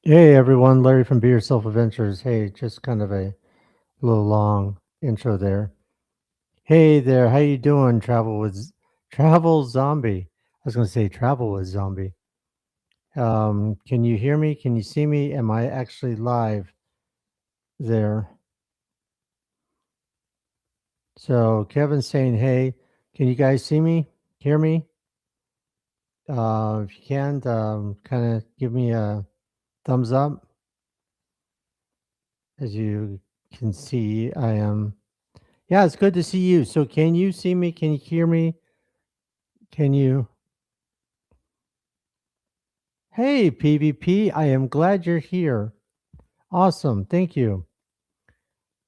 Hey everyone, Larry from Be Yourself Adventures. Hey, just kind of a little long intro there. Hey there, how you doing? Travel Zombie. I was going to say travel with zombie. Can you hear me? Can you see me? Am I actually live there? So Kevin's saying, "Hey, can you guys see me? Hear me? If you can, kind of give me a thumbs up. As you can see, I am. Yeah, it's good to see you. So can you see me? Can you hear me? Can you? Hey, PvP, I am glad you're here. Awesome. Thank you.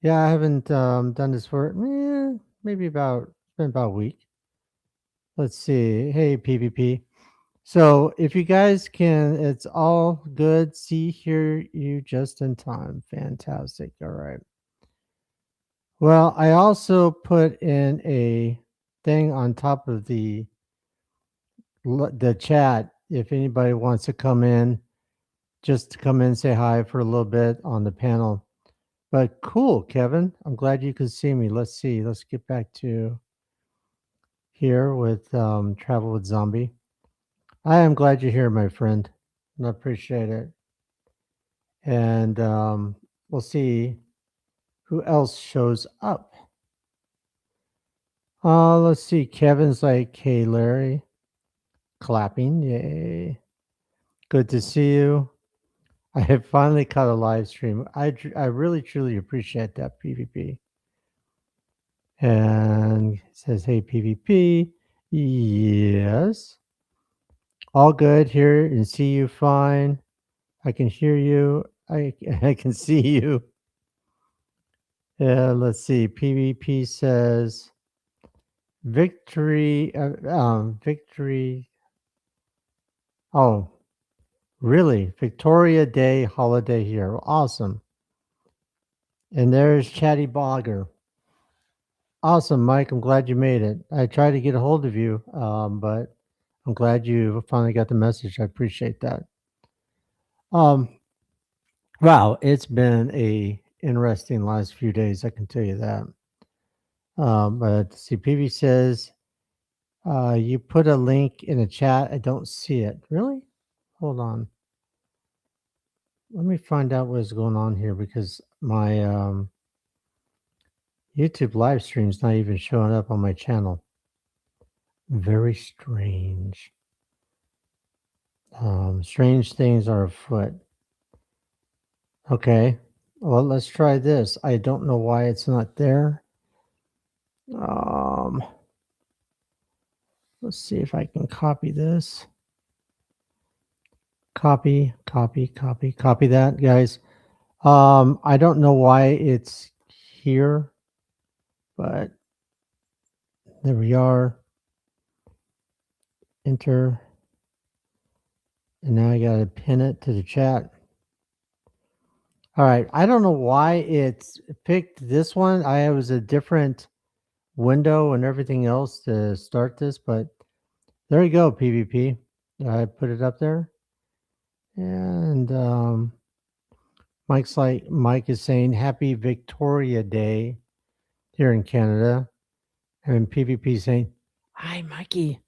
Yeah, I haven't done this for maybe it's been about a week. Let's see. Hey, PvP. So if you guys can, it's all good. See, hear you just in time. Fantastic. All right. Well, I also put in a thing on top of the chat if anybody wants to come in, just to come in and say hi for a little bit on the panel. But cool, Kevin. I'm glad you could see me. Let's see. Let's get back to here with Travel with Zombie. I am glad you're here, my friend. I appreciate it. And we'll see who else shows up. Let's see. Kevin's like, hey, Larry. Clapping. Yay. Good to see you. I have finally caught a live stream. I really truly appreciate that, PvP. And it says, hey, PvP. Yes. All good here and see you fine. I can hear you. I can see you. Let's see. PvP says victory. Oh, really? Victoria Day holiday here. Awesome. And there's Chatty Bogger. Awesome, Mike. I'm glad you made it. I tried to get a hold of you, but I'm glad you finally got the message. I appreciate that. Um, wow, it's been a interesting last few days. I can tell you that. But CPV says you put a link in the chat. I don't see it. Really? Hold on. Let me find out what's going on here because my YouTube live stream's not even showing up on my channel. Very strange. Strange things are afoot. Okay. Well, let's try this. I don't know why it's not there. Let's see if I can copy this. Copy that, guys. I don't know why it's here, but there we are. Enter. And now I got to pin it to the chat. All right. I don't know why it's picked this one. I was a different window and everything else to start this, but there you go, PvP. I put it up there. And Mike is saying happy Victoria Day here in Canada. And PvP is saying, hi, Mikey.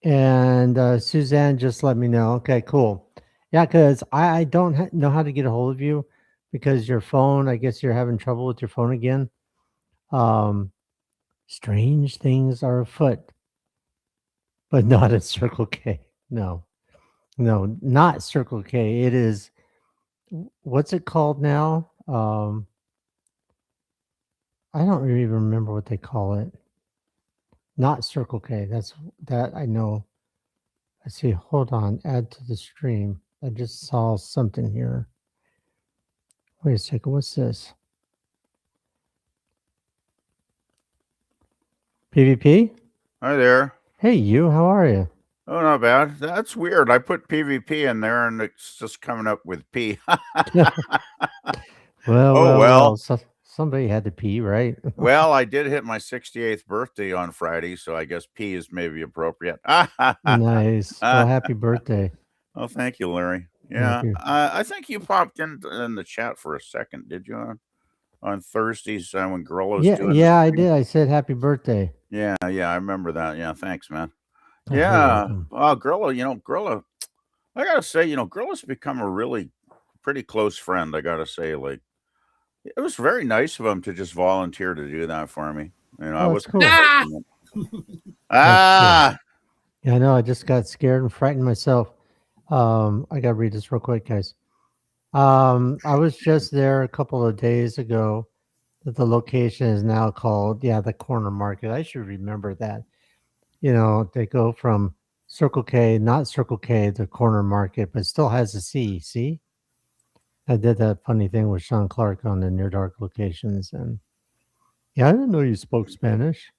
And Suzanne just let me know. Okay, cool. Yeah, because I don't know how to get a hold of you because your phone, I guess you're having trouble with your phone again. Strange things are afoot, but not at Circle K. No, not Circle K. It is, what's it called now? I don't even remember what they call it. Not Circle K. That I know. I see. Hold on. Add to the stream. I just saw something here. Wait a second. What's this? PvP? Hi there. Hey, you. How are you? Oh, not bad. That's weird. I put PvP in there and it's just coming up with P. Oh, well. So, somebody had to pee, right? Well, I did hit my 68th birthday on Friday, so I guess P is maybe appropriate. Nice. Well, happy birthday. Oh, thank you, Larry. Yeah, I think you popped in the chat for a second, did you? On Thursdays when Gorilla's Yeah, doing the yeah, I stream. did. I said happy birthday. Yeah, yeah, I remember that. Yeah, thanks, man. You're Yeah, welcome. Gorilla, Gorilla. I gotta say, Gorilla's become a really pretty close friend. I gotta say, like, it was very nice of him to just volunteer to do that for me. I Oh, that's wasn't cool. Ah! expecting it. That's cool. Ah, Yeah, I know. I just got scared and frightened myself. I gotta read this real quick, guys. I was just there a couple of days ago. That the location is now called, yeah, the Corner Market. I should remember that. They go from Circle K, not Circle K, the Corner Market, but still has a C. See, I did that funny thing with Sean Clark on the Near Dark locations, and yeah, I didn't know you spoke Spanish.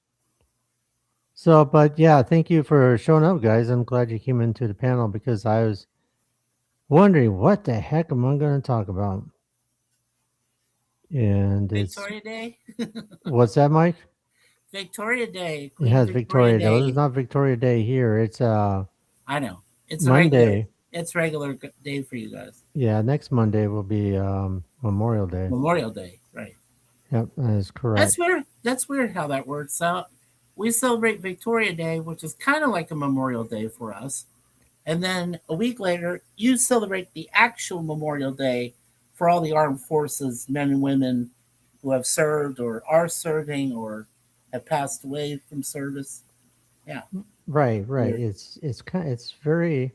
So, but yeah, thank you for showing up, guys. I'm glad you came into the panel because I was wondering what the heck am I going to talk about, and it's Victoria Day. what's that, Mike? Victoria Day. It Queen has Victoria Victoria Day. Well, it's Day. not Victoria Day here. It's I know. It's a regular. Monday. It's regular day for you guys. Yeah, next Monday will be Memorial Day. Memorial Day, right? Yep, that is correct. That's weird. That's weird how that works out. We celebrate Victoria Day, which is kind of like a Memorial Day for us, and then a week later, you celebrate the actual Memorial Day for all the armed forces, men and women who have served or are serving or have passed away from service. Yeah, Right, right. weird. It's very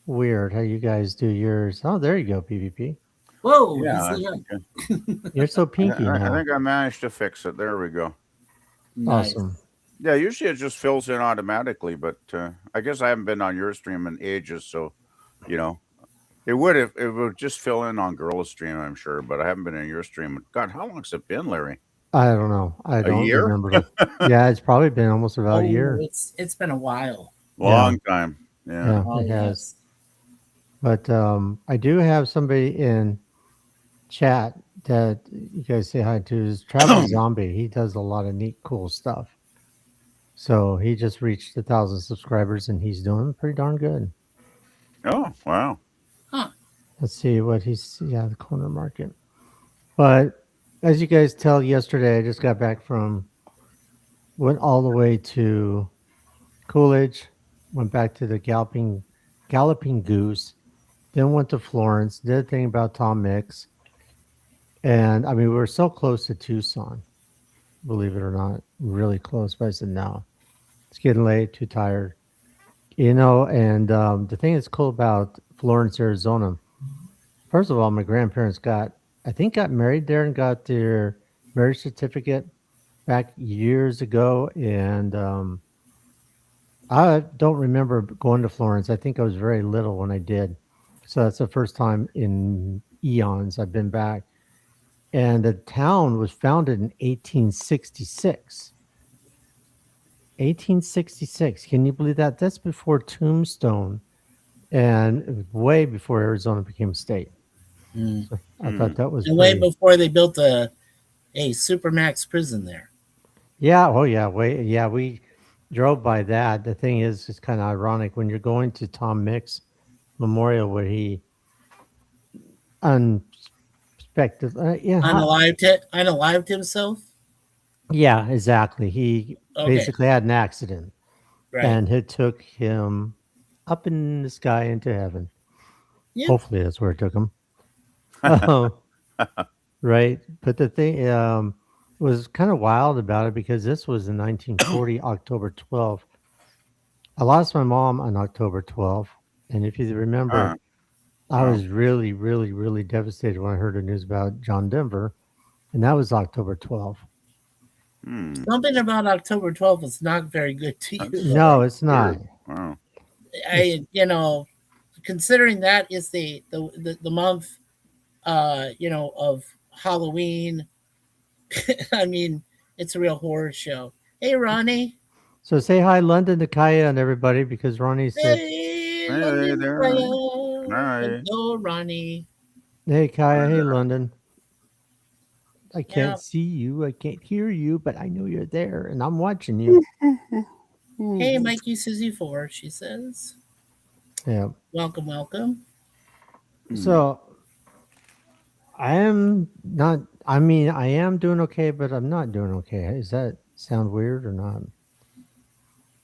weird how you guys do yours. Oh, there you go, PvP. Whoa, yeah, he's I lit up. think You're so pinky I now. think I managed to fix it. There we go. Nice. Awesome. Yeah, usually it just fills in automatically, but I guess I haven't been on your stream in ages, so you know it would just fill in on Gorilla's stream, I'm sure, but I haven't been in your stream. God, how long's it been, Larry? I don't know. I A don't year? remember. Yeah, it's probably been almost about a Oh, year. it's been a while. Long time. Yeah. Yeah, Oh it has. yes. But I do have somebody in chat that you guys say hi to. Is Travel Zombie. He does a lot of neat, cool stuff. So he just reached 1,000 subscribers, and he's doing pretty darn good. Oh, wow. Huh. Let's see what he's, yeah, the Corner Market. But as you guys tell, yesterday I just got back went all the way to Coolidge, went back to the Galloping Goose, then went to Florence, did a thing about Tom Mix. And I mean, we were so close to Tucson, believe it or not, really close. But I said, no, it's getting late, too tired. And the thing that's cool about Florence, Arizona, first of all, my grandparents got married there and got their marriage certificate back years ago. And I don't remember going to Florence. I think I was very little when I did. So that's the first time in eons I've been back. And the town was founded in 1866. 1866. Can you believe that? That's before Tombstone, and it was way before Arizona became a state. Mm. So I thought that was And way pretty. before they built a supermax prison there. Yeah. Oh, yeah. Yeah. We drove by that. The thing is, it's kind of ironic when you're going to Tom Mix Memorial, where he unexpected. Unalived himself. Yeah, exactly. He Okay, basically had an accident, right. and it took him up in the sky into heaven. Yep. Hopefully, that's where it took him. Right. But the thing was kind of wild about it because this was in 1940, October 12th. I lost my mom on October 12th. And if you remember, I Wow. was really, really, really devastated when I heard the news about John Denver. And that was October 12th. Something about October 12th is not very good to you. That's Though. No, it's not. weird. Wow. Considering that is the month, of Halloween. I mean, it's a real horror show. Hey, Ronnie. So say hi, London, to Kaya and everybody, because Ronnie said, Hey, Hey London there. Fire. Hi. Hello, Ronnie. hey, Kaya, hey, London. I Yeah. can't see you, I can't hear you, but I know you're there and I'm watching you. Hey, Mikey Susie 4, she says. Yeah. Welcome, welcome. Mm. So I am not. I mean, I am doing okay, but I'm not doing okay. Does that sound weird or not?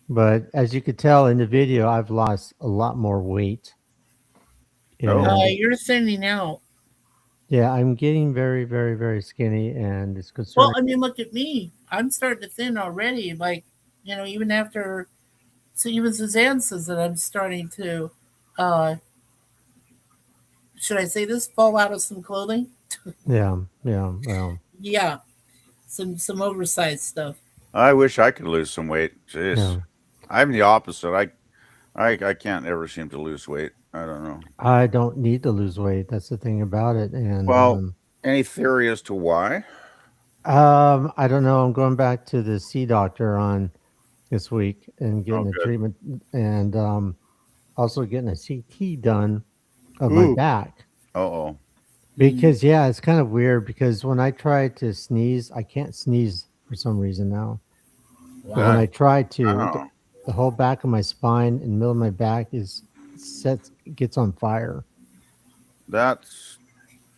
But as you could tell in the video, I've lost a lot more weight, Oh, and You're thinning out. yeah, I'm getting very, very, very skinny, and it's Well, concerning. I mean, look at me. I'm starting to thin already. Like, even after, so even Suzanne says that I'm starting to, uh, should I say this, fall out of some clothing? Yeah, yeah, well, Yeah, some oversized stuff. I wish I could lose some weight. Jeez, yeah. I'm the opposite. I can't ever seem to lose weight. I don't know. I don't need to lose weight. That's the thing about it, and Well, any theory as to why? I don't know. I'm going back to the sea doctor on this week and Oh, getting a good. treatment, and also getting a CT done of my Ooh. back. Oh. Mm, Because yeah, it's kind of weird because when I try to sneeze, I can't sneeze for some reason now. But when wow. I try to, Oh. the whole back of my spine and middle of my back is sets gets on fire. That's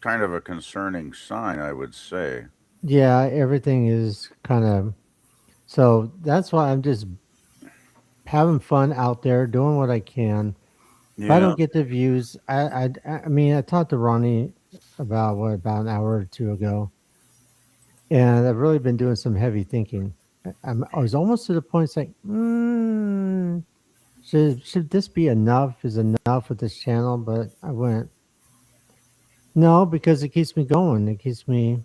kind of a concerning sign, I would say. Yeah, everything is kind of so that's why I'm just having fun out there, doing what I can. If I Yeah. don't get the views, I mean, I talked to Ronnie about an hour or two ago, and I've really been doing some heavy thinking. I was almost to the point it's like, should this be enough? Is enough with this channel? But I went no because it keeps me going. It keeps me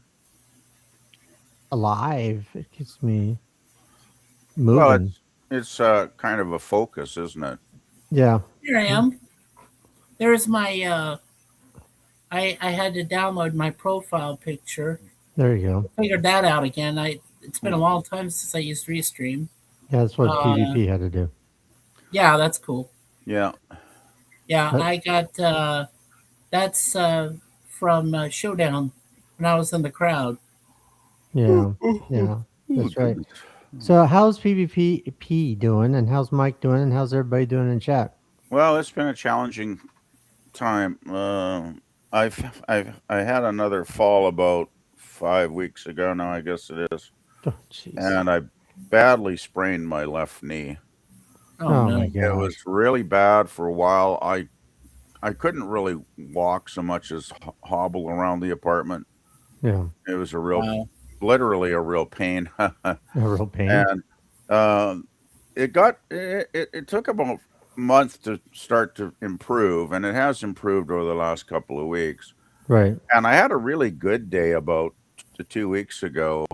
alive. It keeps me Well, moving. it's kind of a focus, isn't it? Yeah, Here I am. There's my, I had to download my profile picture. there you go. Figured that out again. It's been a Mm. long time since I used Restream. Yeah, that's what Uh, PvP had to do. yeah, that's cool. Yeah. Yeah, But I got that's from Showdown when I was in the crowd. Ooh, yeah, ooh, ooh, yeah, ooh, that's right. goodness. So how's PvP doing, and how's Mike doing, and how's everybody doing in chat? Well, it's been a challenging time. I had another fall about 5 weeks ago now, I guess it is, Oh, jeez. and I badly sprained my left knee. Oh Oh my no. It was gosh. really bad for a while. I couldn't really walk so much as hobble around the apartment. Yeah, It was Wow. literally a real pain. a real pain. And uh, it took about a month to start to improve, and it has improved over the last couple of weeks. Right. And I had a really good day about 2 weeks ago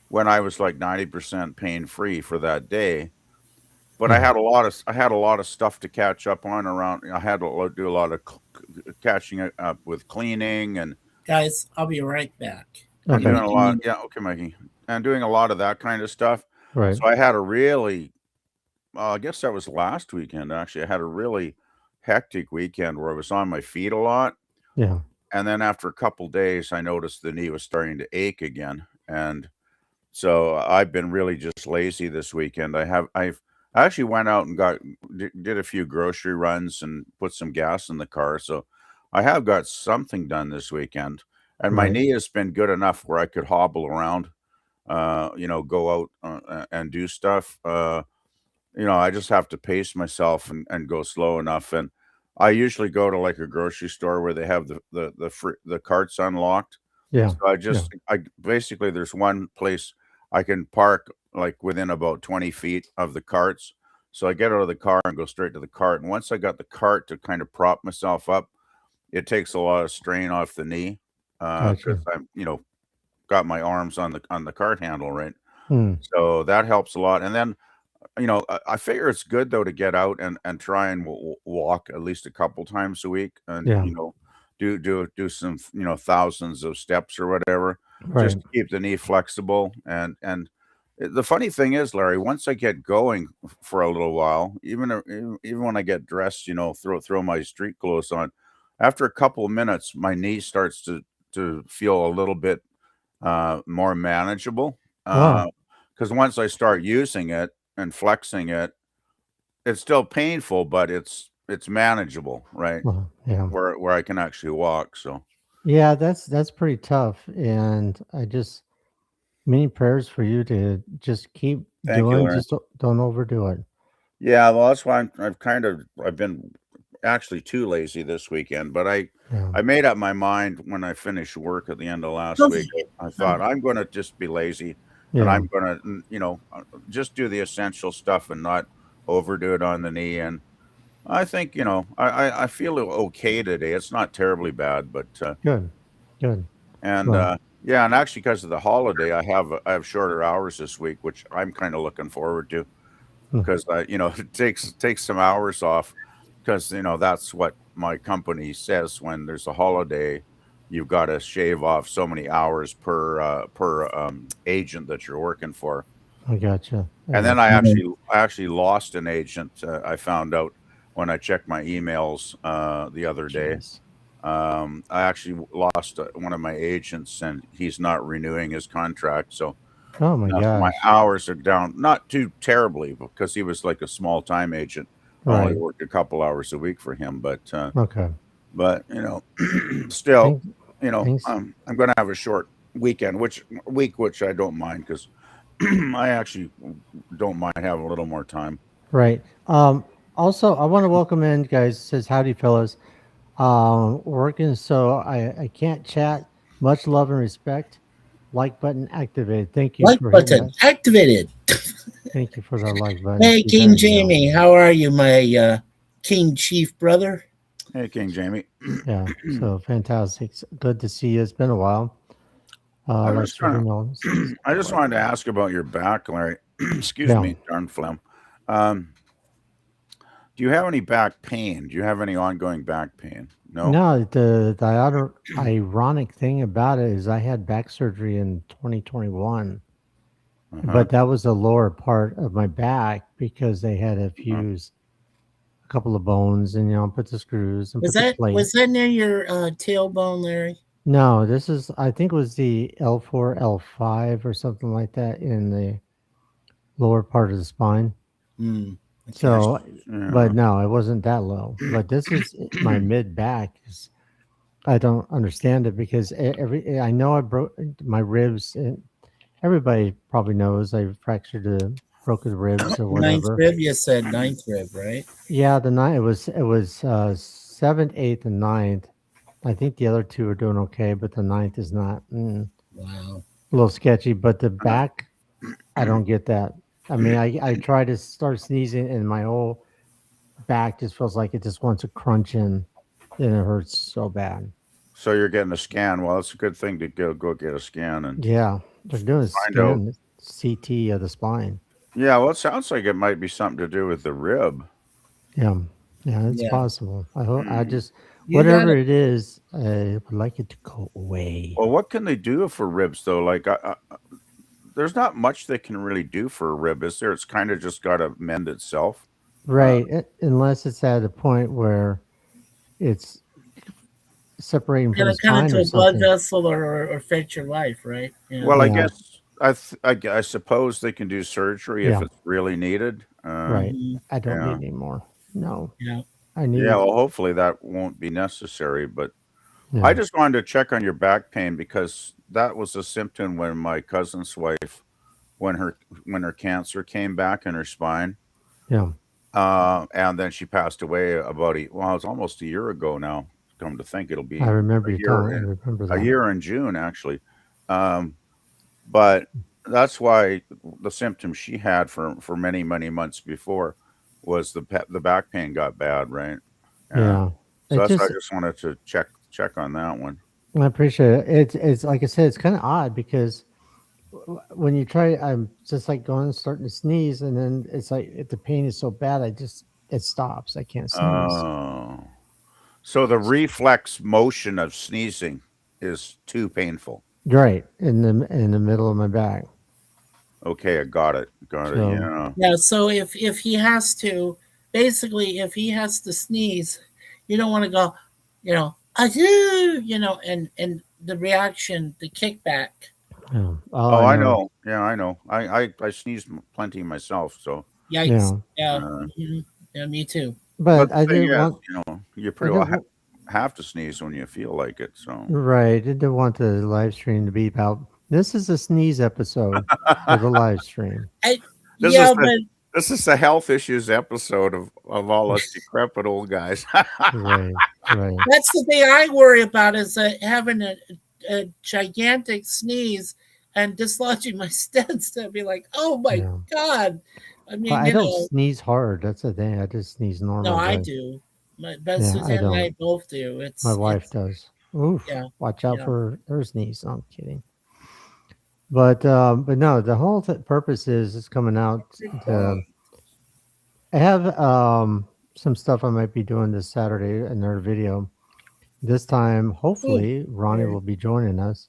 when I was like 90% pain free for that day. But Yeah. I had a lot of stuff to catch up on around. I had to do a lot of catching up with cleaning Guys, I'll be right back. and Okay. doing a Give lot. me Yeah, okay, Mikey, and doing a lot of that kind of stuff. Right. So I had a really I guess that was last weekend, actually. I had a really hectic weekend where I was on my feet a lot, Yeah. and then after a couple days, I noticed the knee was starting to ache again, and so I've been really just lazy this weekend. I actually went out and did a few grocery runs and put some gas in the car, so I have got something done this weekend, and my Right. knee has been good enough where I could hobble around, go out, and do stuff, I just have to pace myself and go slow enough. And I usually go to like a grocery store where they have the carts unlocked. Yeah. So I Yeah. just I basically there's one place I can park like within about 20 feet of the carts. So I get out of the car and go straight to the cart. And once I got the cart to kind of prop myself up, it takes a lot of strain off the knee because Gotcha. I'm got my arms on the cart handle, right? Hmm. So that helps a lot. And then I figure it's good though to get out and try and walk at least a couple times a week, and Yeah. do some thousands of steps or whatever, just Right. to keep the knee flexible. And the funny thing is, Larry, once I get going for a little while, even when I get dressed, throw my street clothes on, after a couple of minutes, my knee starts to feel a little bit more manageable. Wow. Because once I start using it and flexing it, it's still painful, but it's manageable, right? Yeah. Where I can actually walk. So Yeah, that's pretty tough. And I just many prayers for you to just keep thank you, doing, Larry. just don't overdo it. Yeah, well, that's why I've been actually too lazy this weekend, but Yeah. I made up my mind when I finished work at the end of last Love week. it. I thought I'm going to just be lazy, and Yeah. I'm going to just do the essential stuff and not overdo it on the knee. And I think I feel okay today. It's not terribly bad, but Good. Good. and Well, yeah, and actually because of the holiday, I have shorter hours this week, which I'm kind of looking forward to mm, because it takes some hours off because that's what my company says when there's a holiday, you've got to shave off so many hours per agent that you're working for. I gotcha. I And then gotcha. I actually lost an agent. I found out when I checked my emails the other day. Jeez. I actually lost one of my agents, and he's not renewing his contract. So Oh my now, so my gosh. hours are down, not too terribly because he was like a small time agent. I only Right. worked a couple hours a week for him, Okay. but still, Thanks. Thanks. I'm going to have a short weekend, which I don't mind because I actually don't mind having a little more time. Right. Also, I want to welcome in, guys. It says howdy, fellas. Working, so I can't chat. Much love and respect. Like button activated. Thank you Like for hitting button that. activated. Thank you for the like button. Hey, See, there King we go. Jamie, how are you, my King Chief brother? Hey, King Jamie, Yeah. So fantastic. Good to see you. It's been a while. I Like was gonna, serving all. I just wanted to ask about your back, Larry. Excuse Yeah. me, darn phlegm. Um, Do you have any back pain? Do you have any ongoing back pain? No? No, the other ironic thing about it is I had back surgery in 2021, Uh-huh. but that was the lower part of my back because they had to Uh-huh. fuse a couple of bones and put the screws and Was put the that plate. was that near your tailbone, Larry? No, this is I think it was the L4, L5 or something like that in the lower part of the spine. Hmm. I Okay. So, s but Yeah. no, it wasn't that low. But this is my mid back. I don't understand it because I know I broke my ribs. And everybody probably knows I fractured the broken ribs or Ninth whatever. rib, you said ninth rib, right? Yeah, the ninth it was seventh, eighth, and ninth. I think the other two are doing okay, but the ninth is not. Wow. A little sketchy. But the Uh, back, I don't get that. I mean, I try to start sneezing, and my whole back just feels like it just wants to crunch in, and it hurts so bad. So you're getting a scan. Well, it's a good thing to go get a scan and Yeah, they're doing a find out. scan, CT of the spine. Yeah, well, it sounds like it might be something to do with the rib. Yeah, yeah, it's Yeah. possible. I hope I Mm. just You got whatever it. it is, I would like it to go away. Well, what can they do for ribs though? Like, there's not much they can really do for a rib, is there? It's kind of just got to mend itself. Uh, Right, unless it's at a point where it's separating from the Kind of spine to or a blood something. vessel or affect your life, right? Yeah. well, I Yeah, guess I suppose they can do surgery if yeah, it's really needed. right. Hmm. I don't Yeah. need any more. No, Yeah. I Yeah, need. well, hopefully that won't be necessary, but I Yeah, just wanted to check on your back pain because that was a symptom when my cousin's wife, when her when her cancer came back in her spine, yeah. and then she passed away well, it's almost a year ago now. Come to think, it'll I be remember a you year telling. I in remember a that. year in June actually. Um, but that's why the symptoms she had for many months before was the back pain got bad, right? Yeah. Yeah, So it that's why I just. just wanted to check on that one. I appreciate it. It's like I said, it's kind of odd because when you try, I'm just like going starting to sneeze, and then it's like if the pain is so bad, it stops. I can't sneeze. Oh. So the reflex motion of sneezing is too painful. Right in the middle of my back. Okay, I got it. Got it. So Yeah. Yeah. So if he has to, basically, if he has to sneeze, you don't want to go, achoo, and the reaction, the kickback. yeah. Oh, Oh, I I know. know. Yeah, I know. I sneeze plenty myself. So, Yikes. Yeah. Yeah. uh, Mhm. Yeah. Me too. But But the I thing didn't is, want. you I pretty well didn't. have to sneeze when you feel like it. So Right. I didn't want the live stream to be about. This is a sneeze episode for the live stream. I, this is yeah, the but this is the health issues episode of all us decrepit old guys. Right. Right. that's the thing I worry about is having a gigantic sneeze and dislodging my stents. I'd be like, oh my Yeah. God. I Well, mean, I don't sneeze hard. That's the thing. I just sneeze no, normal. I But do. But yeah, I Suzanne and I don't. both do. My wife It's does. Oof. yeah, Watch out yeah. for her sneeze. No, I'm kidding. But no, the whole purpose is it's coming out to. I have some stuff I might be doing this Saturday, another video. This time, Oh, hopefully, Ronnie sorry. will be joining us.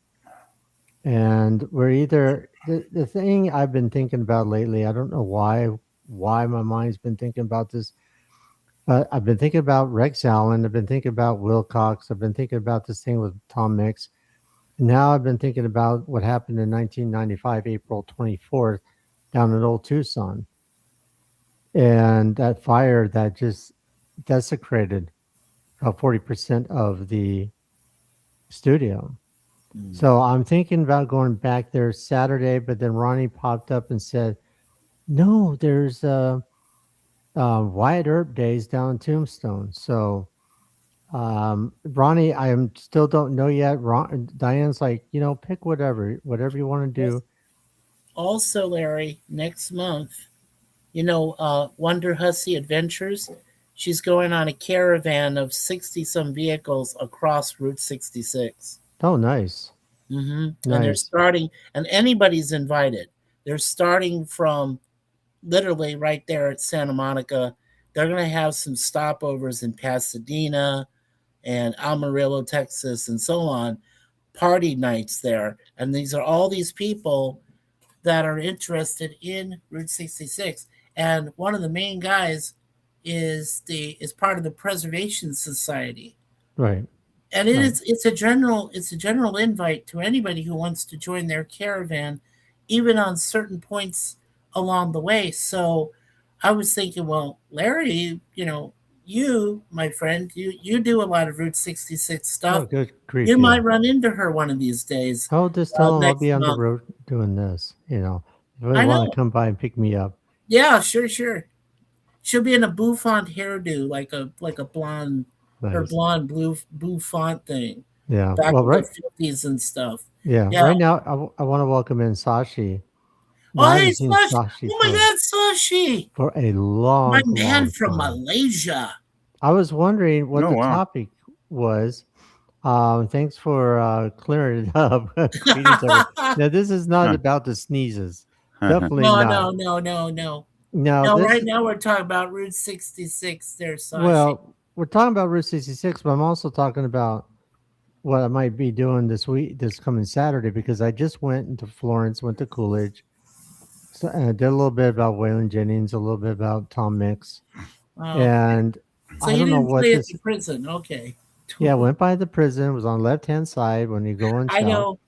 And we're either the thing I've been thinking about lately, I don't know why my mind's been thinking about this, but I've been thinking about Rex Allen, I've been thinking about Wilcox, I've been thinking about this thing with Tom Mix. And now I've been thinking about what happened in 1995, April 24th, down in Old Tucson. And that fire that just desecrated about 40% of the studio. Mm. So I'm thinking about going back there Saturday, but then Ronnie popped up and said, "No, there's Wyatt Earp days down in Tombstone." So Ronnie, I am still don't know yet. Diane's like, pick whatever you want to do. Also, Larry, next month, Wonder Hussy Adventures. She's going on a caravan of 60 some vehicles across Route 66. Oh, nice, And they're nice, starting, and anybody's invited. They're starting from literally right there at Santa Monica. They're going to have some stopovers in Pasadena and Amarillo, Texas, and so on. Party nights there. And these are all these people that are interested in Route 66. And one of the main guys is part of the Preservation Society. right, And right. it's a general invite to anybody who wants to join their caravan, even on certain points along the way. So I was thinking, well, Larry, you, my friend, you do a lot of Route 66 Oh, stuff. good grief, You yeah. might run into her one of these days I'll just tell him I'll next be on the month. road doing this. If they I want to know. come by and pick me up, Yeah, sure, sure. She'll be in a bouffant hairdo, like a blonde, her nice. blonde blue bouffant thing, Yeah. back Well, in the right. 50s and stuff. Yeah. Yeah. Right now, I want to welcome in Sashi. Now, Oh, I hey, haven't seen Sashi. Sashi Oh my God, Sashi. for a My long, man long from time. Malaysia. I was wondering what Oh the wow. topic was. Thanks for clearing it up. Greetings, everyone. Now, this is not Huh. about the sneezes. Definitely No, not. no, no, no, no. No, No, this right is, now we're talking about Route 66 there, Sashi. well, we're talking about Route 66, but I'm also talking about what I might be doing this coming Saturday, because I just went into Florence, went to Coolidge, so, did a little bit about Waylon Jennings, a little bit about Tom Mix, Okay. and So I you don't know didn't what stay at this. the prison. Okay. Yeah, I went by the prison, was on the left hand side when you go in south. I know.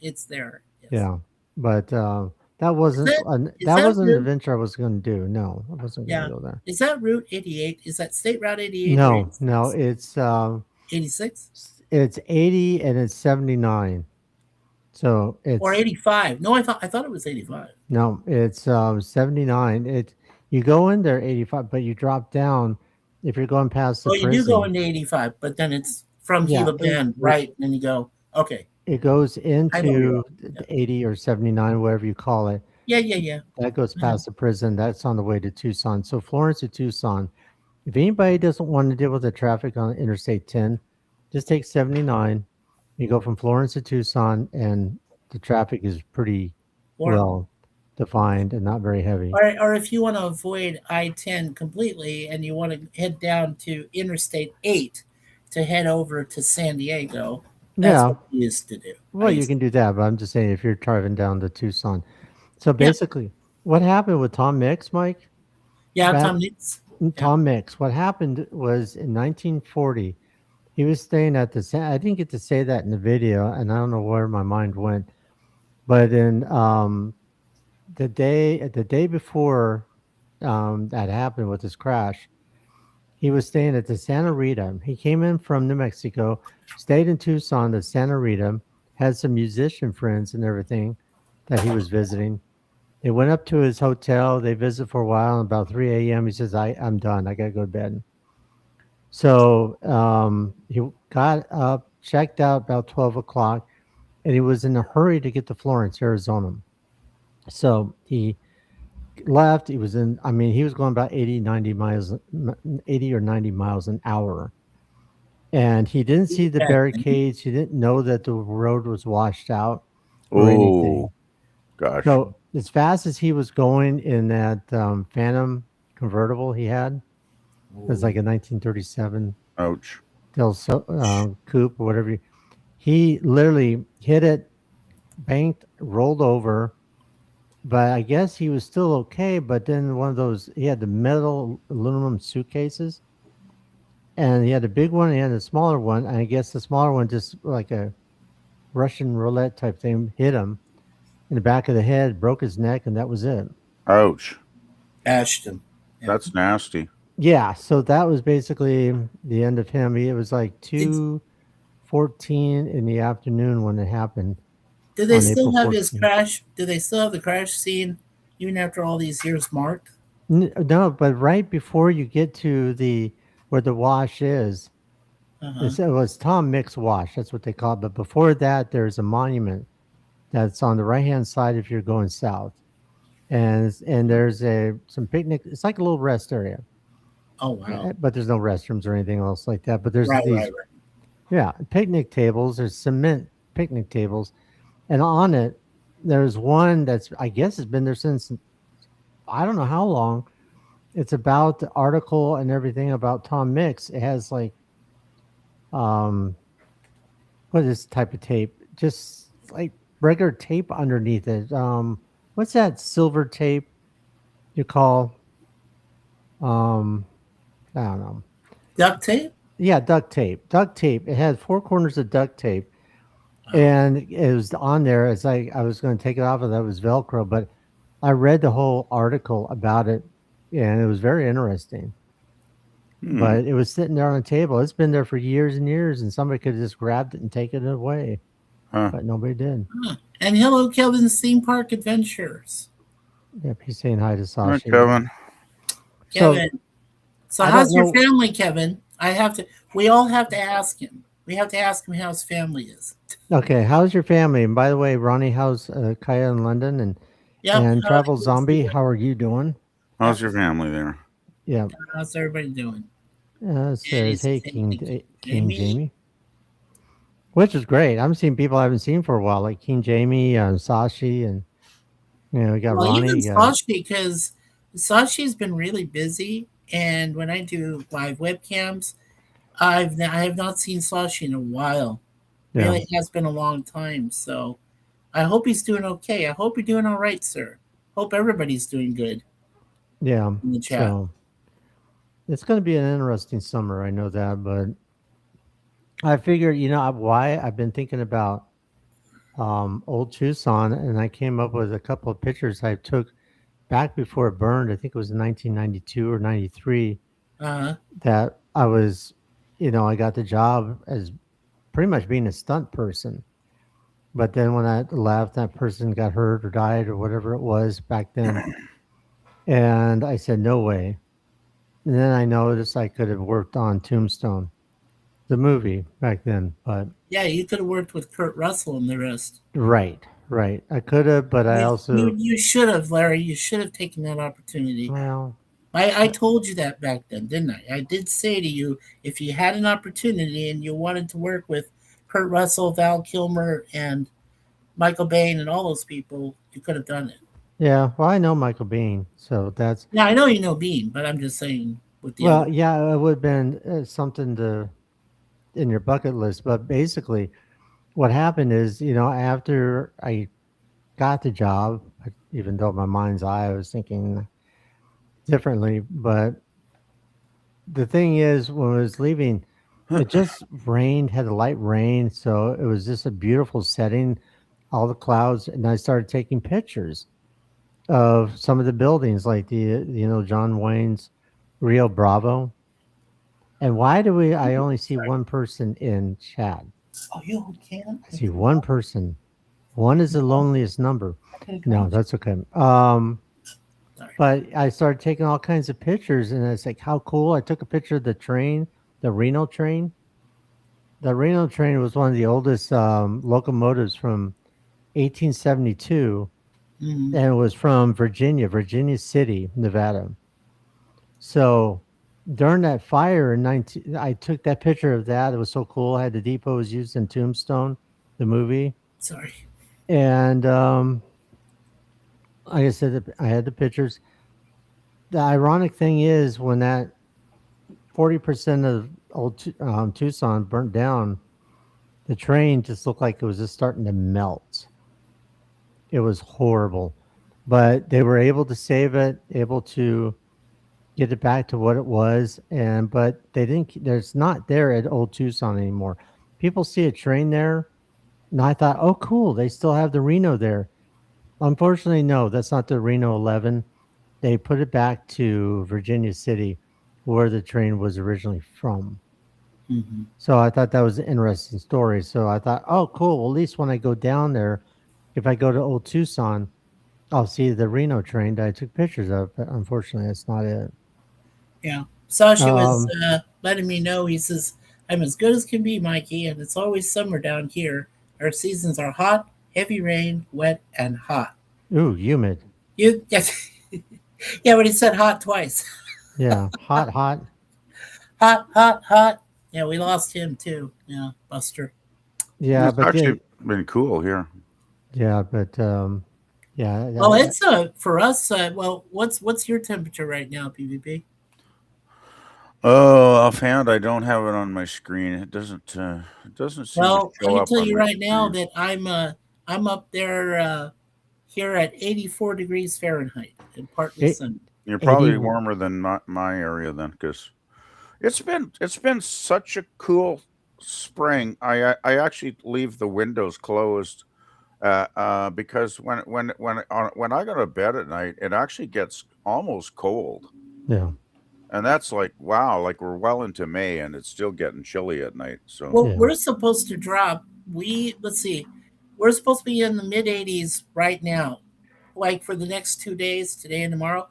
It's there. Yes. Yeah, but that Is wasn't that is that that wasn't an Route adventure I was going to do. No, I wasn't going to yeah. go there. Is that Route 88? Is that State Route 88 or No, no, 86? 86? it's 80 and it's 79. So Or it's 85? No, I thought it was 85. no, it's 79. It You go in there 85, but you drop down if you're going past the Oh, you do go prison. into 85, but then it's from Yeah, Gila Bend, right? And you go, okay. it goes I know where you into are. Yeah. the 80 or 79, whatever you call it. Yeah, yeah, yeah. That goes Mhm. past the prison. That's on the way to Tucson. So Florence to Tucson. If anybody doesn't want to deal with the traffic on Interstate 10, just take 79. You go from Florence to Tucson, and the traffic is pretty Or well defined and not very heavy. or if you want to avoid I-10 completely and you want to head down to Interstate 8 to head over to San Diego, that's Yeah, what we used to do. I well, you used can to, do that, but I'm just saying if you're driving down to Tucson. So yeah, basically, what happened with Tom Mix, Mike? yeah, Back Tom Nix. Yeah. Tom Mix. What happened was in 1940, he was staying at the. I didn't get to say that in the video, and I don't know where my mind went. But in the day before that happened with this crash, he was staying at the Santa Rita. He came in from New Mexico, stayed in Tucson, the Santa Rita, had some musician friends and everything that he was visiting. They went up to his hotel. They visited for a while. And about 3 a.m., he says, I'm done. I got to go to bed. So he got up, checked out about 12 o'clock, and he was in a hurry to get to Florence, Arizona. So he left. He was in, I mean, he was going about 80, 90 miles, 80 or 90 miles an hour. And he didn't see the Yeah. barricades. He didn't know that the road was washed out or anything. Oh, gosh. So as fast as he was going in that Phantom convertible he had, it was like a 1937 Ouch. coupe or whatever. He literally hit it, banked, rolled over. But I guess he was still okay. But then one of those, he had the metal aluminum suitcases, and he had a big one and he had a smaller one. And I guess the smaller one, just like a Russian roulette type thing, hit him in the back of the head, broke his neck, and that was it. Ouch. Bashed him. Yeah. That's nasty. Yeah, so that was basically the end of him. It was like 2:14 in the afternoon when it happened. Do they on still April have his 14th. crash? Do they still have the crash scene even after all these years marked? No, but right before you get to the where the wash is, Uh-huh. it was Tom Mix Wash. That's what they call it. But before that, there's a monument that's on the right hand side if you're going south, and there's some picnic. It's like a little rest area, Oh wow. but there's no restrooms or anything else like that. But there's Right, these right, right. yeah picnic tables. There's cement picnic tables, and on it there's one that's I guess has been there since I don't know how long. It's about the article and everything about Tom Mix. It has like um what is this type of tape? Just like regular tape underneath it. What's that silver tape you call? Um, I don't know. Duct tape? Yeah, duct tape. Duct tape. It had four corners of duct tape, Oh, and it was on there. It's like I was going to take it off, and that was Velcro. But I read the whole article about it, and it was very interesting. But it was sitting there on a table. It's been there for years and years, and somebody could have just grabbed it and taken it away, Huh. but nobody did. huh. And hello, Kevin's Theme Park Adventures. Yep, he's saying hi to Hi, Sasha. Kevin. So Kevin. So I how's don't your know. family, Kevin? We all have to ask him. We have to ask him how his family is. Okay, how's your family? And by the way, Ronnie, how's Kaya in London Yep. and How Travel Zombie? How are you doing? How's your family there? Yeah, how's everybody doing? says hey King King Jamie. Jamie, which is great. I'm seeing people I haven't seen for a while, like King Jamie, Sashi, and we got Well, Ronnie. even Sashi, because Sashi's been really busy, and when I do live webcams, I have not seen Sashi in a while. Yeah, Really has been a long time. So I hope he's doing okay. I hope you're doing all right, sir. Hope everybody's doing good yeah. in the chat. So it's going to be an interesting summer. I know that, but I figured, why I've been thinking about old Tucson, and I came up with a couple of pictures I took back before it burned. I think it was in 1992 or 93 Uh-huh. that I was, I got the job as pretty much being a stunt person. But then when I left, that person got hurt or died or whatever it was back then. And I said, no way. And then I noticed I could have worked on Tombstone, the movie back then. But Yeah, you could have worked with Kurt Russell and the rest. right. I could have, but I also, You should have, Larry. You should have taken that opportunity. well, I told you that back then, didn't I? I did say to you, if you had an opportunity and you wanted to work with Kurt Russell, Val Kilmer, and Michael Bain, and all those people, you could have done it. yeah, well, I know Michael Bean. So that's, Yeah, I know you know Bean, but I'm just saying with the well, other. yeah, it would have been something in your bucket list. But basically, what happened is, after I got the job, even though my mind's eye, I was thinking differently. But the thing is, when I was leaving, it just rained, had a light rain. So it was just a beautiful setting, all the clouds. And I started taking pictures of some of the buildings, like John Wayne's Rio Bravo. And why do we? I only see Sorry. one person in chat. Oh, you can. I see one person. One is the loneliest number. No, that's okay. Sorry. But I started taking all kinds of pictures, and it's like, how cool! I took a picture of the train, the Reno train. The Reno train was one of the oldest locomotives from 1872, Mm-hmm. and it was from Virginia City, Nevada. So during that fire in 19, I took that picture of that. It was so cool. I had the depot was used in Tombstone, the movie, Sorry. and like I said, I had the pictures. The ironic thing is when that 40% of old Tucson burnt down, the train just looked like it was just starting to melt. It was horrible, but they were able to save it, able to get it back to what it was, and but they didn't. There's not there at Old Tucson anymore. People see a train there, and I thought, oh, cool, they still have the Reno there. Unfortunately, no, that's not the Reno 11. They put it back to Virginia City, where the train was originally from. Mm-hmm. So I thought that was an interesting story. So I thought, oh, cool. Well, at least when I go down there, if I go to Old Tucson, I'll see the Reno train that I took pictures of. But unfortunately, that's not it. Yeah. Sasha was Um, letting me know. He says, I'm as good as can be, Mikey, and it's always summer down here. Our seasons are hot, heavy rain, wet, and hot. ooh, humid. You, yes. Yeah, but he said hot twice. Yeah, hot, hot. Hot, hot, hot. Yeah, we lost him too. Yeah, Buster. Yeah, It's but actually the been cool here. yeah, but yeah, Well, it's for us. Well, what's your temperature right now, PvP? Oh, offhand, I don't have it on my screen. It doesn't seem to Well, I show can up tell on you my right now screen. that I'm up there here at 84 degrees Fahrenheit and partly eight, sunny. You're 80. probably warmer than my area then, because it's been such a cool spring. I actually leave the windows closed because when I go to bed at night, it actually gets almost cold, Yeah, and that's like wow, like we're well into May and it's still getting chilly at night. So Well, yeah, we're supposed to drop. Let's see, we're supposed to be in the mid 80s right now, like for the next 2 days, today and tomorrow.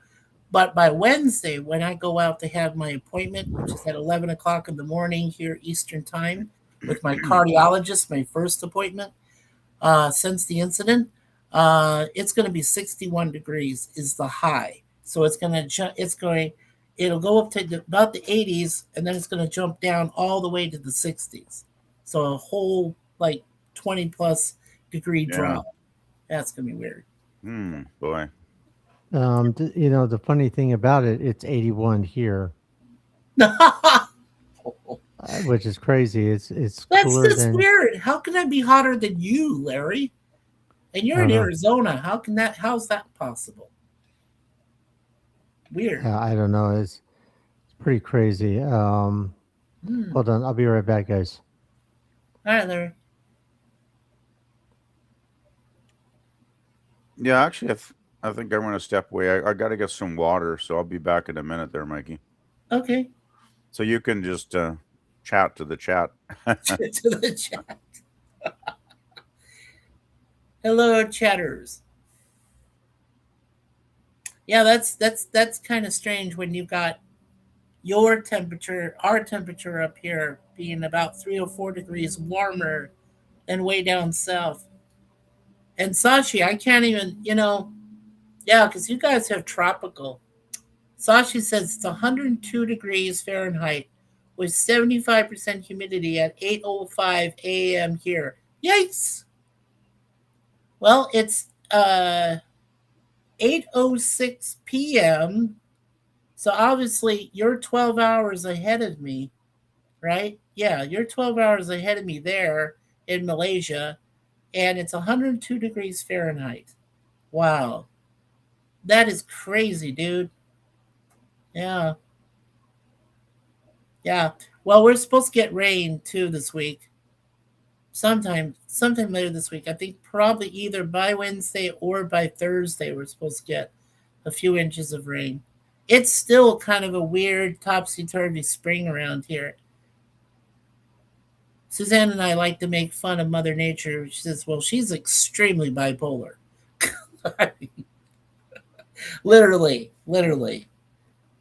But by Wednesday, when I go out to have my appointment, which is at 11 o'clock in the morning here Eastern time, with my cardiologist, my first appointment since the incident, it's going to be 61 degrees is the high. So it'll go up to about the 80s, and then it's going to jump down all the way to the 60s. So a whole like 20 plus degree yeah, drop. That's going to be weird. boy, the funny thing about it, it's 81 here, which is crazy. It's That's cooler just than weird. How can I be hotter than you, Larry? And I you're don't in know. Arizona. How's that possible? Weird. I don't know. It's pretty crazy. Hmm. Hold on, I'll be right back, guys. All right, Larry. yeah. Actually, I think I'm gonna step away. I got to get some water, so I'll be back in a minute, there, Mikey. Okay. So you can just chat to the chat. To the chat. Hello, chatters. Yeah, that's kind of strange when you've got your temperature, our temperature up here being about 3 or 4 degrees warmer than way down south. And Sashi, I can't even, yeah, because you guys have tropical. Sashi says it's 102 degrees Fahrenheit with 75% humidity at 8:05 a.m. here. Yikes! Well, it's 8:06 p.m. So obviously you're 12 hours ahead of me, right? Yeah, you're 12 hours ahead of me there in Malaysia, and it's 102 degrees Fahrenheit. Wow. That is crazy, dude. Yeah. Yeah. Well, we're supposed to get rain too this week. Sometime later this week. I think probably either by Wednesday or by Thursday we're supposed to get a few inches of rain. it's still kind of a weird topsy turvy spring around here. Suzanne and I like to make fun of Mother Nature. She says, "Well, she's extremely bipolar." Literally, literally.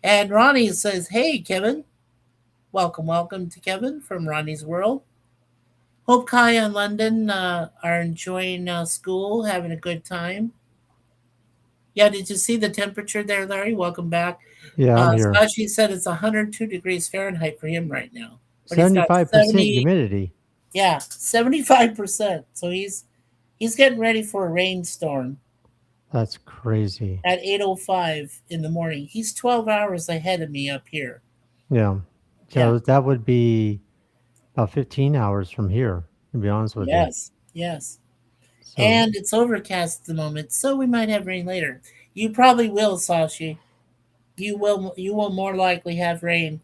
And Ronnie says, "Hey, Kevin, welcome, welcome to Kevin from Ronnie's World. Hope Kai and London are enjoying school, having a good time." Yeah, did you see the temperature there, Larry? Welcome back. Yeah, I'm here. Sashi said it's 102 degrees Fahrenheit for him right now, but he's got 75% 70. humidity. Yeah, 75%. So he's getting ready for a rainstorm That's crazy. at 8:05 in the morning. He's 12 hours ahead of me up here. Yeah. Yeah. So that would be about 15 hours from here, to be honest with you. Yes. Yes. So, And it's overcast at the moment, so we might have rain later. You probably will, Sashi. You will more likely have rain.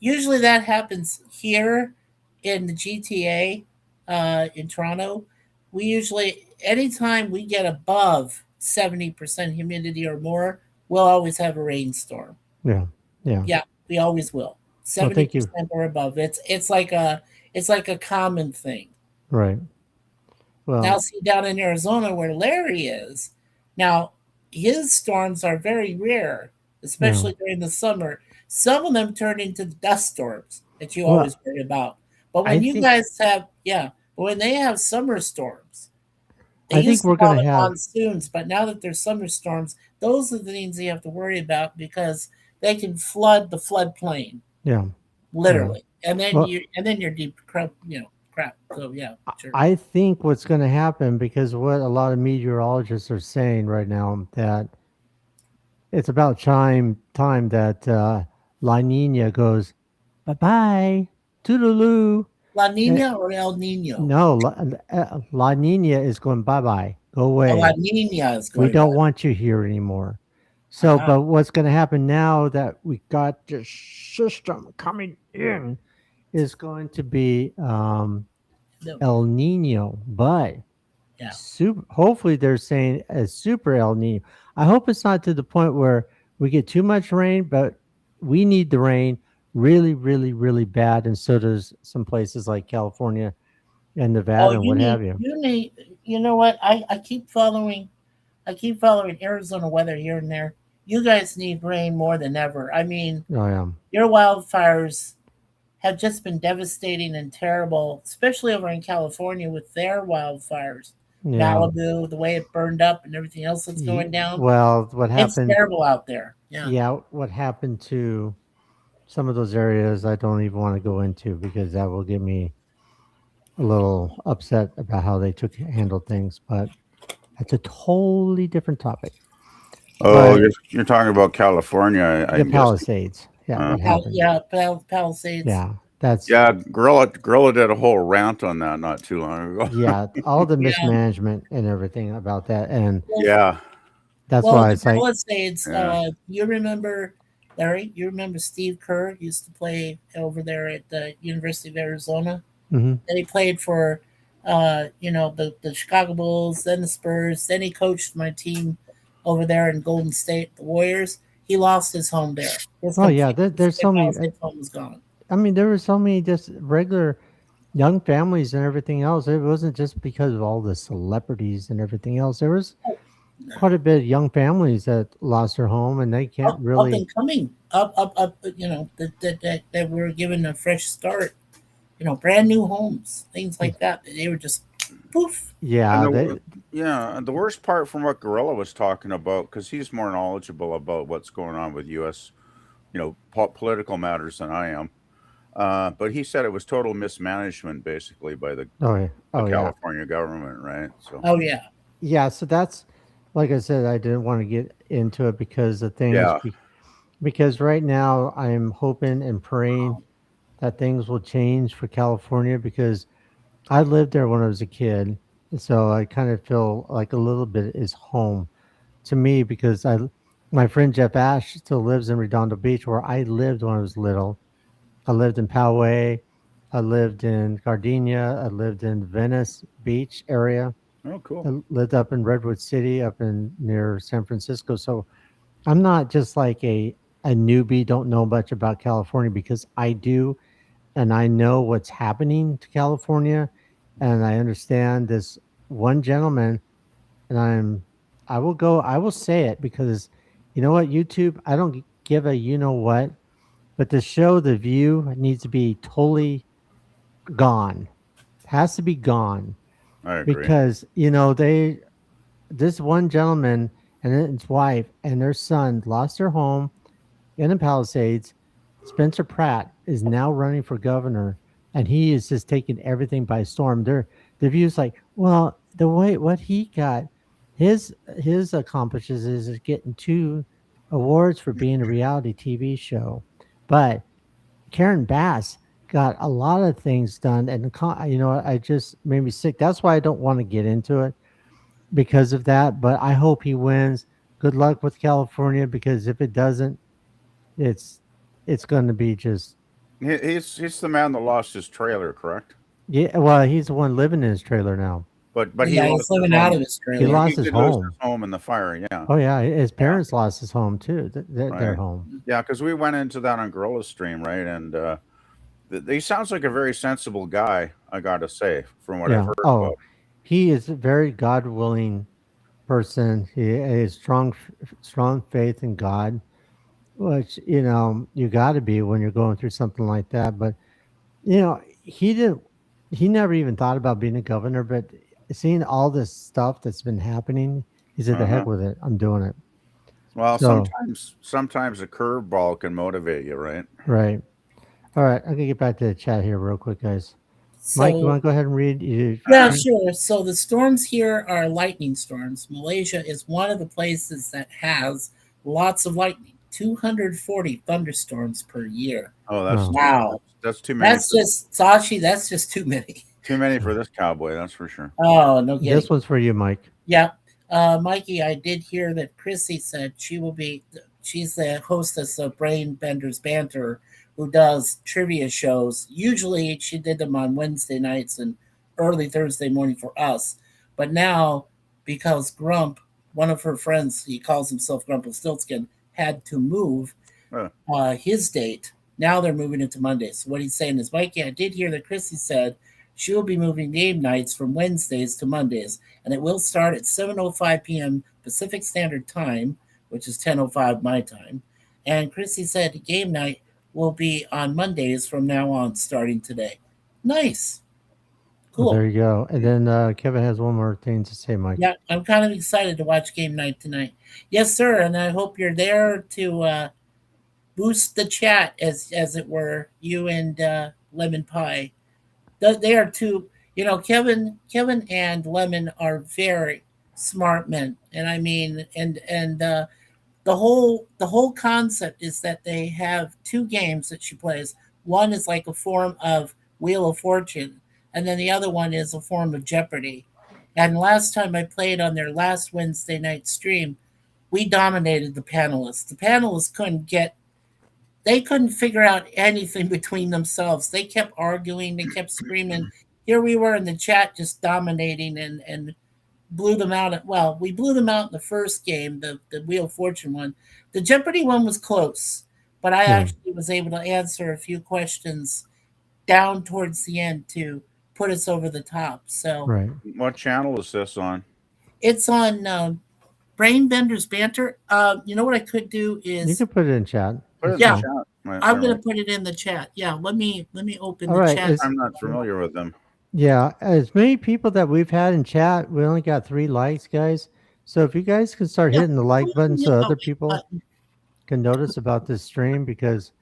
Usually that happens here in the GTA in Toronto. We usually anytime we get above 70% humidity or more, we'll always have a rainstorm. yeah. Yeah. Yeah, we always will. Well, Seventy thank you. percent or above. It's like a common thing. Right. Now, Well, see down in Arizona where Larry is, now his storms are very rare, yeah. especially during the summer. Some of them turn into dust storms that you Well, always worry about. But I when you think guys have, yeah, but when they have summer storms, they I think used to we're call going to it have monsoons, but now that there's summer storms, those are the things you have to worry about because they can flood the floodplain yeah. Yeah. literally, and then Well, you're deep crap, crap. So yeah, sure. I think what's going to happen, because what a lot of meteorologists are saying right now, that it's about time that La Nina goes bye bye, toodaloo. La Eh, Nina or El Nino? No, La Nina is going bye bye, go Oh, La away. Nina is We going don't by. want you here anymore. So, Uh-huh. but what's going to happen now that we got this system coming in is going to be No, El Nino, but yeah. hopefully they're saying a super El Nino. I hope it's not to the point where we get too much rain, but we need the rain really, really, really bad. And so does some places like California and Oh, Nevada and you what need have you. you need. You know what? I keep following Arizona weather here and there. You guys need rain more than ever. I mean, Oh, yeah. your wildfires have just been devastating and terrible, especially over in California with their wildfires. Yeah. Malibu, the way it burned up and everything else that's going down. Well, what It's happened? terrible out there. Yeah. Yeah. What happened to some of those areas, I don't even want to go into because that will get me a little upset about how they handled things. But that's a totally different topic. Oh, But you're talking about California, the I'm guessing. Palisades, yeah, Uh, what happened? Yeah, Palisades. Yeah, that's yeah, Gorilla did a whole rant on that not too long ago. yeah, all the Yeah. mismanagement and everything about that, and Well, Yeah, that's well, why the it's like, Palisades. yeah. You remember, Larry? You remember Steve Kerr used to play over there at the University of Arizona. mhm. Then he played for, the Chicago Bulls, then the Spurs. Then he coached my team over there in Golden State, the Warriors. He lost his home there. His Oh yeah, complete there's so many. Palisades home was gone. I mean, there were so many just regular young families and everything else. It wasn't just because of all the celebrities and everything else. There was quite a bit of young families that lost their home, and they can't Up really. and coming, up. That were given a fresh start. Brand new homes, things like that. They were just poof. And Yeah, they. the worst part from what Gorilla was talking about, because he's more knowledgeable about what's going on with U.S. Political matters than I am. But he said it was total mismanagement, basically, by Oh yeah. the Oh yeah. California government, right? So Oh yeah. Yeah. So that's like I said. I didn't want to get into it because the things. yeah, Because right now I'm hoping and praying that things will change for California because I lived there when I was a kid. So I kind of feel like a little bit is home to me because my friend Jeff Ash still lives in Redondo Beach where I lived when I was little. I lived in Poway. I lived in Gardenia. I lived in Venice Beach area. oh cool. I lived up in Redwood City, up in near San Francisco. So I'm not just like a newbie, don't know much about California because I do, and I know what's happening to California, and I understand this one gentleman, and I will say it because you know what, YouTube, I don't give a you know what, but the show The View needs to be totally gone. Has to be gone I agree. because this one gentleman and his wife and their son lost their home in the Palisades. Spencer Pratt is now running for governor, and he is just taking everything by storm. The view's like, well, the way what he got, his accomplishes is getting 2 awards for being a reality TV show, but Karen Bass got a lot of things done, and I just made me sick. That's why I don't want to get into it because of that. But I hope he wins. Good luck with California because if it doesn't, it's it's going to be just He's the man that lost his trailer, correct? yeah. Well, he's the one living in his trailer now. But he Yeah, lost he's his living out home. of his He trailer. He lost his did lose his home. home in the fire. Yeah, Oh yeah, his yeah, parents lost his home too. Their right. home. Yeah, because we went into that on Gorilla Stream, right? And he sounds like a very sensible guy. I got to say, from what I've Yeah. heard Oh, about. he is a very God willing person. He has strong faith in God, which you got to be when you're going through something like that. But he didn't. He never even thought about being a governor. But seeing all this stuff that's been happening, he said, "The Uh heck huh. with it. I'm doing it." Well, So sometimes a curveball can motivate you, right? right. All right. I'm gonna get back to the chat here real quick, guys. Mike, you So want to go ahead and read? yeah, sure. So the storms here are lightning storms. Malaysia is one of the places that has lots of lightning. 240 thunderstorms per year. Oh, Oh, Wow. that's too many That's for just Sashi, that's just too many. this cowboy. That's for sure. Oh, no this kidding. one's for you, Mike. Yeah. Mikey, I did hear that Chrissy said she's the hostess of Brain Benders Banter, who does trivia shows. Usually she did them on Wednesday nights and early Thursday morning for us. But now, because Grump, one of her friends, he calls himself Grumpelstiltskin, had to move Uh, his date. Now they're moving it to Mondays. So what he's saying is, Mikey, I did hear that Chrissy said she will be moving game nights from Wednesdays to Mondays, and it will start at 7:05 p.m. Pacific Standard Time, which is 10:05 my time. And Chrissy said game night will be on Mondays from now on, starting today. Nice, Well, cool. there you go. And then Kevin has one more thing to say, Mike. Yeah, I'm kind of excited to watch game night tonight. Yes, sir, and I hope you're there to boost the chat, as it were. You and Lemon Pie, they are two. Kevin and Lemon are very smart men, and I mean, and the whole concept is that they have two games that she plays. One is like a form of Wheel of Fortune, and then the other one is a form of Jeopardy. And last time I played on their last Wednesday night stream, we dominated the panelists. The panelists couldn't figure out anything between themselves. They kept arguing, they kept screaming. Here we were in the chat just dominating and blew them out. Well, we blew them out in the first game, the Wheel of Fortune one. The Jeopardy one was close, but I Yeah, actually was able to answer a few questions down towards the end to put us over the top. So right. what channel is this on? it's on Brain Benders Banter. You know what I could do You is, can put it in chat. Put it That's in the yeah, fine. chat. I'm All gonna right. put it in the chat. Yeah, let me open All the right. chat. It's I'm not familiar with them. yeah. As many people that we've had in chat, we only got 3 likes, guys. So if you guys can start Yeah, hitting the like button, hit so the other like people button. can notice about this stream, because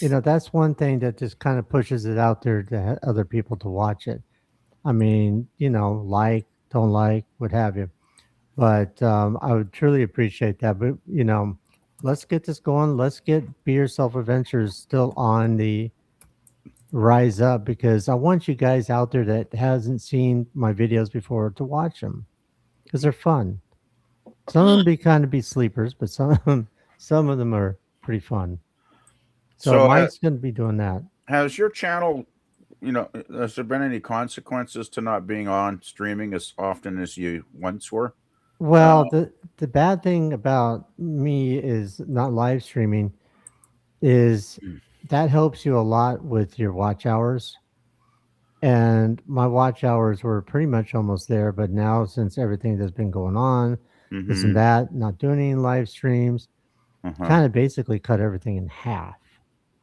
that's one thing that just kind of pushes it out there to other people to watch it. I mean, like, don't like, what have you. But I would truly appreciate that. But let's get this going. Let's get Be Yourself Adventures still on the rise up, because I want you guys out there that hasn't seen my videos before to watch them because they're fun. Some of them be sleepers, but some of them are pretty fun. So So, Mike's going to be doing that. has your channel, has there been any consequences to not being on streaming as often as you once were? Well, the bad thing about me is not live streaming is that helps you a lot with your watch hours. And my watch hours were pretty much almost there, but now since everything that's been going on, this and Mm-hmm. that, not doing any live streams, Uh-huh. kind of basically cut everything in half.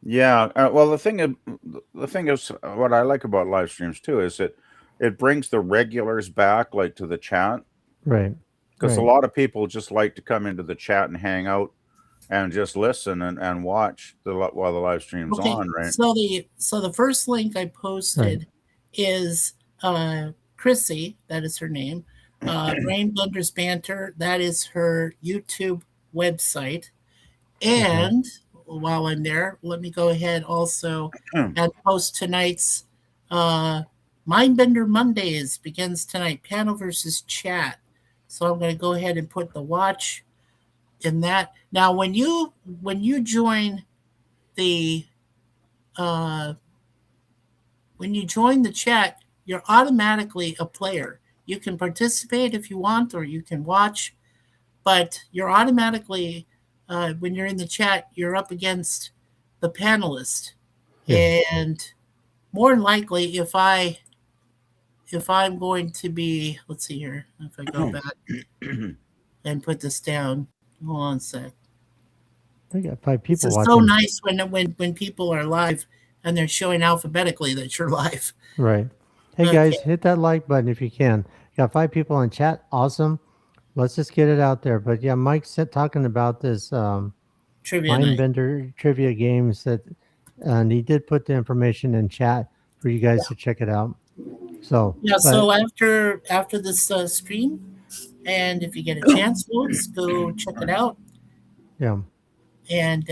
Yeah. Well, the thing is, what I like about live streams too is it brings the regulars back, like to the chat, Right. because a Right. lot of people just like to come into the chat and hang out and just listen and watch while the live stream's Okay, on, right? so the first link I Right. posted is Chrissy, that is her name. Brain Blenders Banter, that is her YouTube website. Okay. And while I'm there, let me go ahead also and post tonight's uh, Mindbender Mondays begins tonight, panel versus chat. So I'm going to go ahead and put the watch in that. Now, when you join the uh, when you join the chat, you're automatically a player. You can participate if you want, or you can watch, but you're automatically when you're in the chat, you're up against the panelist, Yeah. and more than likely, if I'm going to be, let's see here, if I go back and put this down, hold on a sec. We got 5 This people is so watching. nice when people are live and they're showing alphabetically that you're live. Right. Hey Okay, guys, hit that like button if you can. Got 5 people in chat. Awesome. Let's just get it out there. But yeah, Mike's talking about this trivia night. Mindbender trivia games that, and he did put the information in chat for you guys to check it out. So, Yeah, but so after this stream, and if you get a chance, folks, go check it out. yeah, And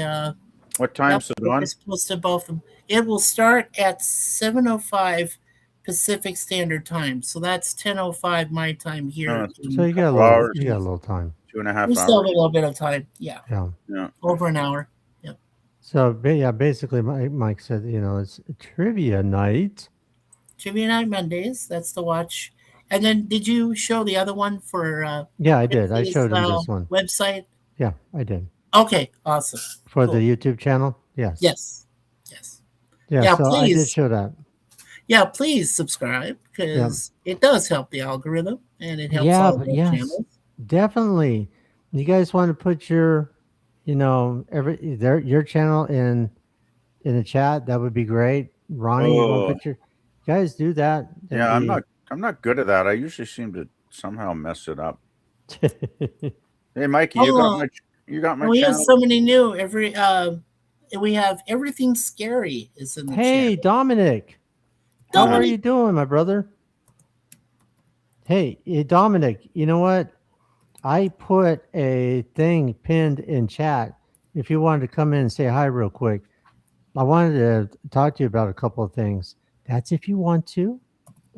What yep, time's it I on? just posted both of them. It will start at 7:05 Pacific Standard Time, so that's 10:05 my time here It's so in a a you got a couple couple little, hours. hours, you got a little time. two and a We half still have hours. a little bit of time. Yeah, Yeah. Yeah. over an hour. Yep, So, yeah, basically, Mike said, it's trivia night. trivia night Mondays. That's the watch. And then, did you show the other one for Yeah, I did. I Chrissy's showed him this one. website? Yeah, I did. Okay, awesome, For the cool. YouTube channel. Yes. Yes, yes. Yeah, Yeah, so I did please. show that. Yeah, please subscribe Yeah. because it does help the algorithm and it helps Yeah, all of but our yes, channels. definitely. You guys want to put your, your channel in the chat, that would be great. Ronnie, you want to Oh, put your guys do that? That'd yeah. I'm be not. I'm not good at that. I usually seem to somehow mess it up. Hey, Mikey, you got Oh, my and we have channel. so many new. We have everything scary is in the chat. Hey, Dominic, how are Dominic, you doing, my brother? Hey, Dominic, you know what? I put a thing pinned in chat. If you wanted to come in and say hi real quick, I wanted to talk to you about a couple of things. That's if you want to.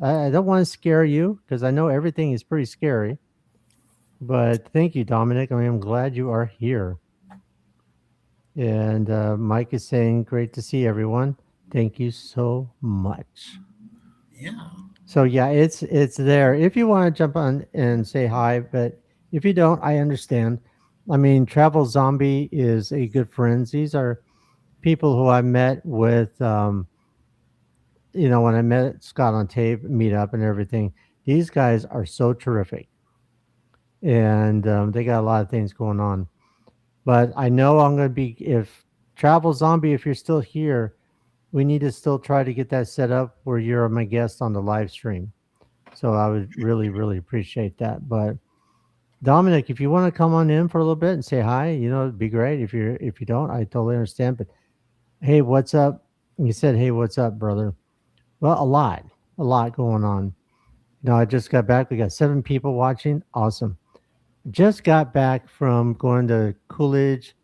I don't want to scare you because I know everything is pretty scary. But thank you, Dominic. I mean, I'm glad you are here. And Mike is saying, great to see everyone. Thank you so much. yeah, So yeah, it's there. If you want to jump on and say hi, but if you don't, I understand. I mean, Travel Zombie is a good friends. These are people who I met with, when I met Scott on tape, meetup, and everything. These guys are so terrific, and they got a lot of things going on. But I know I'm going to be if Travel Zombie, if you're still here, we need to still try to get that set up where you're my guest on the live stream. So I would really, really appreciate that. But Dominic, if you want to come on in for a little bit and say hi, it'd be great. If you don't, I totally understand. But hey, what's up? You said, hey, what's up, brother? Well, a lot going on. I just got back. We got 7 people watching. Awesome. Just got back from going to Coolidge,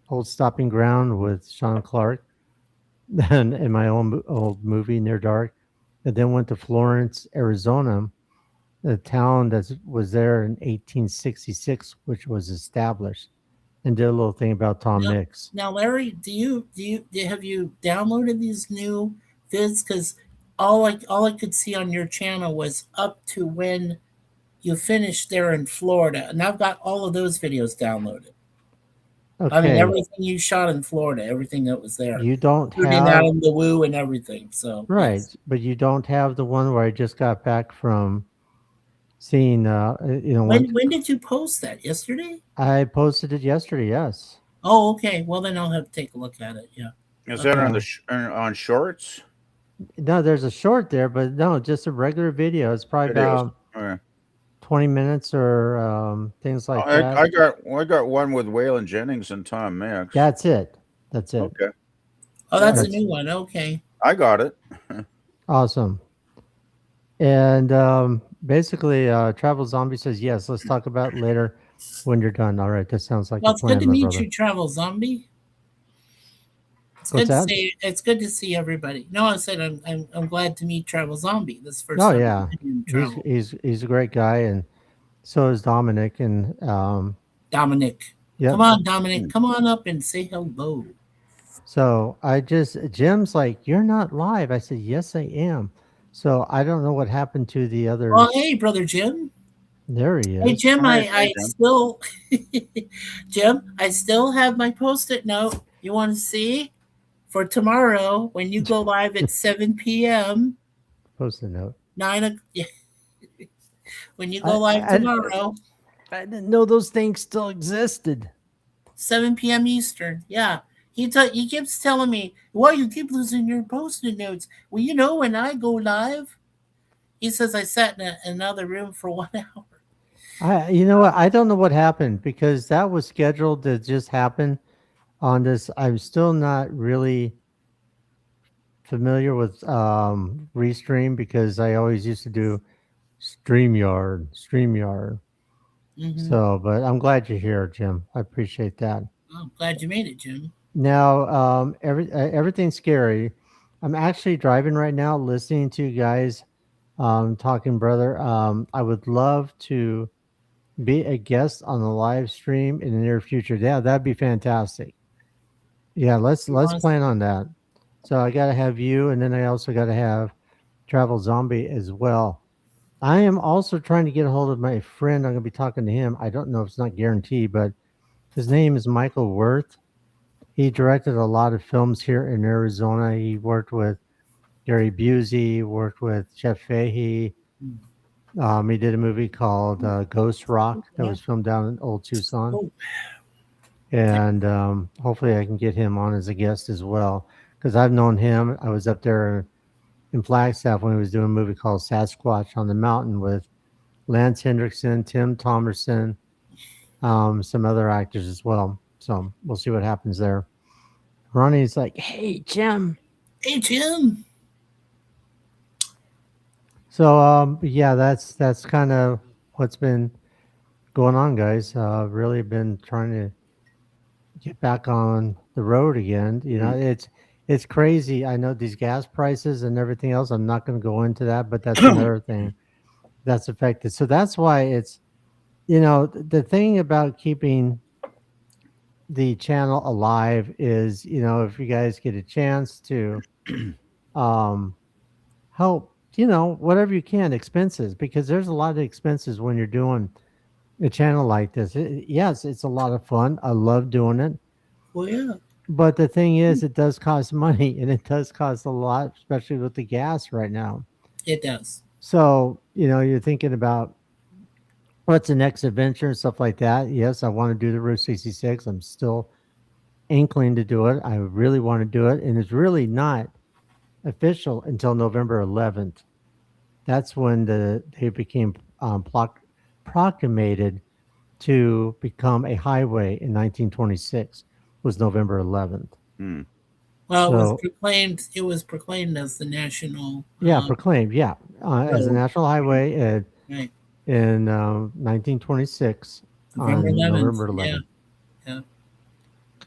Old Stopping Ground with Sean Clark, and in my own old movie Near Dark, and then went to Florence, Arizona, a town that was there in 1866, which was established, and did a little thing about Tom now, Mix. now, Larry, have you downloaded these new vids? Because all I could see on your channel was up to when you finished there in Florida, and I've got all of those videos downloaded. I mean, Okay. everything you shot in Florida, everything that was there, You don't shooting out have in the woo and everything. So right, yes. but you don't have the one where I just got back from seeing. Went. When did you post that? Yesterday? I posted it yesterday. Yes. Oh, okay. Well, then I'll have to take a look at it. Yeah. Is that Okay. on Yeah. on shorts No, there's a short there, but no, just a regular video. It's probably videos? about Okay. 20 minutes or things like I that. I got I got one with Waylon Jennings and Tom Mix. That's it. That's it. Okay. Oh, Yeah, that's a That's new one. Okay. I got it. awesome. And basically, Travel Zombie says, yes, let's talk about it later when you're done. All right. That sounds like Well, a it's good plan, to my meet brother. you, Travel Zombie. It's What's good to that? see. It's good to see everybody. No, I said I'm glad to meet Travel Zombie. This is the first Oh, time yeah. I've him He's, travel. he's, he's a great guy. And so is Dominic. And Dominic, come yep. on, Dominic, Hmm. come on up and say hello. So Jim's like, you're not live. I said, yes, I am. So I don't know what happened to the Well, others. hey, brother Jim. There he Hey, is. Jim. Hi, I Jim. still, Jim. I still have my post-it note. You want to see for tomorrow when you go live at 7 p.m. Post a note. Yeah, when you go I, live I, tomorrow, I didn't know those things still existed. 7 p.m. Eastern. Yeah. He keeps telling me, "Why you keep losing your post-it notes?" Well, when I go live, he says I sat in another room for 1 hour. You know what? I don't know what happened because that was scheduled to just happen on this. I'm still not really familiar with Restream because I always used to do StreamYard. Mm-hmm. So, but I'm glad you're here, Jim. I appreciate that. I'm glad you made it, Jim. Now, everything's scary. I'm actually driving right now, listening to you guys talking, brother. I would love to be a guest on the live stream in the near future. Yeah, that'd be fantastic. Yeah, let's plan on that. So I got to have you, and then I also got to have Travel Zombie as well. I am also trying to get a hold of my friend. I'm going to be talking to him. I don't know if it's not guaranteed, but his name is Michael Worth. He directed a lot of films here in Arizona. He worked with Gary Busey, worked with Jeff Fahey. He did a movie called Ghost Rock that was filmed down in Old Tucson. Oh, And hopefully I can get him on as a guest as well because I've known him. I was up there in Flagstaff when he was doing a movie called Sasquatch on the Mountain with Lance Hendrickson, Tim Thomerson, some other actors as well. So we'll see what happens there. Ronnie's like, "Hey, Jim." hey, Jim. So yeah, that's kind of what's been going on, guys. Really been trying to get back on the road again. You know, it's crazy. I know these gas prices and everything else. I'm not going to go into that, but that's another thing that's affected. So that's why it's the thing about keeping the channel alive is if you guys get a chance to um help whatever you can expenses because there's a lot of expenses when you're doing a channel like this. Yes, it's a lot of fun. I love doing it. Well, yeah, But the thing is, it does cost money and it does cost a lot, especially with the gas right now. it does. So, you're thinking about what's the next adventure and stuff like that. Yes, I want to do the Route 66. I'm still inkling to do it. I really want to do it. And it's really not official until November 11th. That's when they became proclamated to become a highway in 1926 was November 11th. Hmm. Well, So it was proclaimed as the national. proclaimed, as a road. national highway Right, in 1926 November on 11th. November Yeah, 11th.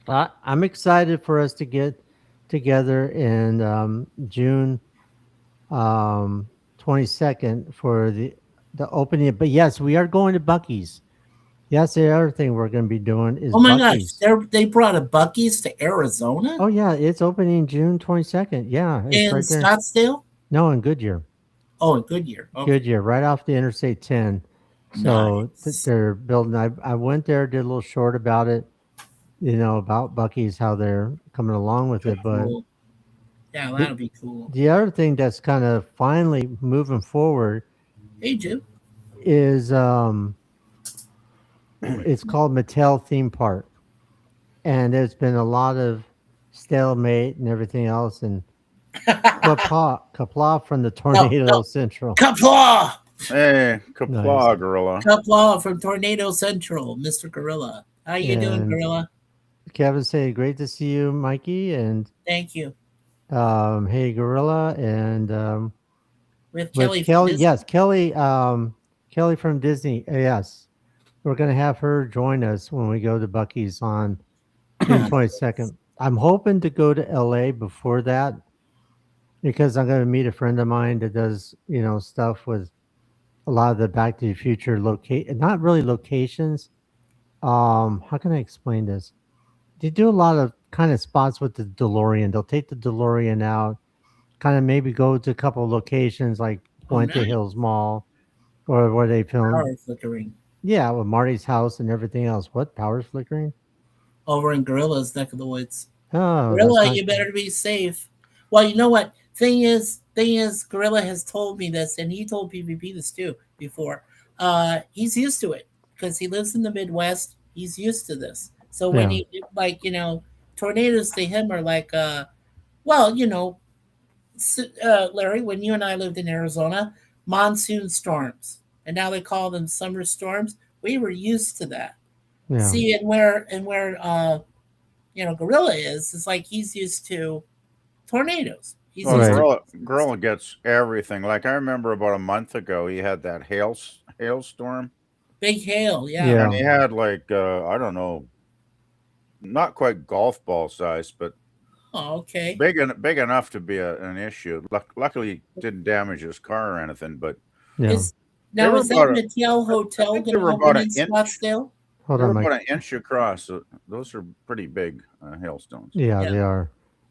yeah. I'm excited for us to get together in June 22nd for the opening. But yes, we are going to Buc-ee's. Yes, the other thing we're going to be doing is Oh my gosh, Buc-ee's. they brought a Buc-ee's to Arizona Oh yeah, it's opening June 22nd. Yeah, it's in right there. Scottsdale. No, in Goodyear. Oh, in Goodyear. Okay. Goodyear, right off the Interstate 10. So Nice. they're building. I went there, did a little short about it, about Bucky's, how they're coming along with it. But Cool. Yeah, the that'll be cool. the other thing that's kind of finally moving forward Hey, Jim. is it's called Mattel Theme Park, and there's been a lot of stalemate and everything else, and kapla from the No, Tornado no. Central. Kaplaw! Hey, Nice. Kapla, gorilla. Kaplaw from Tornado Central, Mr. Gorilla. How you doing, And Gorilla? Kevin say, "Great to see you, Mikey." And Thank you. hey, Gorilla, and With with Kelly from Kelly, Disney. yes, Kelly, Kelly from Disney, yes, we're gonna have her join us when we go to Bucky's on June Yeah. 22nd. I'm hoping to go to LA before that because I'm gonna meet a friend of mine that does stuff with a lot of the Back to the Future not really locations. How can I explain this? They do a lot of kind of spots with the DeLorean. They'll take the DeLorean out, kind of maybe go to a couple of locations like Oh, Puente nice. Hills Mall or where they filmed. Power flickering. Yeah, with Marty's house and everything else. What, power's flickering? Over in Gorilla's neck of the woods. Oh, that's Gorilla, not. you better be safe. Well, you know what? Thing is, Gorilla has told me this, and he told PvP this too before. He's used to it because he lives in the Midwest. He's used to this. So when Yeah, he like, tornadoes to him are like, well, Larry, when you and I lived in Arizona, monsoon storms, and now they call them summer storms. We were used to that. yeah. See, and where Gorilla is like he's used to tornadoes. He's Well, used to Right. gorilla gets everything. Like I remember about a month ago, he had that hailstorm, big hail. Yeah. and Yeah. he had like I don't know, not quite golf ball size, but Oh, okay. big enough to be an issue. Luckily, he didn't damage his car or anything, but Yeah. Is they now were is that about a. Mattel I Hotel think going they to were about open an in inch. Scottsdale? Hold They were on, Mike. about an inch across. So those are pretty big hailstones. Yeah, Yeah. they are.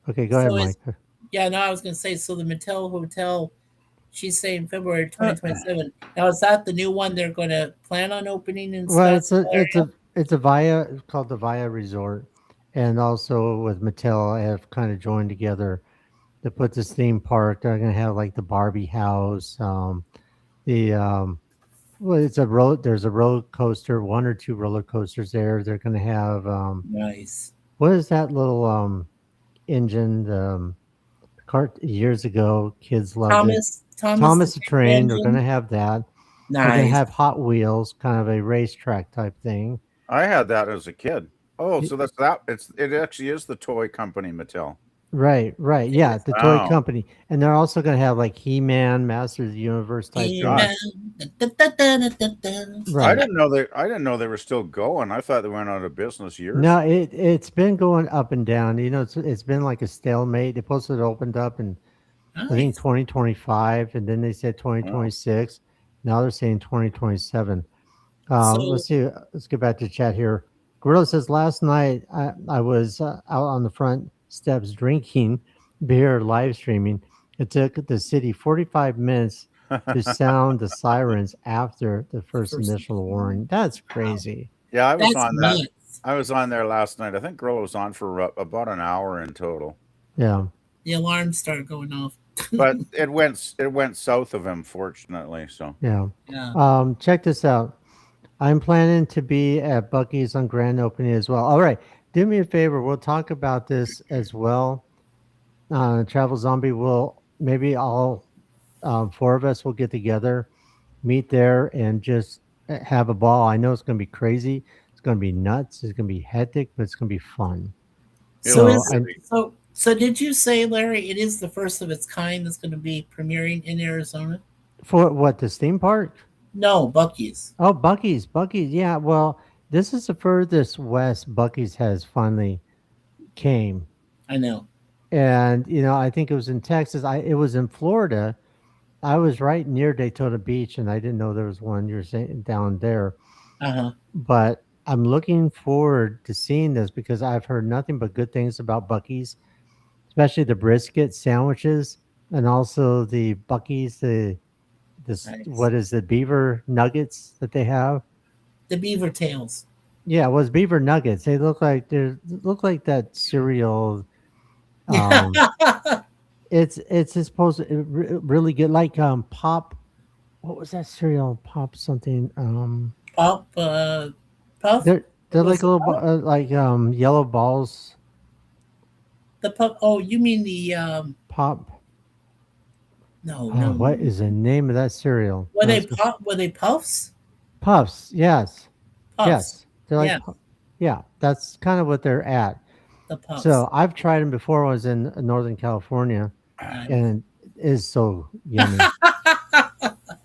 Okay, go ahead, So Mike. yeah. No, I was going to say. So the Mattel Hotel, she's saying February Uh, 2027. Now is that the new one they're going to plan on opening in Well, Scottsdale area? it's a Via. It's called the Via Resort, and also with Mattel, I have kind of joined together to put this theme park. They're gonna have like the Barbie house, the well, it's a road. There's a roller coaster, one or two roller coasters there. They're gonna have Nice. what is that little engine? The cart years ago, kids loved it. Thomas the Thomas the Tank Train. They're gonna Engine. have that. They're gonna Nice. have Hot Wheels, kind of a racetrack type thing. I had that as a kid. Oh, Y- so that's that. It actually is the toy company Mattel. Right, right. It Yeah, is. the toy Wow. company. And they're also going to have like He-Man, Masters of the Universe type things. Amen. Gosh, Da, da, da, da, da, da. Right. I didn't know they were still going. I thought they went out of business years No, ago. it's been going up and down. It's been like a stalemate. They supposed to opened up in I think Nice. 2025, and then they said Wow. 2026. Now they're saying 2027. So Let's see. Let's get back to chat here. Gorilla says last night I was out on the front steps drinking beer, live streaming. It took the city 45 minutes to sound the sirens after the the first first initial one. warning. That's Wow. crazy. Yeah, I was That's on that. nuts. I was on there last night. I think Gorilla was on for about an hour in total. Yeah, The alarms start going off. But it went south of him, fortunately. So yeah. Yeah. Check this out. I'm planning to be at Bucky's on grand opening as well. All right, do me a favor. We'll talk about this as well. Travel Zombie will maybe all four of us will get together, meet there, and just have a ball. I know it's going to be crazy. It's going to be nuts. It's going to be hectic, but it's going to be fun. So it'll So is I be. so did you say, Larry, it is the first of its kind that's going to be premiering in Arizona? for what the theme park? No, Bucky's. Oh, Bucky's. Yeah. Well, this is the furthest west Bucky's has finally came, I know. and I think it was in Texas. It was in Florida. I was right near Daytona Beach, and I didn't know there was one you're saying down there. Uh-huh. But I'm looking forward to seeing this because I've heard nothing but good things about Bucky's, especially the brisket sandwiches and also the Bucky's, the this Nice. what is the beaver nuggets that they have? The beaver tails. Yeah, it was beaver nuggets. They look like that cereal. Yeah. Um, it's supposed to really good, like pop. What was that cereal? Pop something. Pop, puff. They're Was like it little puff? like yellow balls. The puff. Oh, you mean the Pop. no, no, no, What no. is the name of that cereal? Were No, they pop? Were they puffs? puffs. Yes, Puffs. yes. They're like Yeah, yeah. That's kind of what they're at. the puffs. So I've tried them before. I was in Northern California, Nice. and it is so yummy,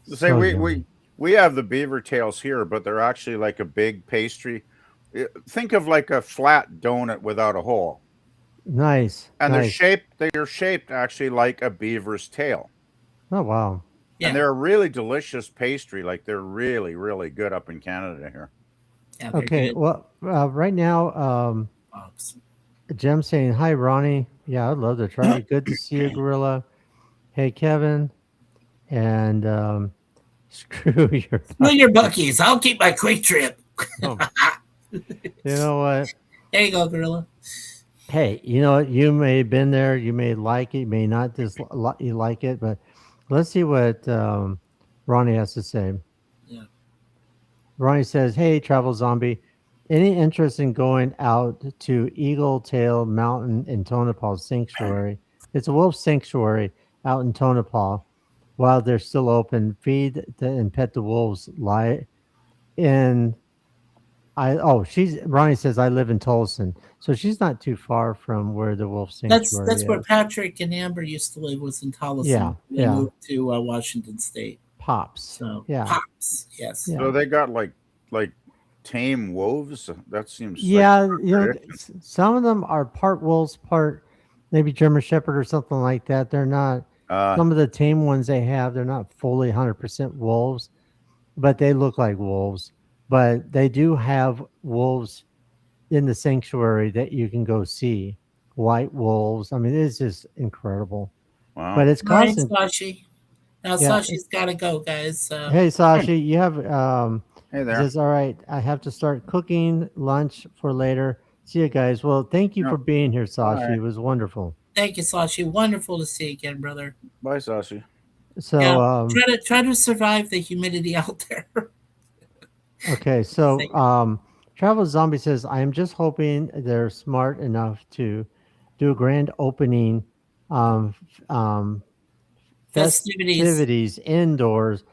Say so yummy. we have the beaver tails here, but they're actually like a big pastry. Think of like a flat donut without a hole, Nice, and nice. they are shaped actually like a beaver's tail, Oh wow. and Yeah, they're a really delicious pastry. Like they're really good up in Canada here. yeah, they're Okay. good. Well, right now, Puffs. Jim saying hi, Ronnie. Yeah, I'd love to try it. Good to see you, Gorilla. Hey, Kevin, and screw your Fill butt. your buckies. I'll keep my quick trip. Oh, you know what? There you go, gorilla. Hey, you know what? You may have been there. You may like it. You may not you like it, but let's see what Ronnie has to say. Yeah. Ronnie says, "Hey, travel zombie, any interest in going out to Eagle Tail Mountain in Tonopah Sanctuary? It's a wolf sanctuary out in Tonopah. While they're still open, and pet the wolves. Lie in she's Ronnie says I live in Tolson, so she's not too far from where the wolf sanctuary That's where is. Patrick and Amber used to live. Was in Tolleson. Yeah, They yeah, moved to Washington State. pops. So Yeah, pops. Yes. yeah. So they got like tame wolves. That seems like Yeah, you know, tradition. some of them are part wolves, part maybe German Shepherd or something like that. They're not. Uh, Some of the tame ones they have, they're not fully 100% wolves, but they look like wolves. But they do have wolves in the sanctuary that you can go see. White wolves. I mean, it's just incredible. But wow. it's All right, costing. Sashi. Now Yeah. Sashi's got to go, guys. Hey, Sashi, you have. Hey He there. says, "All right, I have to start cooking lunch for later. See you guys. Well, thank you Yep. for being here, Sashi. Bye. It was wonderful. Thank you, Sashi. Wonderful to see you again, brother. Bye, Sashi. So, Yeah, try to survive the humidity out there. okay. Say- So, Travel Zombie says, I am just hoping they're smart enough to do a grand opening, um, Festivities festivities indoors,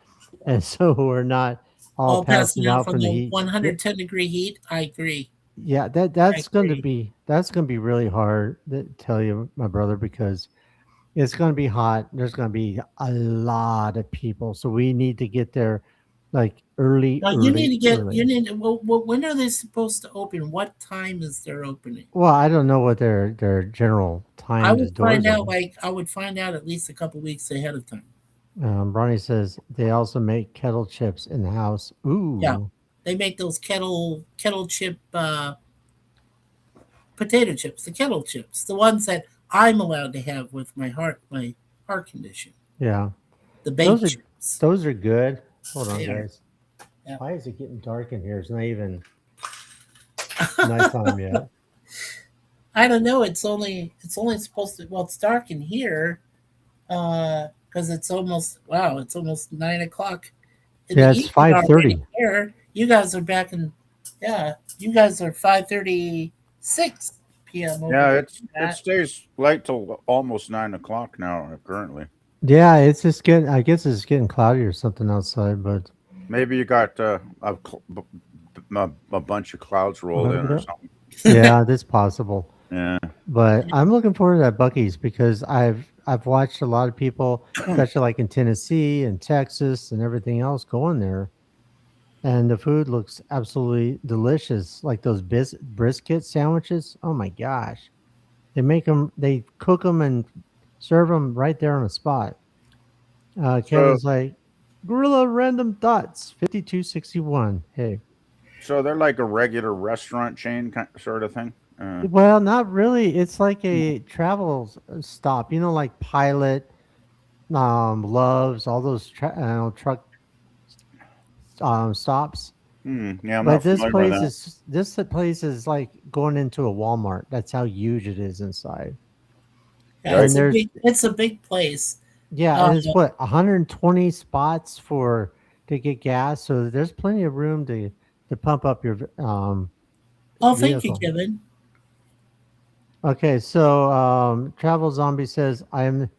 and so we're not all all passing passing out out from from the the heat. Yeah, 110-degree heat. I agree. yeah, I agree. that's going to be really hard to tell you, my brother, because it's going to be hot. There's going to be a lot of people, so we need to get there like Now you need early, to get you early. need well, when are they supposed to open? What time is their opening? Well, I don't know what their general I timed would find doors are. out I would find out at least a couple weeks ahead of time. Ronnie says they also make kettle chips in the house. Yeah. Ooh, They make those kettle chip potato chips, the kettle chips, the ones that I'm allowed to have with my heart condition. yeah, The those baked are chips. those are good. Hold on, They are. guys. Yeah. Why is it getting dark in here? It's not even nighttime yet. I don't know. It's only supposed to. Well, it's dark in here because it's almost 9 o'clock in the Yeah, it's evening already 5:30. here. You guys are back in. Yeah, you guys are 5:36 p.m. over Yeah, there. it Matt. stays light till almost 9 o'clock now currently. Yeah, it's just getting. I guess it's getting cloudy or something outside, but Maybe you got a bunch of clouds rolled in or something. yeah, that's possible. Yeah. But I'm looking forward to that Bucky's because I've watched a lot of people, especially like in Tennessee and Texas and everything else, going there, and the food looks absolutely delicious. Like those brisket sandwiches. Oh my gosh, they cook them and serve them right there on the spot. So Kevin's like, Gorilla Random Thoughts 5261. Hey, so they're like a regular restaurant chain sort of thing. well, not really. It's like a travel stop, like Pilot. Loves, all those truck stops. Yeah, I'm But not familiar with that. this place is like going into a Walmart. That's how huge it is inside. Yeah, Right. And there's it's a big place. yeah, Uh, and it's what 120 spots for to get gas. So there's plenty of room to pump up your oh, thank you, vehicle. Kevin. Okay, so Travel Zombie says I'm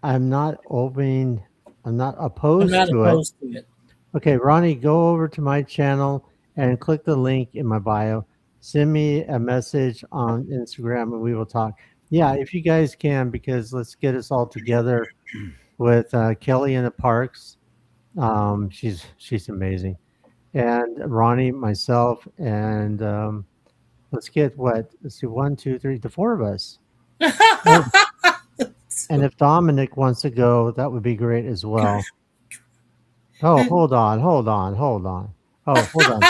not open. I'm not I'm opposed not to it. opposed to it. Okay, Ronnie, go over to my channel and click the link in my bio. Send me a message on Instagram and we will talk. Yeah, if you guys can, because let's get us all together with Kelly in the parks. She's amazing, and Ronnie, myself, and let's get what? Let's see, one, two, three, the four of us. Oh, and if Dominic wants to go, that would be great as well. Oh, hold on. Oh, hold on.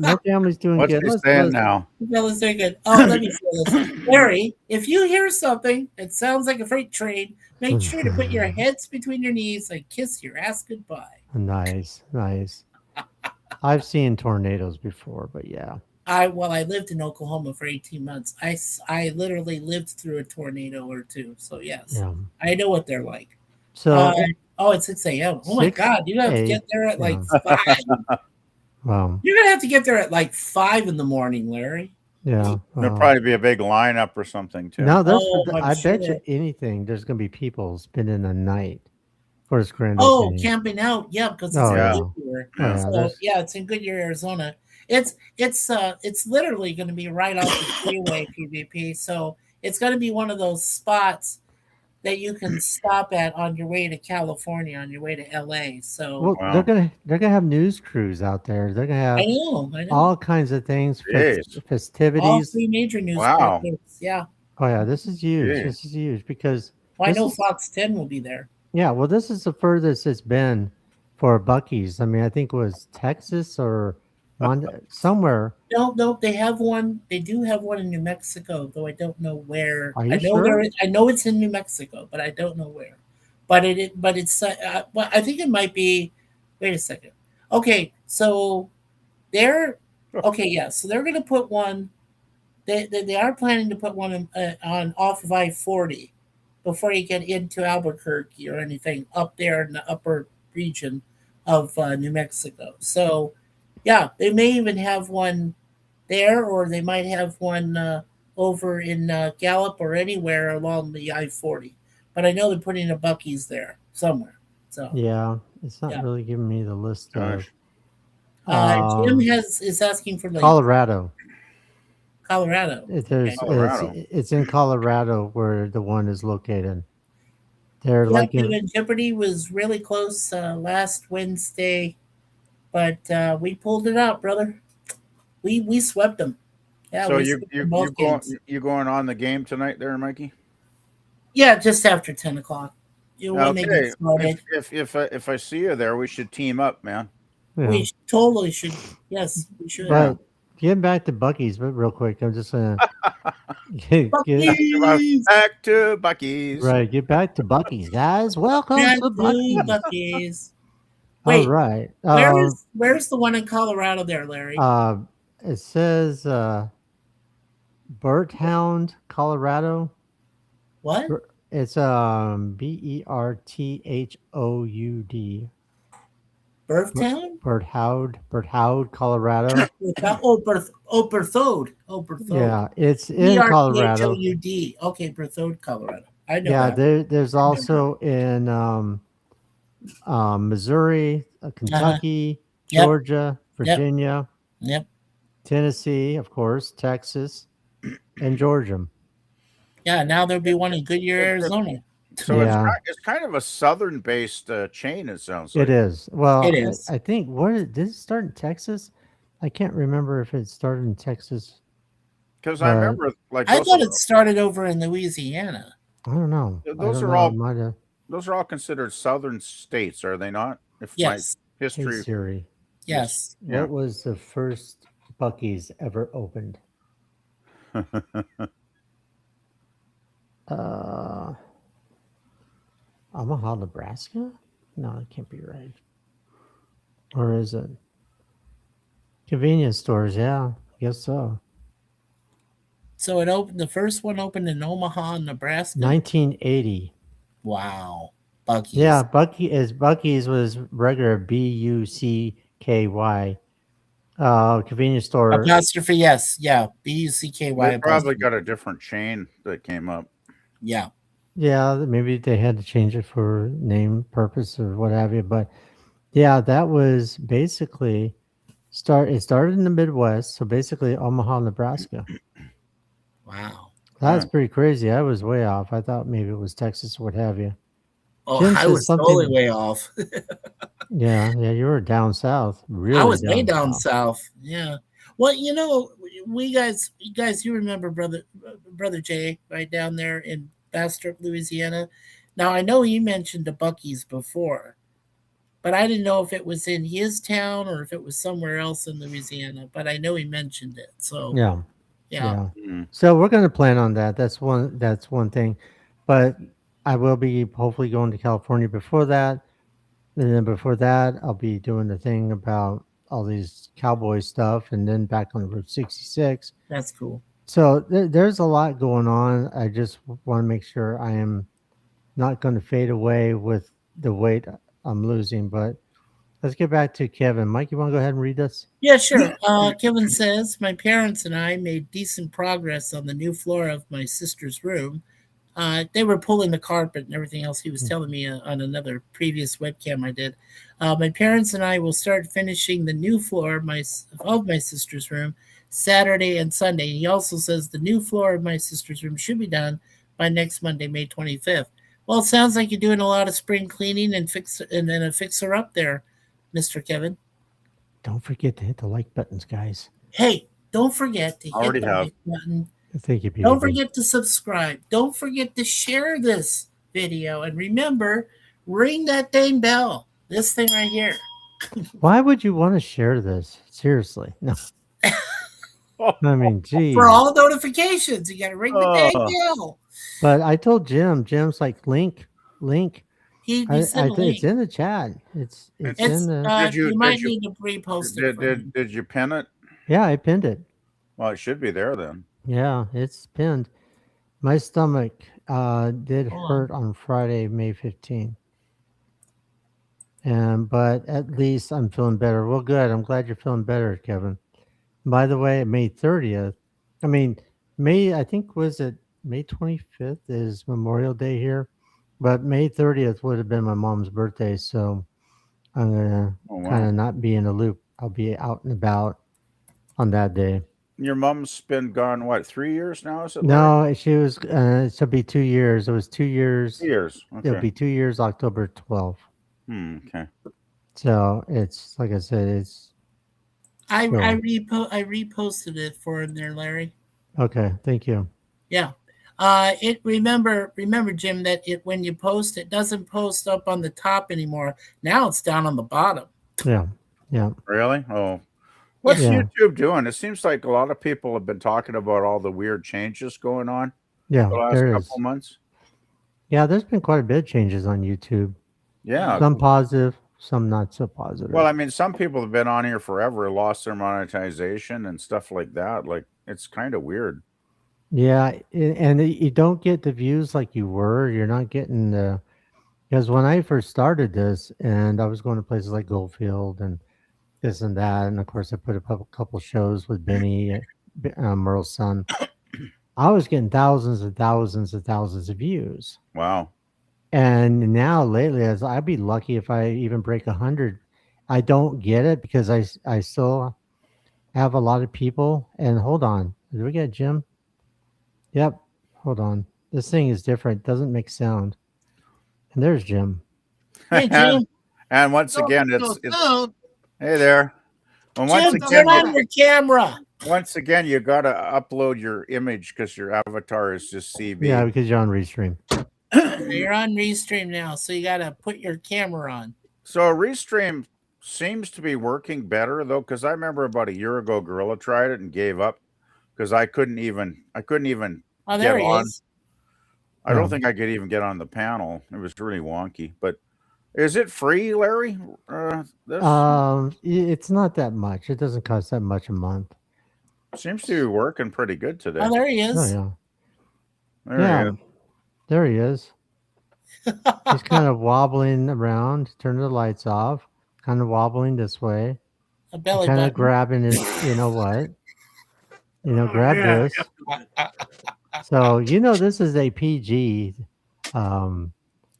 My family's doing What's good. he saying Let's now? That was very good. Oh, let me feel this. Larry, if you hear something that sounds like a freight train, make sure to put your heads between your knees and kiss your ass goodbye. Nice, nice. I've seen tornadoes before, but yeah, I lived in Oklahoma for 18 months. I literally lived through a tornado or two. So yes, yeah. I know what they're like. Uh, So oh, it's 6 a.m. Oh my six God, you have to a get there at like yeah. 5. Well, You're gonna have to get there at like 5 in the morning, Larry. yeah. There'll probably be a big lineup or something too. No, Oh, I'm I bet you sure. anything there's gonna be people spending the night for its grand Oh, opening. camping out. Yeah, because it's Oh in Yeah, yeah. Goodyear. Oh yeah. yeah. So There's yeah, it's in Goodyear, Arizona. It's literally going to be right off the freeway, PvP. So it's going to be one of those spots that you can stop at on your way to California, on your way to LA. So well, Wow. they're gonna have news crews out there. They're gonna have I know. all kinds of things, Jeez. All festivities. three major news Wow. networks. Yeah. Oh yeah, this is huge. Jeez. This is huge because Well, I this know is Fox 10 will be there. yeah. Well, this is the furthest it's been for Bucky's. I mean, I think it was Texas or somewhere. No, no, they have one. They do have one in New Mexico, though I don't know where. Are I you know sure? I know it's in New Mexico, but I don't know where. But but it's. Well, I think it might be. Wait a second. Okay, so they're okay. Yeah, so they're going to put one. They are planning to put one on off of I-40 before you get into Albuquerque or anything up there in the upper region of New Mexico. So, yeah, they may even have one there, or they might have one over in Gallup or anywhere along the I-40. But I know they're putting a Bucky's there somewhere. So, Yeah, it's not yeah. really giving me the list of Gosh. Jim um, is asking for like Colorado. Colorado. Okay. Colorado. It's in Colorado where the one is located. They're Yeah, like in Kevin, Jeopardy was really close last Wednesday, but we pulled it out, brother. We swept them. Yeah, So we swept them both games. you going on the game tonight there, Mikey? Yeah, just after 10 o'clock. You know, when they get Okay. started, If I see you there, we should team up, man. yeah. totally should. Yes, we should. Yeah. But getting back to Bucky's, but real quick, I'm just gonna get Bucky's Back to Bucky's. right. Get back to Bucky's, guys. Welcome back to to Bucky's. Bucky's. All Wait, right. where's the one in Colorado there, Larry? Uh, it says Burt Hound, Colorado. What? It's Berthoud. Birthtown? Burt Houd, Colorado. Berthoud. Oh, Berthoud. Yeah, it's in Colorado. Berthoud. Okay, Berthoud, Colorado. I know Yeah, that. there's also in Missouri, Uh-huh. Kentucky, Yep. Georgia, Yep. Virginia, Yep. Tennessee, of course, Texas, and Georgia. Yeah, now there'll be one in Goodyear, It, it, Arizona. so Yeah, it's kind of a southern based chain. It sounds it like. is. It Well, is. I think did it start in Texas? I can't remember if it started in Texas, Because I but remember like I thought it started over in Louisiana. I don't know. I those don't are know. It all might have. those are all considered southern states, are they not? If my Yes. Hey history Siri, is Yes. yeah. what was the first Bucky's ever opened? Uh, Omaha, Nebraska? No, it can't be right. Or is it? Convenience stores, yeah, I guess so. So it opened. The first one opened in Omaha, Nebraska. 1980. Wow, Yeah, Bucky's Bucky's was regular Bucky. Convenience store. apostrophe yes, yeah, Bucky They probably apostrophe. got a different chain that came up. Yeah, Yeah, maybe they had to change it for name purpose or what have you. But yeah, that was basically it started in the Midwest, so basically Omaha, Nebraska. wow. That's Huh. pretty crazy. I was way off. I thought maybe it was Texas or what have you. Oh, Jim I says was totally something. way off. Yeah, yeah, you were down south, I really was way down down south. south. Yeah. Well, you guys, you remember brother Jay right down there in Bastrop, Louisiana. Now I know he mentioned the Bucky's before, but I didn't know if it was in his town or if it was somewhere else in Louisiana. But I know he mentioned it. So Yeah, yeah, yeah. Mm. So we're going to plan on that. That's one. That's one thing. But I will be hopefully going to California before that. And then before that, I'll be doing the thing about all these cowboy stuff, and then back on Route 66. that's cool. So there's a lot going on. I just want to make sure I am not going to fade away with the weight I'm losing. But let's get back to Kevin. Mike, you want to go ahead and read this? Yeah, sure. Kevin says my parents and I made decent progress on the new floor of my sister's room. They were pulling the carpet and everything else. He was Mm. telling me on another previous webcam I did. My parents and I will start finishing the new floor of my sister's room Saturday and Sunday. He also says the new floor of my sister's room should be done by next Monday, May 25th. Well, it sounds like you're doing a lot of spring cleaning and then a fixer up there, Mr. Kevin. Don't forget to hit the like buttons, guys. Hey, don't forget to hit Already the have. like button. Thank you, Don't PvP. forget to subscribe. Don't forget to share this video. And remember, ring that dang bell. This thing right here. Why would you want to share this? Seriously, no. I mean, For geez. all notifications, you got to ring the dang Oh, bell. But I told Jim. Jim's like link. He sent a It's link. in the chat. It's and in It's the. you did might you need to repost it for him. did you pin it? Yeah, I pinned it. Well, it should be there then. Yeah, it's pinned. My stomach did Hold on. hurt on Friday, May 15th. But at least I'm feeling better. Well, good. I'm glad you're feeling better, Kevin. By the way, May 30th. I mean, I think was it May 25th is Memorial Day here, but May 30th would have been my mom's birthday, so I'm gonna Oh kind wow. of not be in a loop. I'll be out and about on that day. Your mom's been gone what, 3 years now? Is it Larry? No, she was. It'll be 2 years. It was 2 years. 2 years. It'll Okay. be 2 years, October 12th. Okay. So it's like I said, it's I still I reposted it for him there, Larry. okay. Thank you. Yeah. It remember Jim that it when you post it doesn't post up on the top anymore. Now it's down on the bottom. Yeah, yeah, Really? Oh. What's yeah, YouTube doing? It seems like a lot of people have been talking about all the weird changes going on yeah. the last There couple is. months. Yeah, there's been quite a bit of changes on YouTube. Yeah. Some positive, some not so Well, positive. I mean, some people have been on here forever, lost their monetization and stuff like that. Like, it's kind of weird. Yeah, you don't get the views like you were. You're not getting the because when I first started this, and I was going to places like Goldfield and this and that, and of course I put up a couple shows with Benny, Merle's son. I was getting thousands and thousands and thousands of views. Wow. And now lately, as I'd be lucky if I even break 100. I don't get it because I still have a lot of people. And hold on, did we get Jim? Yep. Hold on. This thing is different. Doesn't make sound. And there's Jim. Hey and, Jim, and once again, no it's sound. hey there. And once Jim, turn again, on your camera. you got to upload your image because your avatar is just CB. Yeah, because you're on Restream. You're on Restream now, so you gotta put your camera on. So Restream seems to be working better though, because I remember about a year ago, Gorilla tried it and gave up because I couldn't even Oh, get there he on. is. I don't think I could even get on the panel. It was really wonky. But is it free, Larry? This It's not that much. It doesn't cost that much a month. seems to be working pretty good today. Oh, there he Oh is. yeah, There yeah. he is. There he is. He's kind of wobbling around, turning the lights off, kind of wobbling this way, A belly kind of button. grabbing his, you know what? Grab yeah, this. So, this is a PG. Oh,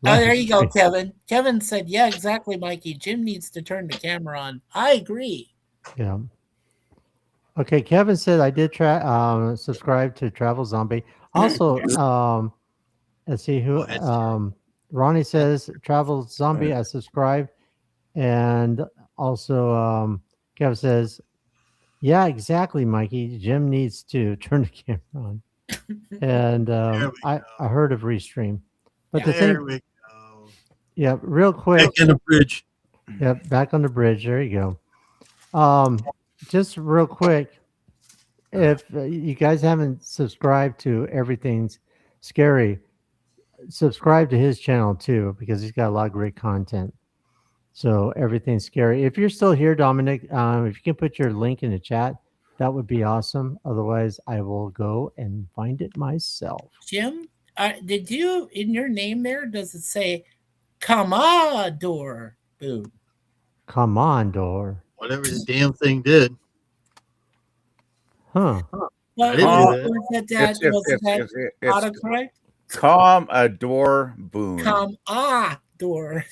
there you go, live stream. Kevin. Kevin said, yeah, exactly, Mikey. Jim needs to turn the camera on. I agree. Yeah. Okay, Kevin said I did subscribe to Travel Zombie. Also, let's see who. Ronnie says Travel Zombie. I subscribed, and also Kevin says, "Yeah, exactly, Mikey. Jim needs to turn the camera on." And I heard of Restream, but the there thing, we go. yeah, real quick. Back in the bridge. Yep, back on the bridge. There you go. Just real quick, if you guys haven't subscribed to Everything's Scary, subscribe to his channel too, because he's got a lot of great content. So Everything's Scary. If you're still here, Dominic, if you can put your link in the chat, that would be awesome. Otherwise, I will go and find it myself. Jim, did you, in your name there, does it say Commodore Boone? Commodore. Whatever the damn thing did. Huh. I didn't do that. Was that autocorrect? Commodore Boone. Commodore.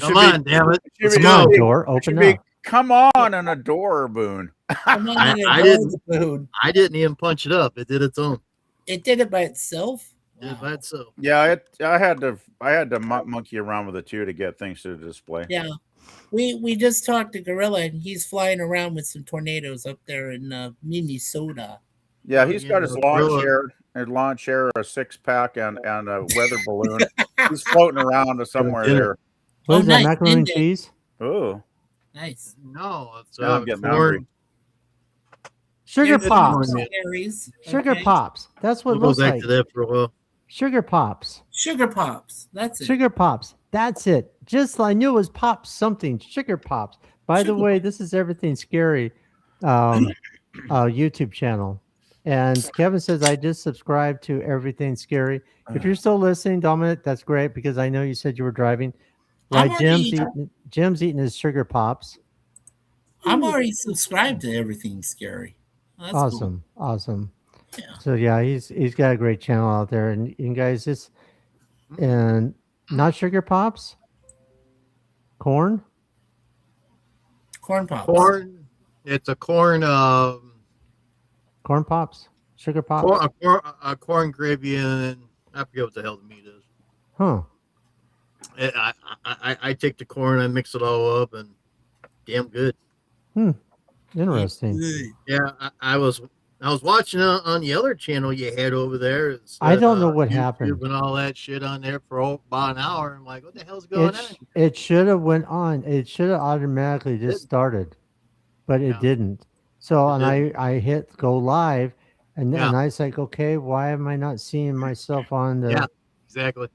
Come on, damn it. It should Come on, be- door, it open should be, up. Come on and adore Boone. Come on, I didn't. Boone. I didn't even punch it up. It did its own. It did it by itself. It did by itself. Yeah, I had to monkey around with it too to get things to display. Yeah. We just talked to Gorilla, and he's flying around with some tornadoes up there in Minnesota. Yeah, he's got his Gorilla. lawn chair, a 6-pack, and a weather balloon. He's floating around somewhere there. What is that, nice, macaroni and Ninja. cheese? Oh, Nice. No, it's Now I'm getting hungry. corn. Sugar It's pops. corn. Berries. Sugar Okay. pops. That's what it We'll looks go back like. to that for a while. Sugar pops. Sugar pops. That's it. Sugar pops. That's it. Just I knew it was pop something. Sugar pops. By the Sugar way, this is Everything Scary YouTube channel. And Kevin says I just subscribed to Everything Scary. If you're still listening, Dominic, that's great because I know you said you were driving. I'm Right, already- Jim's eating his sugar pops. I'm already subscribed to Everything Scary. That's cool. Awesome, awesome. Yeah. So yeah, he's got a great channel out there, and guys, this and not sugar pops, corn. Corn pops. Corn. It's a corn. Corn pops, sugar pops. A corn gravy, and I forget what the hell the meat is. Huh. I take the corn, I mix it all up, and damn good. Interesting. Yeah, I was watching on the other channel you had over there. It I said, don't know what YouTube happened. and all that shit on there for about an hour. I'm like, what the hell's going on? It should have went on. It should have automatically just started, but it Yeah. didn't. So It and I hit go live, and Yeah. I was like, okay, why am I not seeing myself on the? Yeah. Exactly.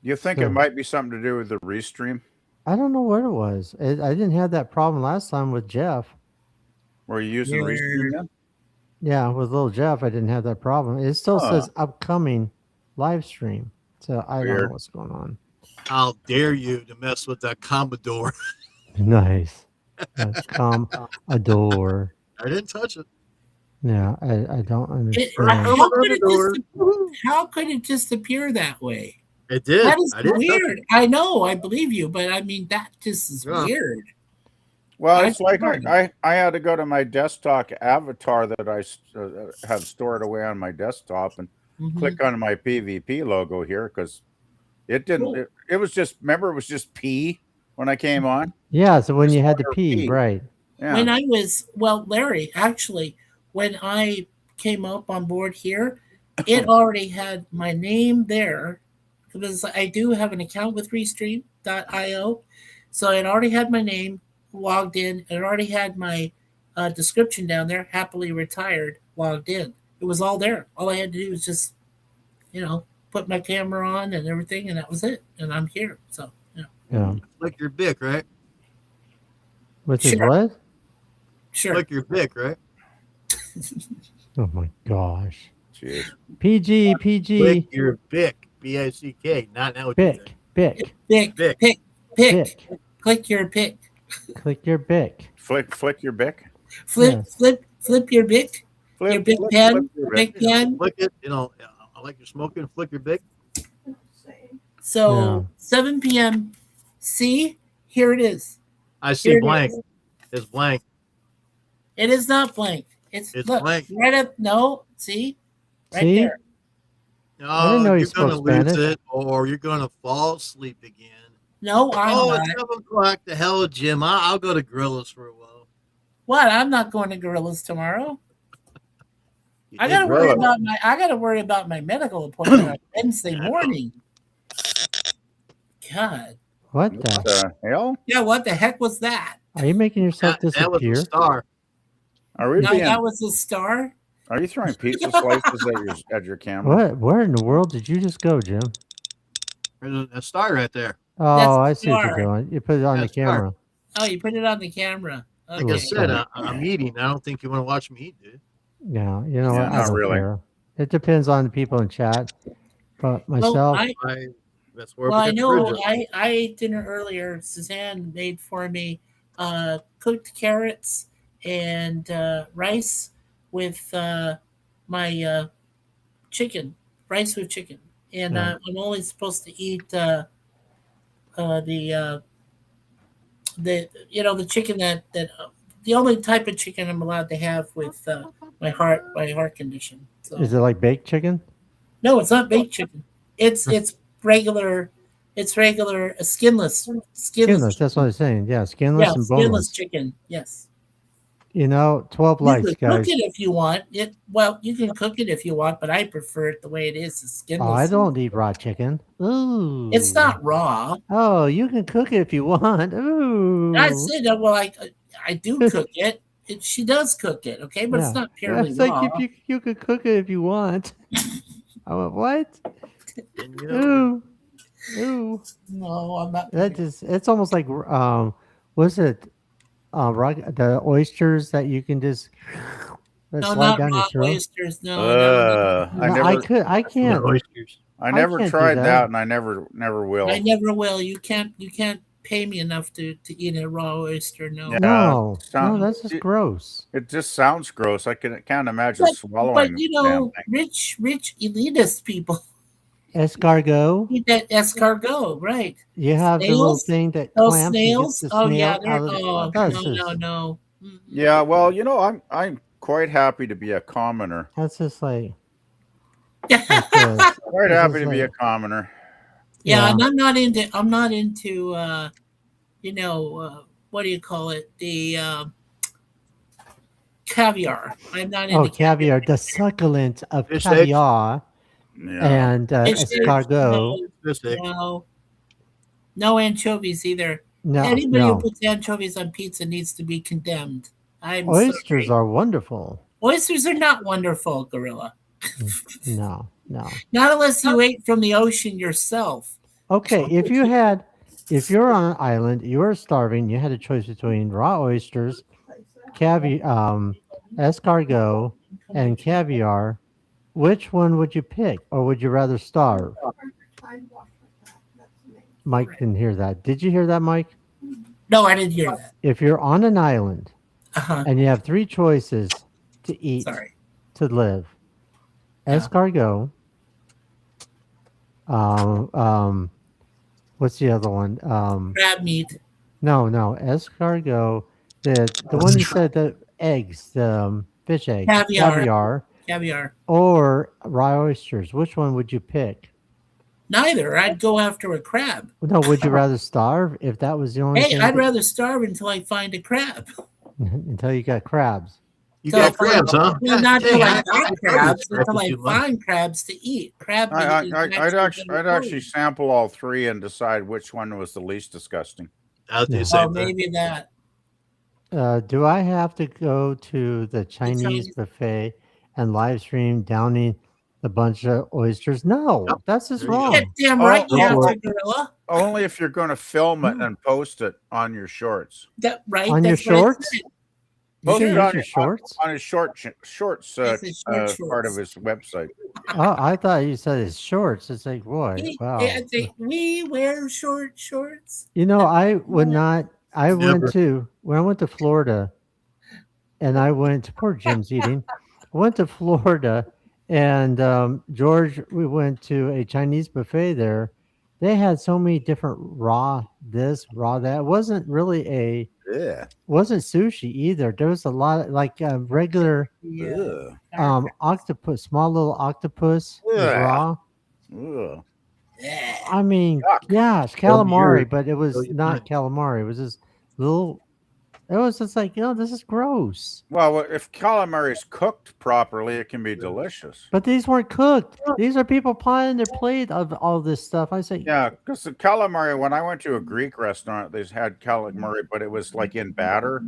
you think So- it might be something to do with the restream? I don't know what it was. I didn't have that problem last time with Jeff. Were you using restream then? Yeah, with little Jeff, I didn't have that problem. It still Huh. says upcoming live stream. So I don't know Weird. what's going on. How dare you to mess with that Commodore? Nice. Come adore. I didn't touch it. Yeah, I don't understand. How could it just appear that way? It did. That is I didn't touch weird. it. I know, I believe you, but I mean that just is Yeah. weird. Well, I it's like tried. I had to go to my desktop avatar that I have stored away on my desktop and Mhm. click on my PvP logo here because it didn't. Cool. It was just. Remember, it was just P when I came on. Yeah, so when you had to Just pee, pee. right? Yeah. When I was, well, Larry, actually, when I came up on board here, it already had my name there because I do have an account with Restream.io. So it already had my name logged in. It already had my description down there, happily retired, logged in. It was all there. All I had to do was just, put put my camera on and everything, and that was it. And I'm here. So yeah, Yeah. Flick your bick, right? With his Sure. what? sure. Flick your bick, right? Oh my gosh. Jeez. PG, Flick PG. your bick. BICK. Not now. What you Bick, Bick, Pick, Bick. pick. Bick. Click your pick. Click your Bick. Flick your bick. Flip, Yes. flip your bick. Your big pen, your big bick. pen. Flick it. I like your smoking. Flick your bick. So 7 p.m. See, here it is. I see Here it blank. is. It's blank. It is not blank. It's look blank. right up. No, see, right See? there. I didn't know you're you spoke gonna lose Spanish. it, or you're gonna fall asleep again. No, I'm It's not. 7 o'clock. The hell, Jim. I'll go to Gorillas for a while. What? I'm not going to Gorillas tomorrow. You I did gotta worry Gorilla. about my medical appointment on Wednesday morning. God. What What the? the hell? Yeah, what the heck was that? Are you making yourself That was a disappear? star. Are we No, being? that was a star. Are you throwing pizza slices at your camera? What? Where in the world did you just go, Jim? There's a star right there. That's Oh, a I see what you're star. doing. You put it on Yeah, the star. camera. Oh, you put it on the camera. Like Okay. I said, I'm eating. I don't think you want to watch me eat, dude. Yeah, you know Yeah, what? I not don't really. care. It depends on the people in chat. But Well, myself, That's where Well, we I get the know fridge up. I ate dinner earlier. Suzanne made for me cooked carrots and rice with my chicken, rice with chicken. And Yeah. I'm only supposed to eat the chicken that the only type of chicken I'm allowed to have with my heart condition. So is it like baked chicken? no, it's not baked chicken. It's regular. It's regular skinless Skinless. chicken. That's what I'm saying. Yeah, skinless Yeah, and skinless boneless. chicken. Yes. You know, 12 You likes, can cook guys. it if you want. You can cook it if you want, but I prefer it the way it is, Oh, skinless. I don't eat raw chicken. Ooh. It's not raw. Oh, you can cook it if you want. Ooh. I said, well, I do cook it. She does cook it, okay, but it's not purely It's raw. like if you could cook it if you want. I went, what? And, you know, Ooh. No, I'm not. It's almost like was it the oysters that you can just No, slide not down your raw throat? oysters. No. I No, never, I can't. oysters. I never can't do tried that. that, and I never will. I never will. You can't pay me enough to eat a raw oyster. No. Yeah. No, sound- that's just gross. It just sounds gross. I can't imagine But swallowing. you the damn know, thing. rich elitist people Escargot. eat that escargot, right? You have the little Snails? thing that Oh, clamps and snails? gets the Oh snail yeah, they're out of the. oh That's no just, no. Mm-mm. Yeah, well, I'm quite happy to be a commoner. That's just like. Quite It's happy just to be a like- commoner. Yeah, Yeah. and I'm not into what do you call it? The caviar. I'm not into Oh, caviar, the succulent of Fish caviar Yeah. and Fish eggs, escargot. Fish eggs. No anchovies either. No, Anybody who no. puts anchovies on pizza needs to be condemned. I'm Oysters sorry. are wonderful. Oysters are not wonderful, Gorilla. No. Not unless you ate from the ocean yourself. Okay, if you're on an island, you were starving, you had a choice between raw oysters, caviar, escargot, and caviar. Which one would you pick, or would you rather starve? Mike didn't hear that. Did you hear that, Mike? No, I didn't hear that. If you're on an island Uh-huh. and you have three choices to eat Sorry. to live, Yeah. escargot. What's the other one? Crab meat. No, escargot. The one you said, the eggs, the fish eggs, Caviar. Caviar. or raw oysters. Which one would you pick? Neither. I'd go after a crab. No, would you rather starve if that was the only Hey, thing? I'd rather starve until I find a crab. Until you got crabs. You So got if crabs, huh? Well, not Hey, until I I- find crabs, until I you like. find crabs to eat. Crab meat is I'd actually sample all three and decide which one was the least disgusting. I'll do the Yeah. same Oh, thing. maybe that. Do I have to go to the Chinese Chinese- buffet and live stream downing a bunch of oysters. No, Yep. that's just There you go. Yeah, wrong. damn Oh, right you have oh. to, Gorilla. Only if you're going to film it and post it on your shorts. That right? On your That's what it shorts? said. You Post can it use on, your shorts. on his shorts It's his short part of shorts. his website. Oh, I thought you said it's shorts. It's like, boy, wow. We wear short shorts. You know, I would not. I Never. went to when I went to Florida, and I went to poor Jim's eating. I went to Florida, and George. We went to a Chinese buffet there. They had so many different raw this, raw that. It wasn't really a Yeah. wasn't sushi either. There was a lot of like regular Yeah. octopus, small little octopus was Yeah. raw. Ugh. I mean, Yuck. yeah, it's Tell me calamari, yours. but it was Tell you not mine. calamari. It was this little. It was just like, this is gross. Well, if calamari is cooked properly, it can be delicious. But these weren't cooked. These are people piling their plate of all this stuff. I say, Yeah, because the calamari, when I went to a Greek restaurant, they had calamari, but it was like in batter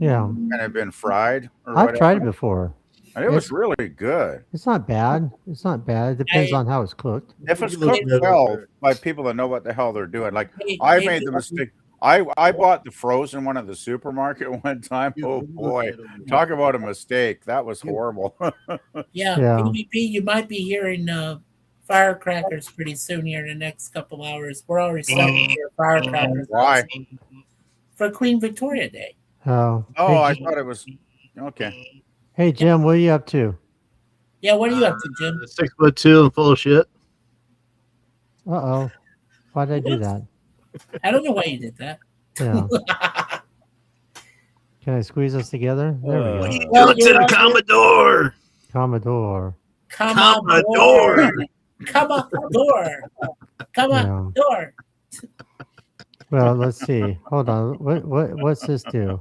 yeah, and had been fried or I've whatever. tried it before. And it was really good. It's not bad. It's not bad. It depends on how it's cooked. If it's You look cooked better well there. by people that know what the hell they're doing. Like Hey, I hey, made the mistake. I bought the frozen one at the supermarket one time. Oh boy, talk about a mistake. That was horrible. Yeah, Yeah. PvP, you might be hearing firecrackers pretty soon here in the next couple hours. We're already starting to hear firecrackers. Why? For Queen Victoria Day. Oh, Oh, I hey, thought it was okay. hey, Jim, what are you up to? Yeah, what are you up to, Jim? 6'2" and full of shit. Oh, why did I do What? that? I don't know why you did that. Yeah. Can I squeeze us together? There we What go. you Well, Do it to the Commodore. Commodore. Commodore. Commodore. Commodore. Well, let's see. Hold on. What's this do?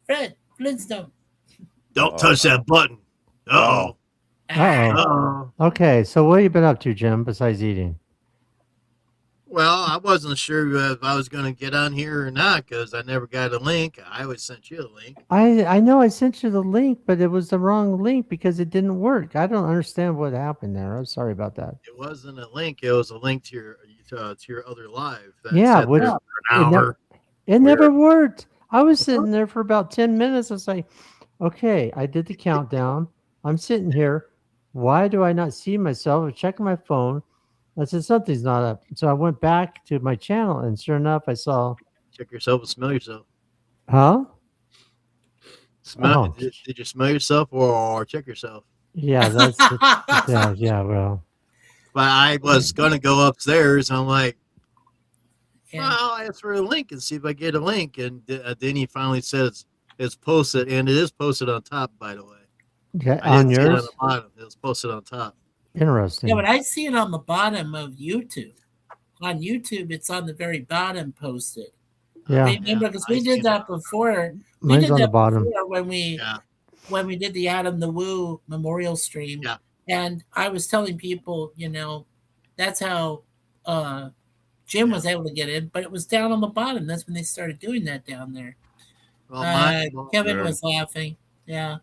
Fred Flintstone. Don't touch that button. Uh-oh. Uh-oh. Uh-oh. Okay, so what have you been up to, Jim, besides eating? Well, I wasn't sure if I was going to get on here or not because I never got a link. I always sent you a link. I know I sent you the link, but it was the wrong link because it didn't work. I don't understand what happened there. I'm sorry about that. It wasn't a link. It was a link to your other live. That Yeah, sat which there for an hour. it never worked. I was sitting there for about 10 minutes. I was like, okay, I did the countdown. I'm sitting here. Why do I not see myself? I'm checking my phone. I said, something's not up. So I went back to my channel, and sure enough, I saw, Check yourself and smell yourself. huh? Smell? Oh. Did you smell yourself or check yourself? Yeah, that's, yeah, well. But I was going to go upstairs. I'm like, And well, I'll ask for a link and see if I get a link. And then he finally says it's posted, and it is posted on top, by the way. Okay, I on didn't see it on yours? the bottom. It was posted on top. Interesting. yeah, but I see it on the bottom of YouTube. On YouTube, it's on the very bottom posted. Yeah. Remember, because we I did see that before. We Mine's did on the that bottom. before when we did the Adam the Woo memorial stream. Yeah. And I was telling people, that's how Jim was able to get in, but it was down on the bottom. That's when they started doing that down there. Well, Kevin yeah. was laughing. Yeah.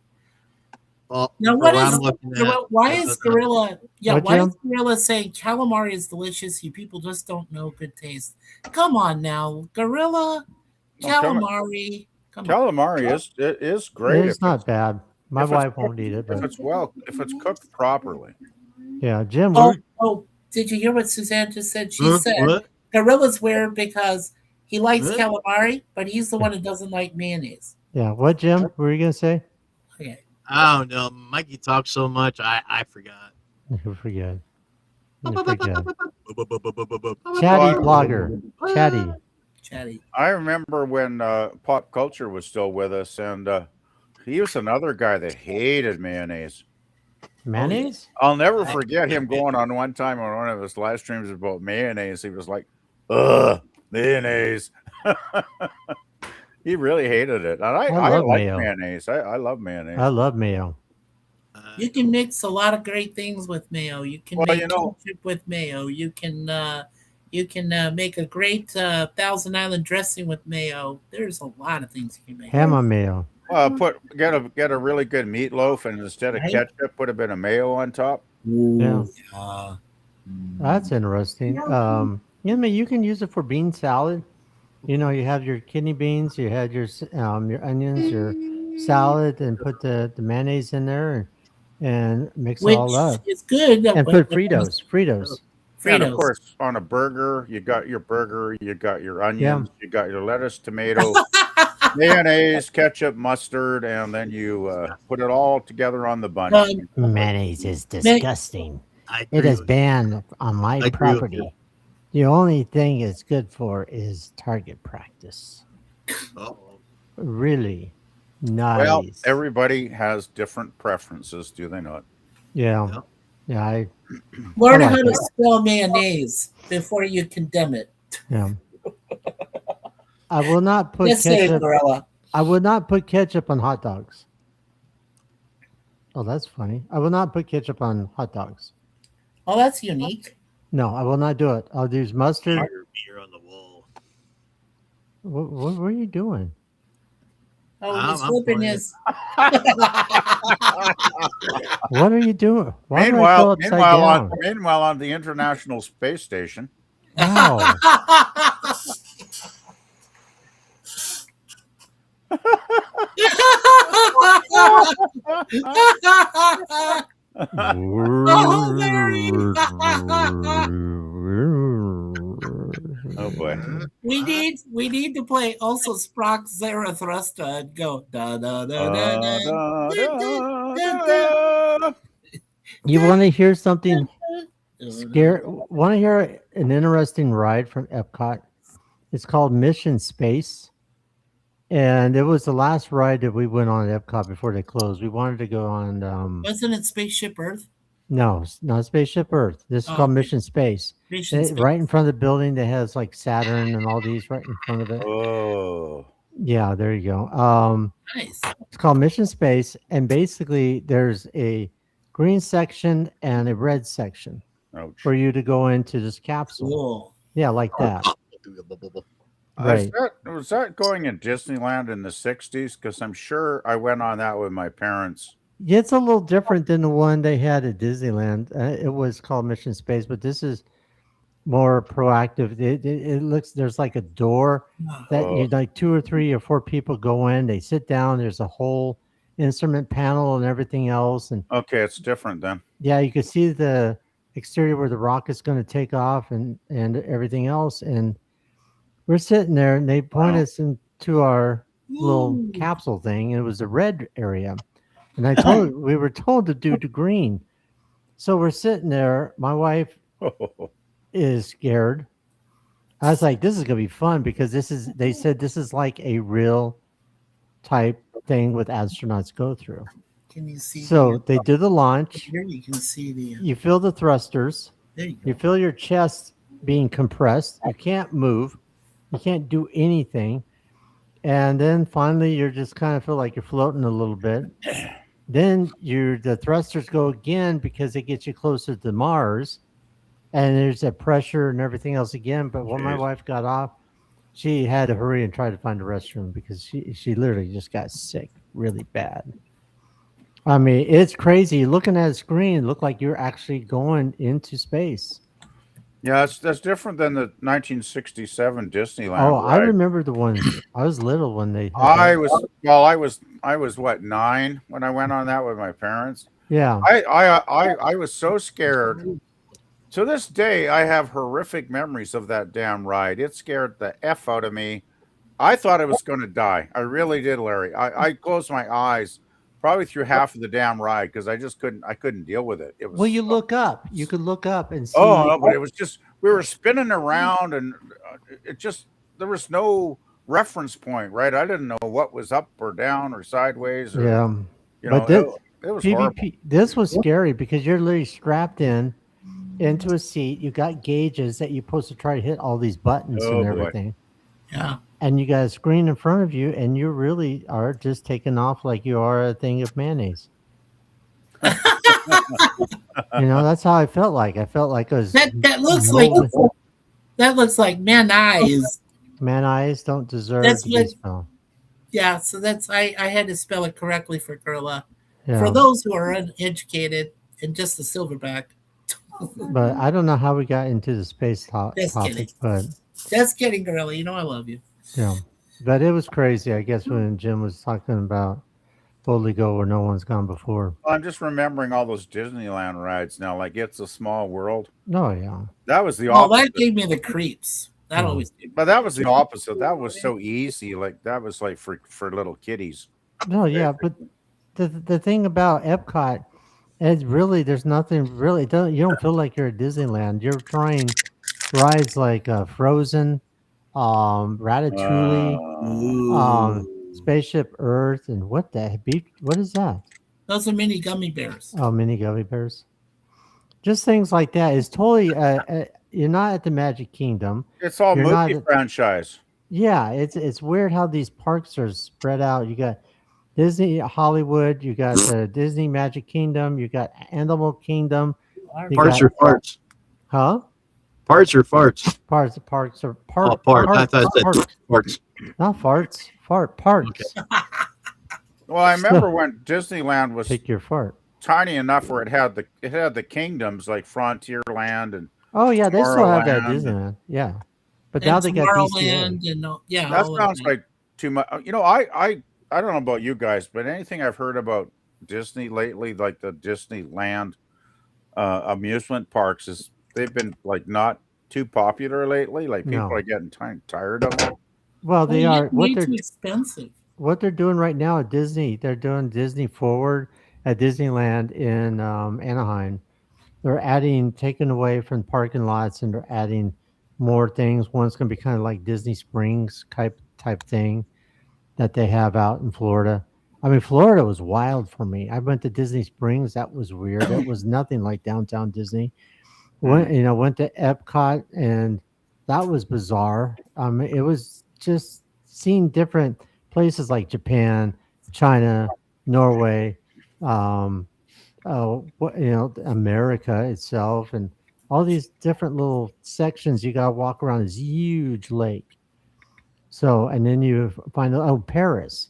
well, Now, for what what is I'm looking at, why is Gorilla? Yeah, What, why is Jim? Gorilla saying calamari is delicious? You people just don't know good taste. Come on now, Gorilla, calamari. Come on. Calamari is great. It's not bad. My if it's- wife won't eat it, but if it's cooked properly. yeah, Jim. Oh, did you hear what Suzanne just said? She Huh? said What? Gorilla's weird because he likes Huh? calamari, but he's the one that doesn't like mayonnaise. Yeah, what, Jim? What were you gonna say? Okay. I don't know. Mikey talks so much, I forgot. You forget. You forget. Chatty. Chatty blogger. Chatty. Chatty. I remember when Pop Culture was still with us, and he was another guy that hated mayonnaise. Mayonnaise? I'll never forget him going on one time on one of his live streams about mayonnaise. He was like, "Ugh, mayonnaise." He really hated it, and I love like mayo. mayonnaise. I love mayonnaise. I love mayo. You can mix a lot of great things with mayo. You can Well, make you know- ketchup with mayo. You can make a great Thousand Island dressing with mayo. There's a lot of things you can make. Ham on mayo. Get a really good meatloaf, and instead of Right. ketchup, put a bit of mayo on top. Ooh, Yeah. That's interesting. Yeah, I mean, you can use it for bean salad. You know, you have your kidney beans, you had your onions, your salad, and put the mayonnaise in there and mix it which all up. is good. And put Fritos. Yeah, and of Fritos. course, on a burger, you got your burger, you got your Yeah. onions, you got your lettuce, tomato, mayonnaise, ketchup, mustard, and then you put it all together on the bun. Um, Mayonnaise is Ma- disgusting. I It agree is with banned on my I agree with property. The only thing it's good for is target practice. you. Uh-oh. Really Well, nice. everybody has different preferences, do they not? Yeah. Yeah. Yeah, I learn like how to it. spell mayonnaise before you condemn it. Yeah. I will not put Yes, sir, ketchup. Gorilla. I would not put ketchup on hot dogs. Oh, that's funny. I will not put ketchup on hot dogs. Oh, that's unique. No, I will not do it. I'll use mustard. Your beer on the wall. What were you doing? Oh, he's I'm flipping playing. his. What are you doing? Why do I feel upside down? Meanwhile, on the International Space Station, Wow. Oh, there he is. oh boy, We need to play also Sprock Zarathustra and go da da da da da Da, da da, da da da. You want to hear something da. scary? Want to hear an interesting ride from Epcot? It's called Mission Space. And it was the last ride that we went on at Epcot before they closed. We wanted to go on Wasn't it Spaceship Earth? no, it's not Spaceship Earth. This is Oh, called okay. Mission Space. Mission Space. Right in front of the building that has like Saturn and all these right in front of it. Oh, Yeah, there you go. Nice. It's called Mission Space, and basically there's a green section and a red section ouch. for you to go into this capsule. Cool. Yeah, like that. Is Right. was that going in Disneyland in the 60s? Because I'm sure I went on that with my parents. Yeah, it's a little different than the one they had at Disneyland. It was called Mission Space, but this is more proactive. It looks there's like a door that Oh. you like 2 or 3 or 4 people go in. They sit down. There's a whole instrument panel and everything else, and Okay, it's different then. yeah, you can see the exterior where the rocket's going to take off and everything else. And we're sitting there, and they point us into our little Ooh. capsule thing, and it was the red area. And we were told to do the green. So we're sitting there. My wife is scared. I was like, this is gonna be fun because they said this is like a real type thing with astronauts go through. Can you see? So they do the launch. Here you can see the. You feel the thrusters. There you go. You feel your chest being compressed. You can't move. You can't do anything. And then finally, you're just kind of feel like you're floating a little bit. Then the thrusters go again because it gets you closer to Mars. And there's that pressure and everything else again. But when my Jeez. wife got off, she had to hurry and try to find a restroom because she literally just got sick really bad. I mean, it's crazy. Looking at a screen, it looked like you're actually going into space. Yeah, that's different than the 1967 Disneyland. Oh, I ride. remember the ones. I was little when they. Had I that. I was what 9 when I went on that with my parents. Yeah. I was so scared. To this day, I have horrific memories of that damn ride. It scared the F out of me. I thought I was going to die. I really did, Larry. I closed my eyes probably through half of the damn ride because I just couldn't deal with it. It was Well, you look up. You could look up and see. oh no, but it was just we were spinning around and it just there was no reference point, right? I didn't know what was up or down or sideways. Or, Yeah. you know, But this, it was horrible. PvP, this was scary because you're literally strapped into a seat. You got gauges that you're supposed to try to hit all these buttons Oh, and boy. everything. Yeah. And you got a screen in front of you, and you really are just taking off like you are a thing of mayonnaise. That's how I felt like. I felt like I was. That looks like man eyes. Man eyes don't deserve That's to be what- spelled. Yeah, so that's I had to spell it correctly for Gorilla. Yeah. For those who are uneducated and just the silverback. But I don't know how we got into the space Just topic, kidding. but Just kidding, girlie. You know I love you. yeah. But it was crazy, I guess, when Jim was talking about Boldly Go where no one's gone before. I'm just remembering all those Disneyland rides now, like It's a Small World. Oh, yeah. That was the Oh, that opposite. gave me the creeps. That Yeah. always gave me But that was the opposite. That was so easy. Like that was like for little kiddies. No, yeah. But the thing about Epcot is really there's nothing really. You don't feel like you're at Disneyland. You're trying rides like Frozen, Ratatouille, Uh, Spaceship Earth, and what is that? Those are mini gummy bears. Oh, mini gummy bears. Just things like that. It's totally. You're not at the Magic Kingdom. it's all You're not movie at- franchise. Yeah, it's weird how these parks are spread out. You got Disney Hollywood, you got the Disney Magic Kingdom, you got Animal Kingdom, you Parts got or farts? huh? Parts or farts? Parks or Oh, park, part. I park, thought it park, said farts. not farts, parks. Well, I remember when Disneyland was Pick your fart. tiny enough where it had the kingdoms like Frontierland and Oh yeah, they still have that at Tomorrowland. Disneyland. Yeah, but And now they got DCA. Tomorrowland and yeah, that all of sounds that. like too much. I don't know about you guys, but anything I've heard about Disney lately, like the Disneyland amusement parks, is they've been like not too popular lately. Like people No. are getting tired of them. Well, they Well, are way too expensive. what they're doing right now at Disney. They're doing Disney Forward at Disneyland in Anaheim. They're taking away from parking lots, and they're adding more things. One's going to be kind of like Disney Springs type thing that they have out in Florida. I mean, Florida was wild for me. I went to Disney Springs. That was weird. It was nothing like downtown Disney. Went to Epcot, and that was bizarre. It was just seeing different places like Japan, China, Norway, America itself, and all these different little sections. You got to walk around this huge lake. So, and then you find Paris,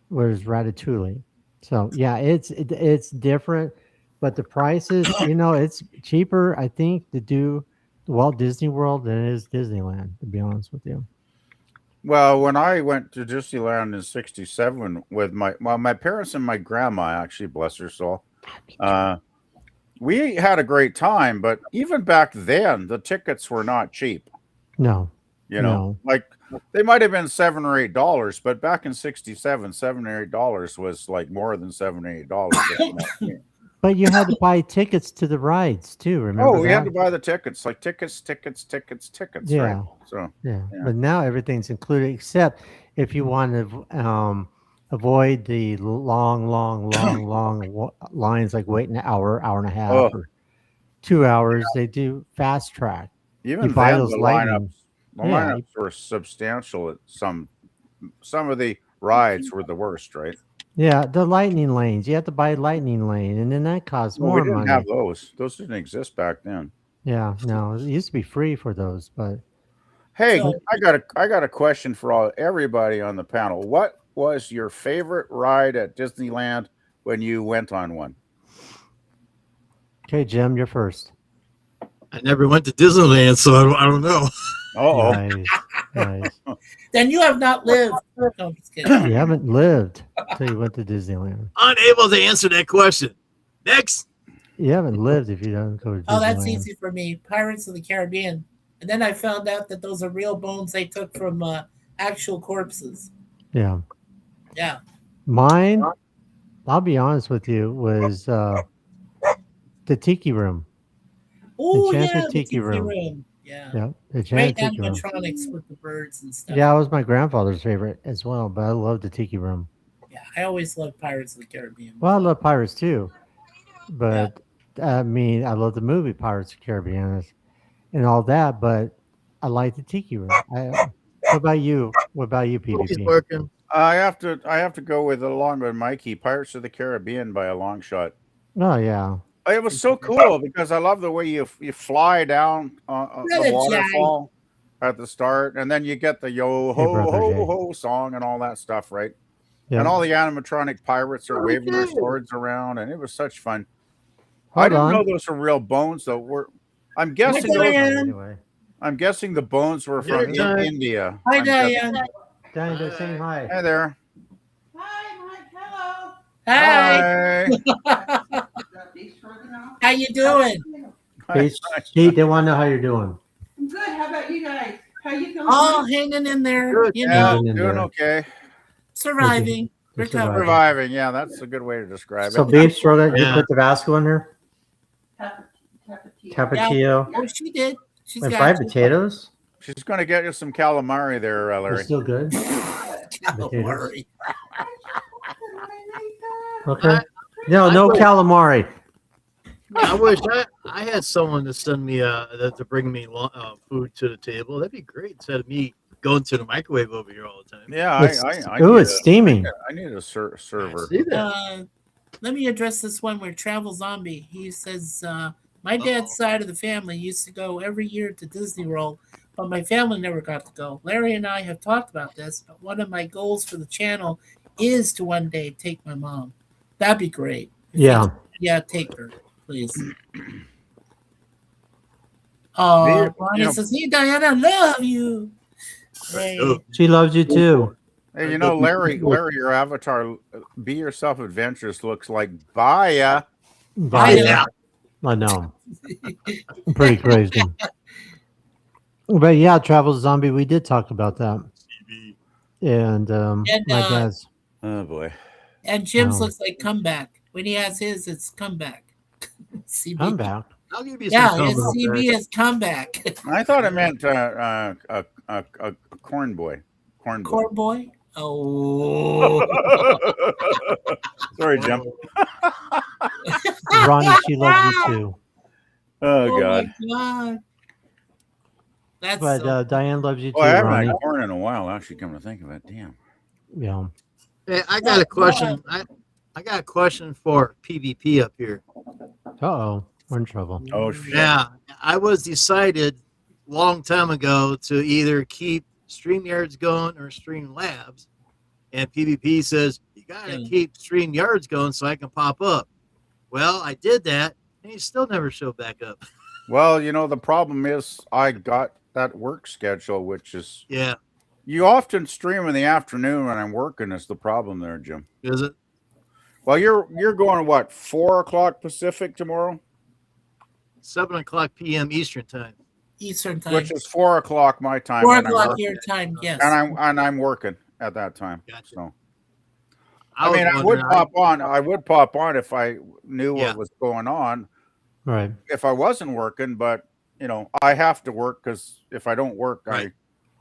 where's Ratatouille. So yeah, it's different, but the prices, it's cheaper, I think, to do Walt Disney World than it is Disneyland. To be honest with you. Well, when I went to Disneyland in '67 with my parents and my grandma, actually, bless her soul, we had a great time. But even back then, the tickets were not cheap. No, Like they might have been $7 or $8, but back in '67, $7 or $8 was like more than $7 or $8. but you had to buy tickets to the rides too. Remember? Oh, we had that? to buy the tickets, like tickets. Yeah. Right? So Yeah, Yeah. but now everything's included except if you want to avoid the long lines, like waiting an hour and a half, Oh. or 2 hours. They do fast track. even You buy then, those the lightning. lineups were substantial. At some of the rides were the worst, right? Yeah, the lightning lanes. You have to buy a lightning lane, and then that costs Well, we more didn't money. have those. Those didn't exist back then. Yeah, no, it used to be free for those, but Hey, So- I got a question for everybody on the panel. What was your favorite ride at Disneyland when you went on one? okay, Jim, you're first. I never went to Disneyland, so I don't know. Oh, Nice. Then you have not lived. No, I'm just kidding. You haven't lived till you went to Disneyland. Unable to answer that question. Next. You haven't lived if you don't go to Disneyland. Oh, that's easy for me. Pirates of the Caribbean. And then I found out that those are real bones they took from actual corpses. Yeah. Yeah. Mine, I'll be honest with you, was the Tiki Room. Oh, Enchanted yeah. The Tiki Room. Yeah. Yeah, the Great Enchanted Tiki Room. animatronics with the birds and stuff. Yeah, it was my grandfather's favorite as well, but I love the Tiki Room. Yeah, I always loved Pirates of the Caribbean. Well, I love Pirates too, but I mean, I love the movie Pirates of the Caribbean and all that, but I like the Tiki Room. What about you? What about you, He's PvP? working. I have to go with along with Mikey. Pirates of the Caribbean by a long shot. Oh yeah, It was so cool because I love the way you fly down the Really, waterfall at the start, and then you get the yo Hey, ho brother ho Jay. ho song and all that stuff, right? yeah. And all the animatronic pirates are waving their swords around, and it was such fun. I Hold didn't on. know those were real bones, though. I'm guessing Hi, those. Diane. Anyway, I'm guessing the bones were from Dinner time. India. Hi, I'm guessing. Diane. Diane, they're saying hi. Hi there. Hi, Mike. Hello. Hi. Hi. How you doing? They want to know how you're doing. I'm good. How about you guys? How you feeling? All hanging in there. Good. You Yeah, know, Hanging in doing there. okay. surviving. They're Recovering. Surviving. Yeah, that's a good way to describe So it. beef stroganoff, you Yeah. put Tabasco in there? Tapatio. Tapatio. Oh, she did. She's And got fried you. potatoes? She's going to get you some calamari there, They're Larry. still good? Don't worry. Okay. No wish- calamari. I wish I had someone to send me to bring me food to the table. That'd be great instead of me going to the microwave over here all the time. Yeah, It's steaming. I need a server. See that? Let me address this one where Travel Zombie. He says, my dad's side of the family used to go every year to Disney World, but my family never got to go. Larry and I have talked about this, but one of my goals for the channel is to one day take my mom. That'd be great. Yeah. Yeah, take her, please. You Ronnie know- says, hey, Diana, I love you. Hey. Oh, She loves you too. Hey, you know, Larry, your avatar, Be Yourself Adventures looks like Baya. Baya. I know. Pretty crazy. But yeah, Travel Zombie, we did talk about that. And my dad's Oh boy. And Jim's Wow. looks like comeback. When he has his, it's comeback. CB. come back. I'll give you Yeah, some his comments. CB is comeback. I thought it meant a corn boy. Corn boy. Corn boy. Oh. Sorry, Jim. Ronnie, she loves you too. Oh God. my God. That's But so Diane loves you too, Oh, I haven't Ronnie. had corn in a while. Actually, come to think of it, damn. Yeah. Hey, I got a question. I got a question for PvP up here. Uh-oh. We're in trouble. Oh shit. Yeah, I was decided long time ago to either keep StreamYards going or Streamlabs, and PvP says you gotta Yeah. keep StreamYards going so I can pop up. Well, I did that, and he still never showed back up. Well, you know, the problem is I got that work schedule, which is Yeah, you often stream in the afternoon when I'm working. Is the problem there, Jim? is it? Well, you're going what 4 o'clock Pacific tomorrow, 7:00 p.m. Eastern time. Eastern time. which is 4 o'clock my time. 4 when I'm o'clock working. your time, yes. and I'm working at that time. Gotcha. So I I mean, I was would wondering- pop on. I would pop on if I knew Yeah. what was going on. Right. If I wasn't working, but you know, I have to work because if I don't work, Right.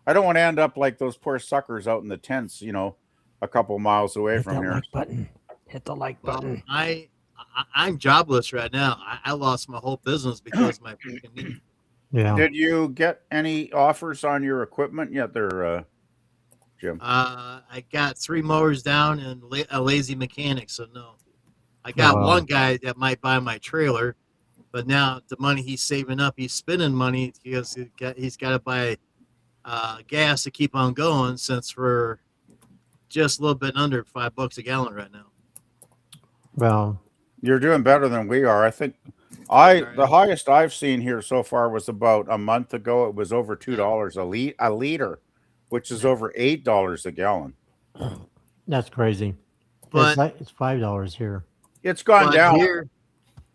I don't want to end up like those poor suckers out in the tents. You know, a couple miles away Hit from that here. like button. Hit the like Well, button. I'm jobless right now. I lost my whole business because of my freaking knee. Yeah. Did you get any offers on your equipment yet, there, Jim? I got 3 mowers down and a lazy mechanic, so no. I got wow. one guy that might buy my trailer, but now the money he's saving up, he's spending money because he's got to buy gas to keep on going, since we're just a little bit under $5 a gallon right now. Well, You're doing better than we are. I think the highest I've seen here so far was about a month ago. It was over $2 a liter, which is over $8 a gallon. that's crazy. But It's $5 here. It's gone but down. here,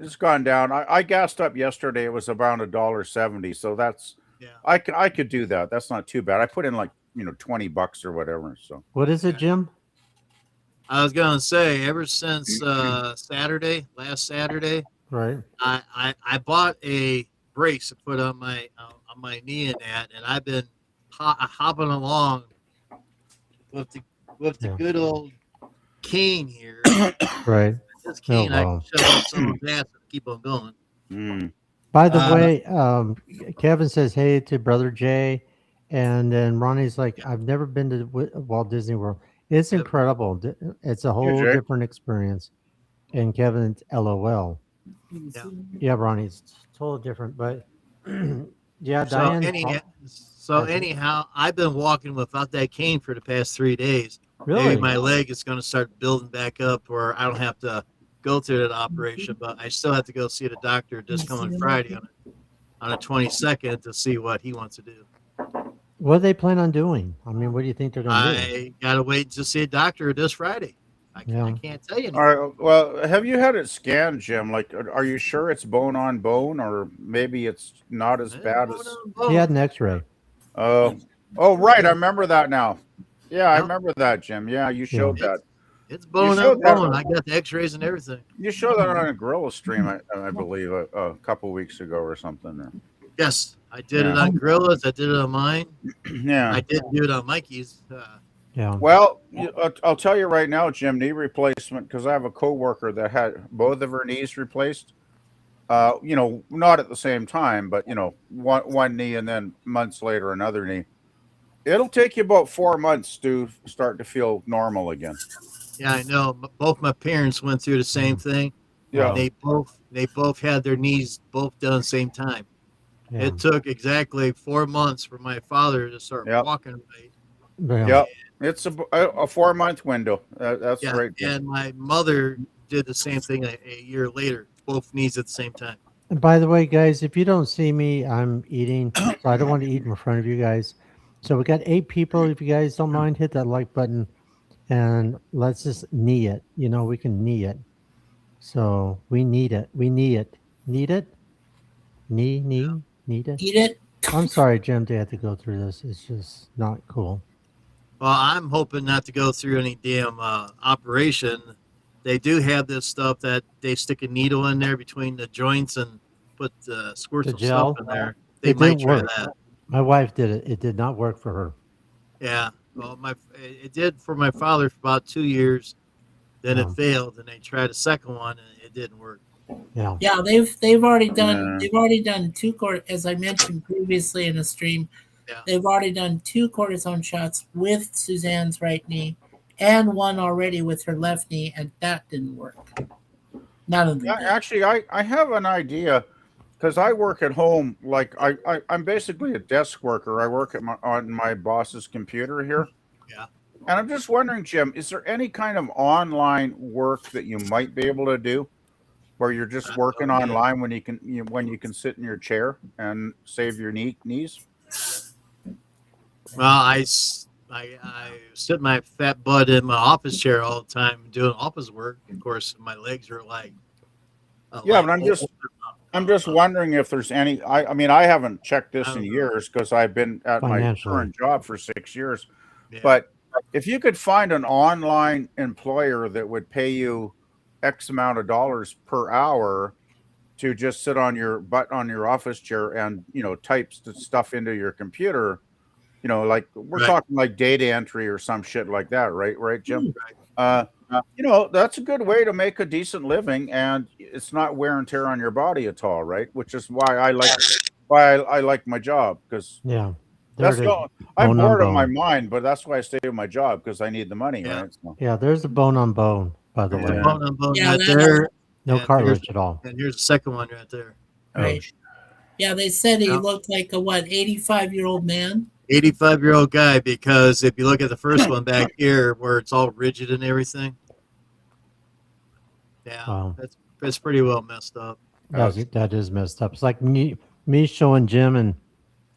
It's gone down. I gassed up yesterday. It was about $1.70. So that's yeah. I could do that. That's not too bad. I put in like $20 or whatever. So What is it, Jim? I was gonna say, ever since last Saturday, Right. I bought a brace to put on my knee and that, and I've been hopping along with the Yeah. good old cane here. Right. This cane, I wow. can shove up someone's ass and keep on going. By the Uh, way, Kevin says hey to Brother Jay, and then Ronnie's like, I've never been to Walt Disney World. It's Yep. incredible. It's a whole Jay. different experience. And Kevin's LOL. Yeah, Ronnie, it's totally different. But yeah, So, Diane. anyhow, I've been walking without that cane for the past 3 days. Really? Maybe my leg is going to start building back up, where I don't have to go through that operation, but I still have to go see the doctor this coming Friday on the 22nd to see what he wants to do. What do they plan on doing? I mean, what do you think they're going to do? I gotta wait to see a doctor this Friday. I Yeah. can't tell you anything. All right. Well, have you had it scanned, Jim? Like, are you sure it's bone on bone, or maybe it's not as bad as? He had an X-ray. Oh, right. I remember that now. Yeah, I Yep. remember that, Jim. Yeah, you showed that. It's bone showed on that- bone. I got the X-rays and everything. You showed that on a Gorilla stream, I believe, a couple weeks ago or something. Or, Yes, I did it Yeah. on Gorillas. I did it on mine. yeah. I did do it on Mikey's. Yeah. Well, I'll tell you right now, Jim, knee replacement, because I have a coworker that had both of her knees replaced. Not at the same time, but one knee and then months later another knee. It'll take you about 4 months to start to feel normal again. Yeah, I know. Both my parents went through the same thing. Yeah. They both had their knees both done at the same time. Yeah. It took exactly 4 months for my father to start Yep. walking right. Yeah. Yep. It's a 4 month window. That's Yeah, right. Jim. and my mother did the same thing a year later. Both knees at the same time. And by the way, guys, if you don't see me, I'm eating, so I don't want to eat in front of you guys. So we got 8 people. If you guys don't mind, hit that like button, and let's just knee it. We can knee it. So we need it. We knee it. Need it? Need it? Eat it. I'm sorry, Jim, to have to go through this. It's just not cool. Well, I'm hoping not to go through any damn operation. They do have this stuff that they stick a needle in there between the joints and put squirt The some gel? stuff in there. They It might didn't try work. that. My wife did it. It did not work for her. Yeah. Well, it did for my father for about 2 years. Then Yeah. it failed, and they tried a second one, and it didn't work. Yeah. Yeah, they've already done Yeah. they've already done 2 as I mentioned previously in the stream. Yeah. They've already done 2 cortisone shots with Suzanne's right knee, and one already with her left knee, and that didn't work. None of them. Yeah, did. actually, I have an idea because I work at home. Like I'm basically a desk worker. I work on my boss's computer here. Yeah. And I'm just wondering, Jim, is there any kind of online work that you might be able to do, where you're just working yeah. online when you can sit in your chair and save your knees? Well, I sit my fat butt in my office chair all the time doing office work. Of course, my legs are like. Yeah, but I'm just wondering if there's any. I mean, I haven't checked this I in don't know. years because I've been at my Financially. current job for 6 years. Yeah. But if you could find an online employer that would pay you X amount of dollars per hour to just sit on your butt on your office chair and type stuff into your computer, like we're Right. talking like data entry or some shit like that, right, Jim? Right. That's a good way to make a decent living, and it's not wear and tear on your body at all, right? Which is why I like my job, because Yeah. There that's it is. I'm Bone on bored of my bone. mind, but that's why I stay with my job, because I need the money, Yeah. right? So, Yeah, there's a bone on bone, by the Yeah. way. Bone on bone Yeah, right that- there. No And cartilage at all. And here's the second one right there. Right. Yeah, they said he Yeah. looked like a 85-year-old man. 85-year-old guy, because if you look at the first one back here where it's all rigid and everything. Yeah, Wow. that's pretty well messed up. That is messed up. It's like me showing Jim and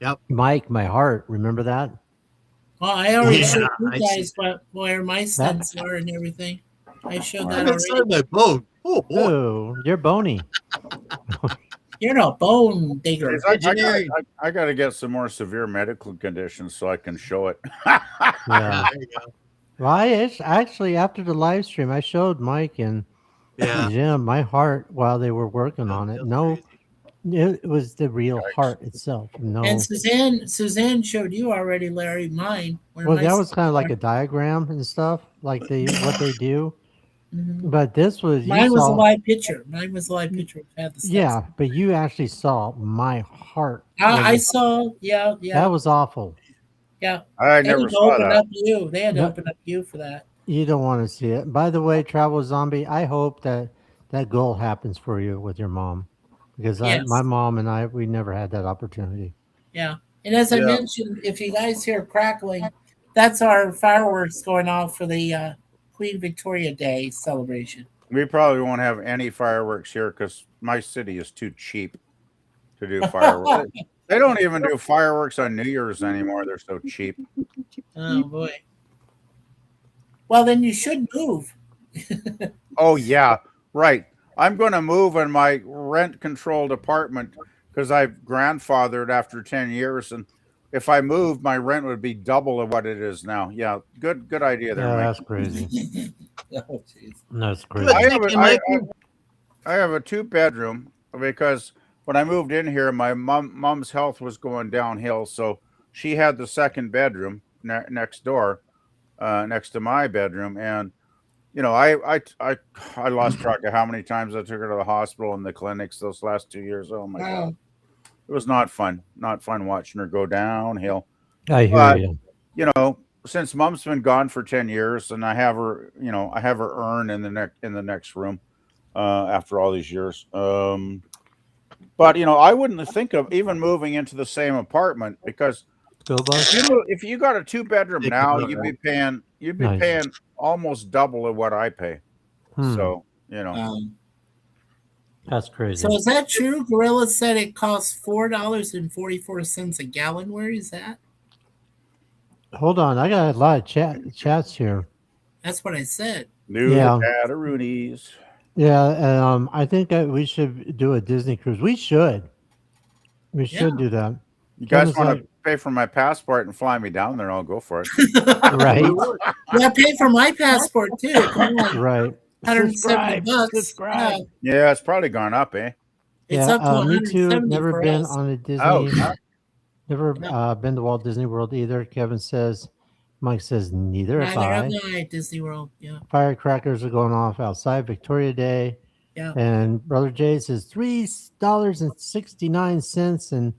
Yep. Mike my heart. Remember that? Well, I already Yeah, showed you I guys where my sons are and everything. I showed that I'm inside already. my bone. Oh boy. Oh, you're bony. You're a bone digger. I got to get some more severe medical conditions so I can show it. Yeah. Yeah, there you go. Well, actually, after the live stream, I showed Mike and Yeah. Jim my heart while they were working on it. That's No, crazy. it was the real heart itself. No. And Suzanne showed you already, Larry, mine. Well, that was kind of like a diagram and stuff, like what they do. Mhm. But this was Mine was a live picture. Mine was a live picture. Had the steps. Yeah, but you actually saw my heart. I saw. Yeah. That was awful. Yeah. I They never had to saw open that. up you. They had to No. open up you for that. You don't want to see it. By the way, Travel Zombie, I hope that goal happens for you with your mom, because Yes. my mom and we never had that opportunity. Yeah. And as I Yeah. mentioned, if you guys hear crackling, that's our fireworks going off for the Queen Victoria Day celebration. We probably won't have any fireworks here because my city is too cheap to do fireworks. They don't even do fireworks on New Year's anymore. They're so cheap. Oh boy. Well, then you should move. Oh yeah, right. I'm going to move in my rent-controlled apartment because I've grandfathered after 10 years, and if I moved, my rent would be double of what it is now. Yeah, good idea there, Yeah, Mike. that's crazy. Oh jeez. That's Good crazy. thinking, Mikey. I have a 2-bedroom because when I moved in here, my mom's health was going downhill, so she had the second bedroom next door, next to my bedroom, and you know, I lost track of how many times I took her to the hospital and the clinics those last 2 years. Oh my god, it was not fun. Not fun watching her go downhill. I hear But you. you know, since mom's been gone for 10 years, and I have her, I have her urn in the next room after all these years. But I wouldn't think of even moving into the same apartment because Bill Buck? if you got a 2-bedroom Think now, about you'd be Nice. paying almost double of what I pay. Hmm. So That's crazy. So is that true? Gorilla said it costs $4.44 a gallon. Where is that? Hold on, I got a lot of chats here. That's what I said. new Yeah. Cataroonies. Yeah, I think that we should do a Disney cruise. We should. We should do that. You guys Kevin's want like- to pay for my passport and fly me down there? I'll go for it. Right, Yeah, pay for my passport too. Come on, right. 170 bucks. Subscribe. Yeah, Yeah, it's probably gone up, eh? it's Yeah, up to me too. 170 Never for been us. on a Disney. Oh, Never Yeah. been to Walt Disney World either. Kevin says. Mike says neither have Neither I. have I. Disney World. Yeah. Firecrackers are going off outside Victoria Day. Yeah. And Brother Jay says $3.69, and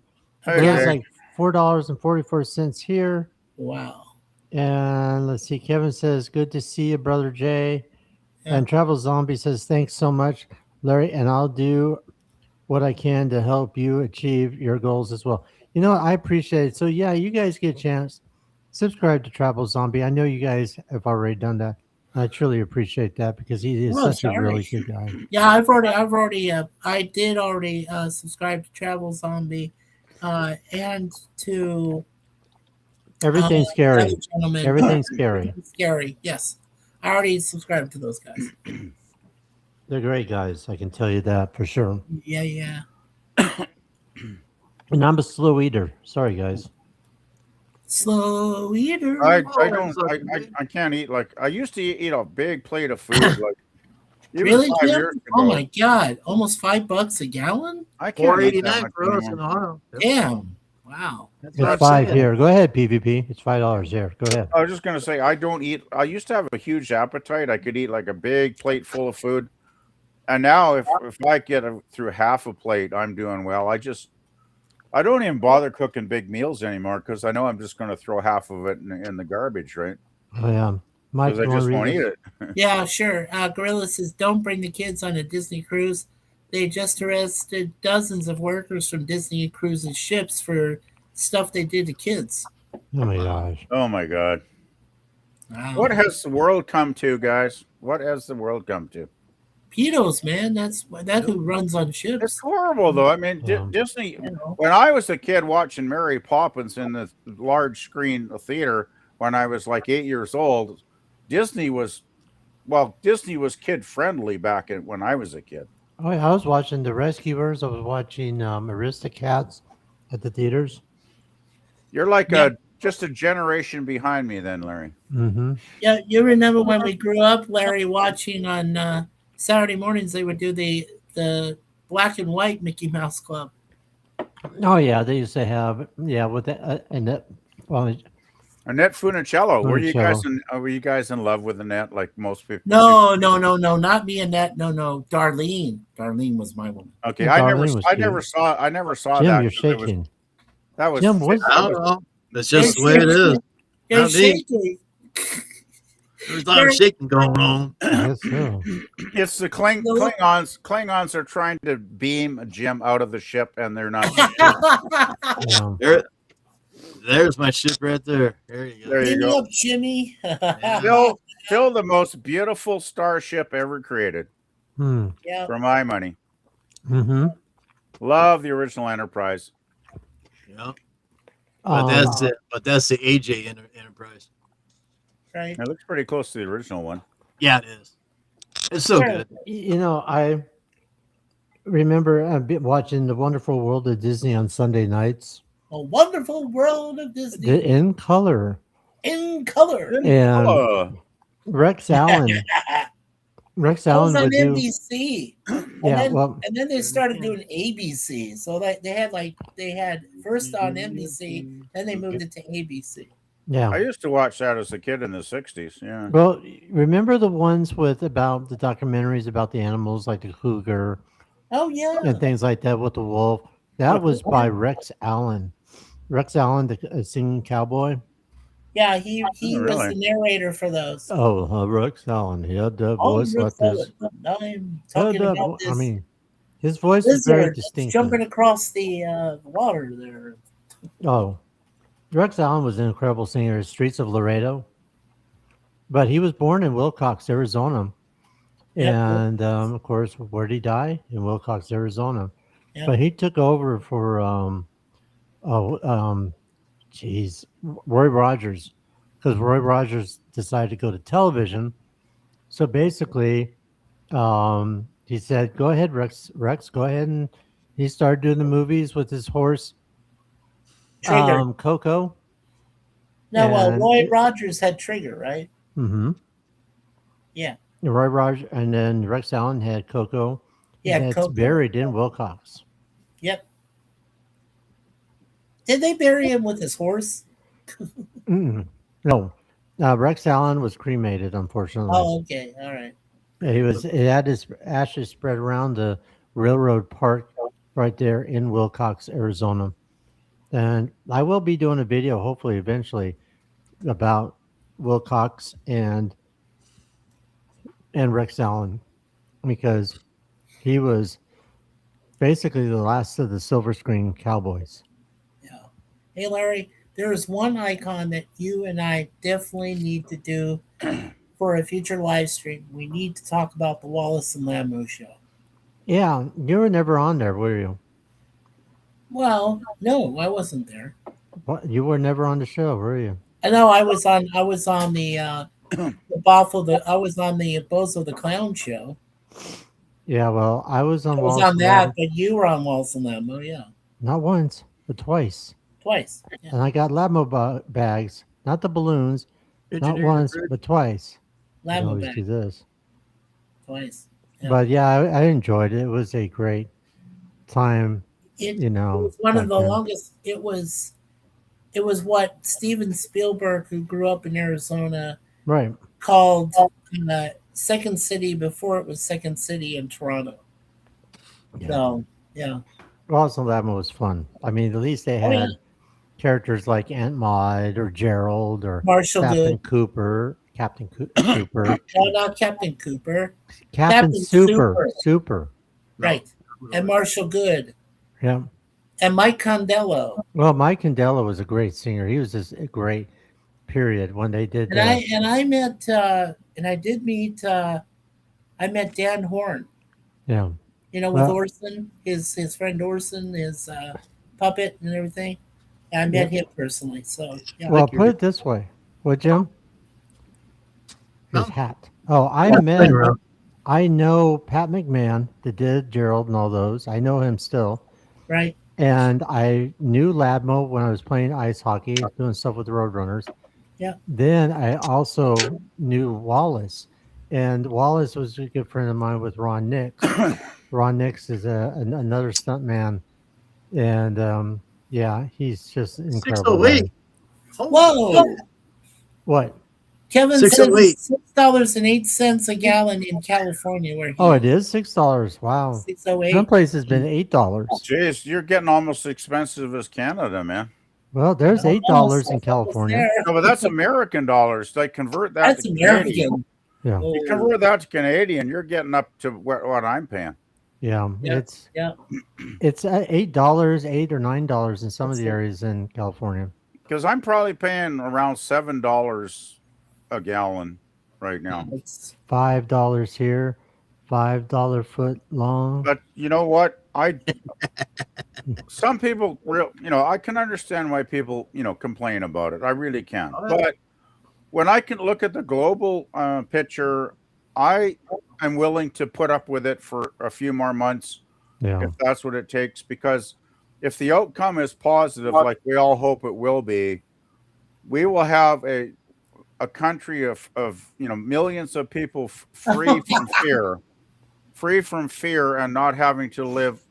Okay. Bill's like $4.44 here. Wow. And let's see, Kevin says, good to see you, Brother Jay. Yeah. And Travel Zombie says, thanks so much, Larry, and I'll do what I can to help you achieve your goals as well. You know, I appreciate it. So yeah, you guys get a chance. Subscribe to Travel Zombie. I know you guys have already done that. I truly appreciate that because he is Oh, such a really sorry. good guy. Yeah, I did already subscribe to Travel Zombie, and to Everything's the scary. other gentleman. Everything's scary. Scary. Yes, I already subscribed to those guys. They're great guys. I can tell you that for sure. Yeah, yeah. And I'm a slow eater. Sorry, guys. Slow eater. I Oh, don't. I can't eat like I used to eat a big plate of food like even Really, 5 Jim? years ago. Oh my God! Almost $5 a gallon. I can't eat that $4.89 much for us in anymore. Ohio. Damn! Wow. That's It's what I'm 5 saying. here. Go ahead, PvP. It's $5 here. Go ahead. I was just gonna say I don't eat. I used to have a huge appetite. I could eat like a big plate full of food, and now if I get through half a plate, I'm doing well. I don't even bother cooking big meals anymore because I know I'm just going to throw half of it in the garbage, right? Oh, yeah. Mike, Because I you wanna just read won't this? eat it. Yeah, sure. Gorilla says, "Don't bring the kids on a Disney cruise. They just arrested dozens of workers from Disney cruises ships for stuff they did to kids." Oh, my gosh. Oh my god! Wow. What has the world come to, guys? What has the world come to? Pedos, man? That's who runs on It's ships. horrible, though. I mean, Yeah. Disney. You know? When I was a kid watching Mary Poppins in the large screen theater when I was like 8 years old, Disney was kid friendly back when I was a kid. Oh, yeah, I was watching The Rescuers. I was watching Aristocats at the theaters. You're like Yeah. just a generation behind me, then, Larry. Mm-hmm. Yeah, you remember when we grew up, Larry, watching on Saturday mornings? They would do the black and white Mickey Mouse Club. Oh, yeah. They used to have, with the, and that, well, Annette Funicello. Were you Funicello. guys in love with Annette like most people? No, not me and that. No, Darlene. Darlene was my woman. Okay, Yeah, I Darlene was I never saw Jim, that. you're 'cause it was- shaking. that was Jim, what's I don't know. That's just the way it is. You're Not me. shaking. There's a lot of shaking going on. Yes, so. It's the No. Klingons are trying to beam Jim out of the ship, and they're not. Yeah. There's my ship right there. There you go. There you Give me go. up, Jimmy. Phil, the most beautiful starship ever created. Yeah. for my money. Mm-hmm. Love the original Enterprise. Yeah. But that's the AJ Enterprise. Right. It looks pretty close to the original one. Yeah, it is. It's so Sure. good. You know, I remember watching The Wonderful World of Disney on Sunday nights A Wonderful World of Disney in color. in color. And Oh, Rex Allen. Rex That was Allen on would do. NBC. Yeah, And then they started doing ABC. So that they had first on NBC, then they moved it to ABC. yeah. I used to watch that as a kid in the 60s. Yeah. Well, remember the ones with about the documentaries about the animals, like the cougar Oh yeah. and things like that with the wolf? That was by Rex Allen. Rex Allen, the singing cowboy. Yeah, he was really? the narrator for those. Oh, Rex Allen. He had that voice like this. I'm He had talking that about this I mean, his voice is very lizard that's distinctive. jumping across the water there. Oh, Rex Allen was an incredible singer. Streets of Laredo, but he was born in Wilcox, Arizona, Yep. and of course, where did he die? In Wilcox, Arizona. Yep. But he took over for Roy Rogers, because Roy Rogers decided to go to television. So basically, he said, "Go ahead, Rex. Go ahead," and he started doing the movies with his horse, Trigger. Coco. No, well, and Roy it- Rogers had Trigger, right? Mm-hmm. Yeah. Roy Rogers, and then Rex Allen had Coco. Yeah, That's Coco. buried in Wilcox. Yep. Did they bury him with his horse? Mm-mm. No, Rex Allen was cremated, unfortunately. Oh, okay. All right. It had his ashes spread around the railroad park right there in Wilcox, Arizona. And I will be doing a video, hopefully, eventually, about Wilcox and Rex Allen, because he was basically the last of the silver screen cowboys. Yeah. Hey, Larry, there is one icon that you and I definitely need to do for a future live stream. We need to talk about the Wallace and Lambo show. Yeah, you were never on there, were you? Well, no, I wasn't there. What? You were never on the show, were you? I know I was on the I was on the Bozo the Clown show. Yeah, well, I was on I was Wallace on and that, Lambo. but you were on Wallace and Lambo, yeah. Not once, but twice. Twice. Yeah. And I got Lambo bags, not the balloons, not once, but twice. I Lambo always bag. do this. Twice. Yeah. But yeah, I enjoyed it. It was a great time. It was one of back the then. longest. It was what Steven Spielberg, who grew up in Arizona, Right. called Second City before it was Second City in Toronto. Yeah. So yeah. Wallace and Lambo was fun. I mean, at least they Oh, had yeah. characters like Aunt Maud or Gerald or Marshall Captain Good. Cooper. Captain Cooper. No, not Captain Cooper. Captain Super. Right. And Marshall Good. Yeah. And Mike Condello. Well, Mike Condello was a great singer. He was just a great period when they did that. I met Dan Horn. Yeah. You know, with Orson, his friend Orson, his puppet and everything. I met him personally. So yeah. Well, put it this way. What, Jim? His hat. Oh, I know Pat McMahon that did Gerald and all those. I know him still. Right. And I knew Ladmo when I was playing ice hockey, doing stuff with the Roadrunners. Yeah. Then I also knew Wallace. And Wallace was a good friend of mine with Ron Nix. Ron Nix is another stunt man. And yeah, he's just incredible. 608. Whoa. What? Kevin said 608. $6.08 a gallon in California. Where Oh, it is $6. Wow. 608. Some place has been $8. Jeez, you're getting almost expensive as Canada, man. Well, there's $8 in California. No, but that's American dollars. They convert that That's to Canadian. American. Yeah. Oh, You convert that to Canadian, you're getting up to what I'm paying. Yeah, Yeah. it's $8, $8 or $9 in some of the areas in California. Because I'm probably paying around $7 a gallon right now. It's $5 here, $5 foot long. But you know what? Some people I can understand why people, complain about it. I really can. Oh, yeah. But when I can look at the global picture, I am willing to put up with it for a few more months Yeah. if that's what it takes. Because if the outcome is positive, like we all hope it will be, we will have a country of millions of people free from fear, and not having to live,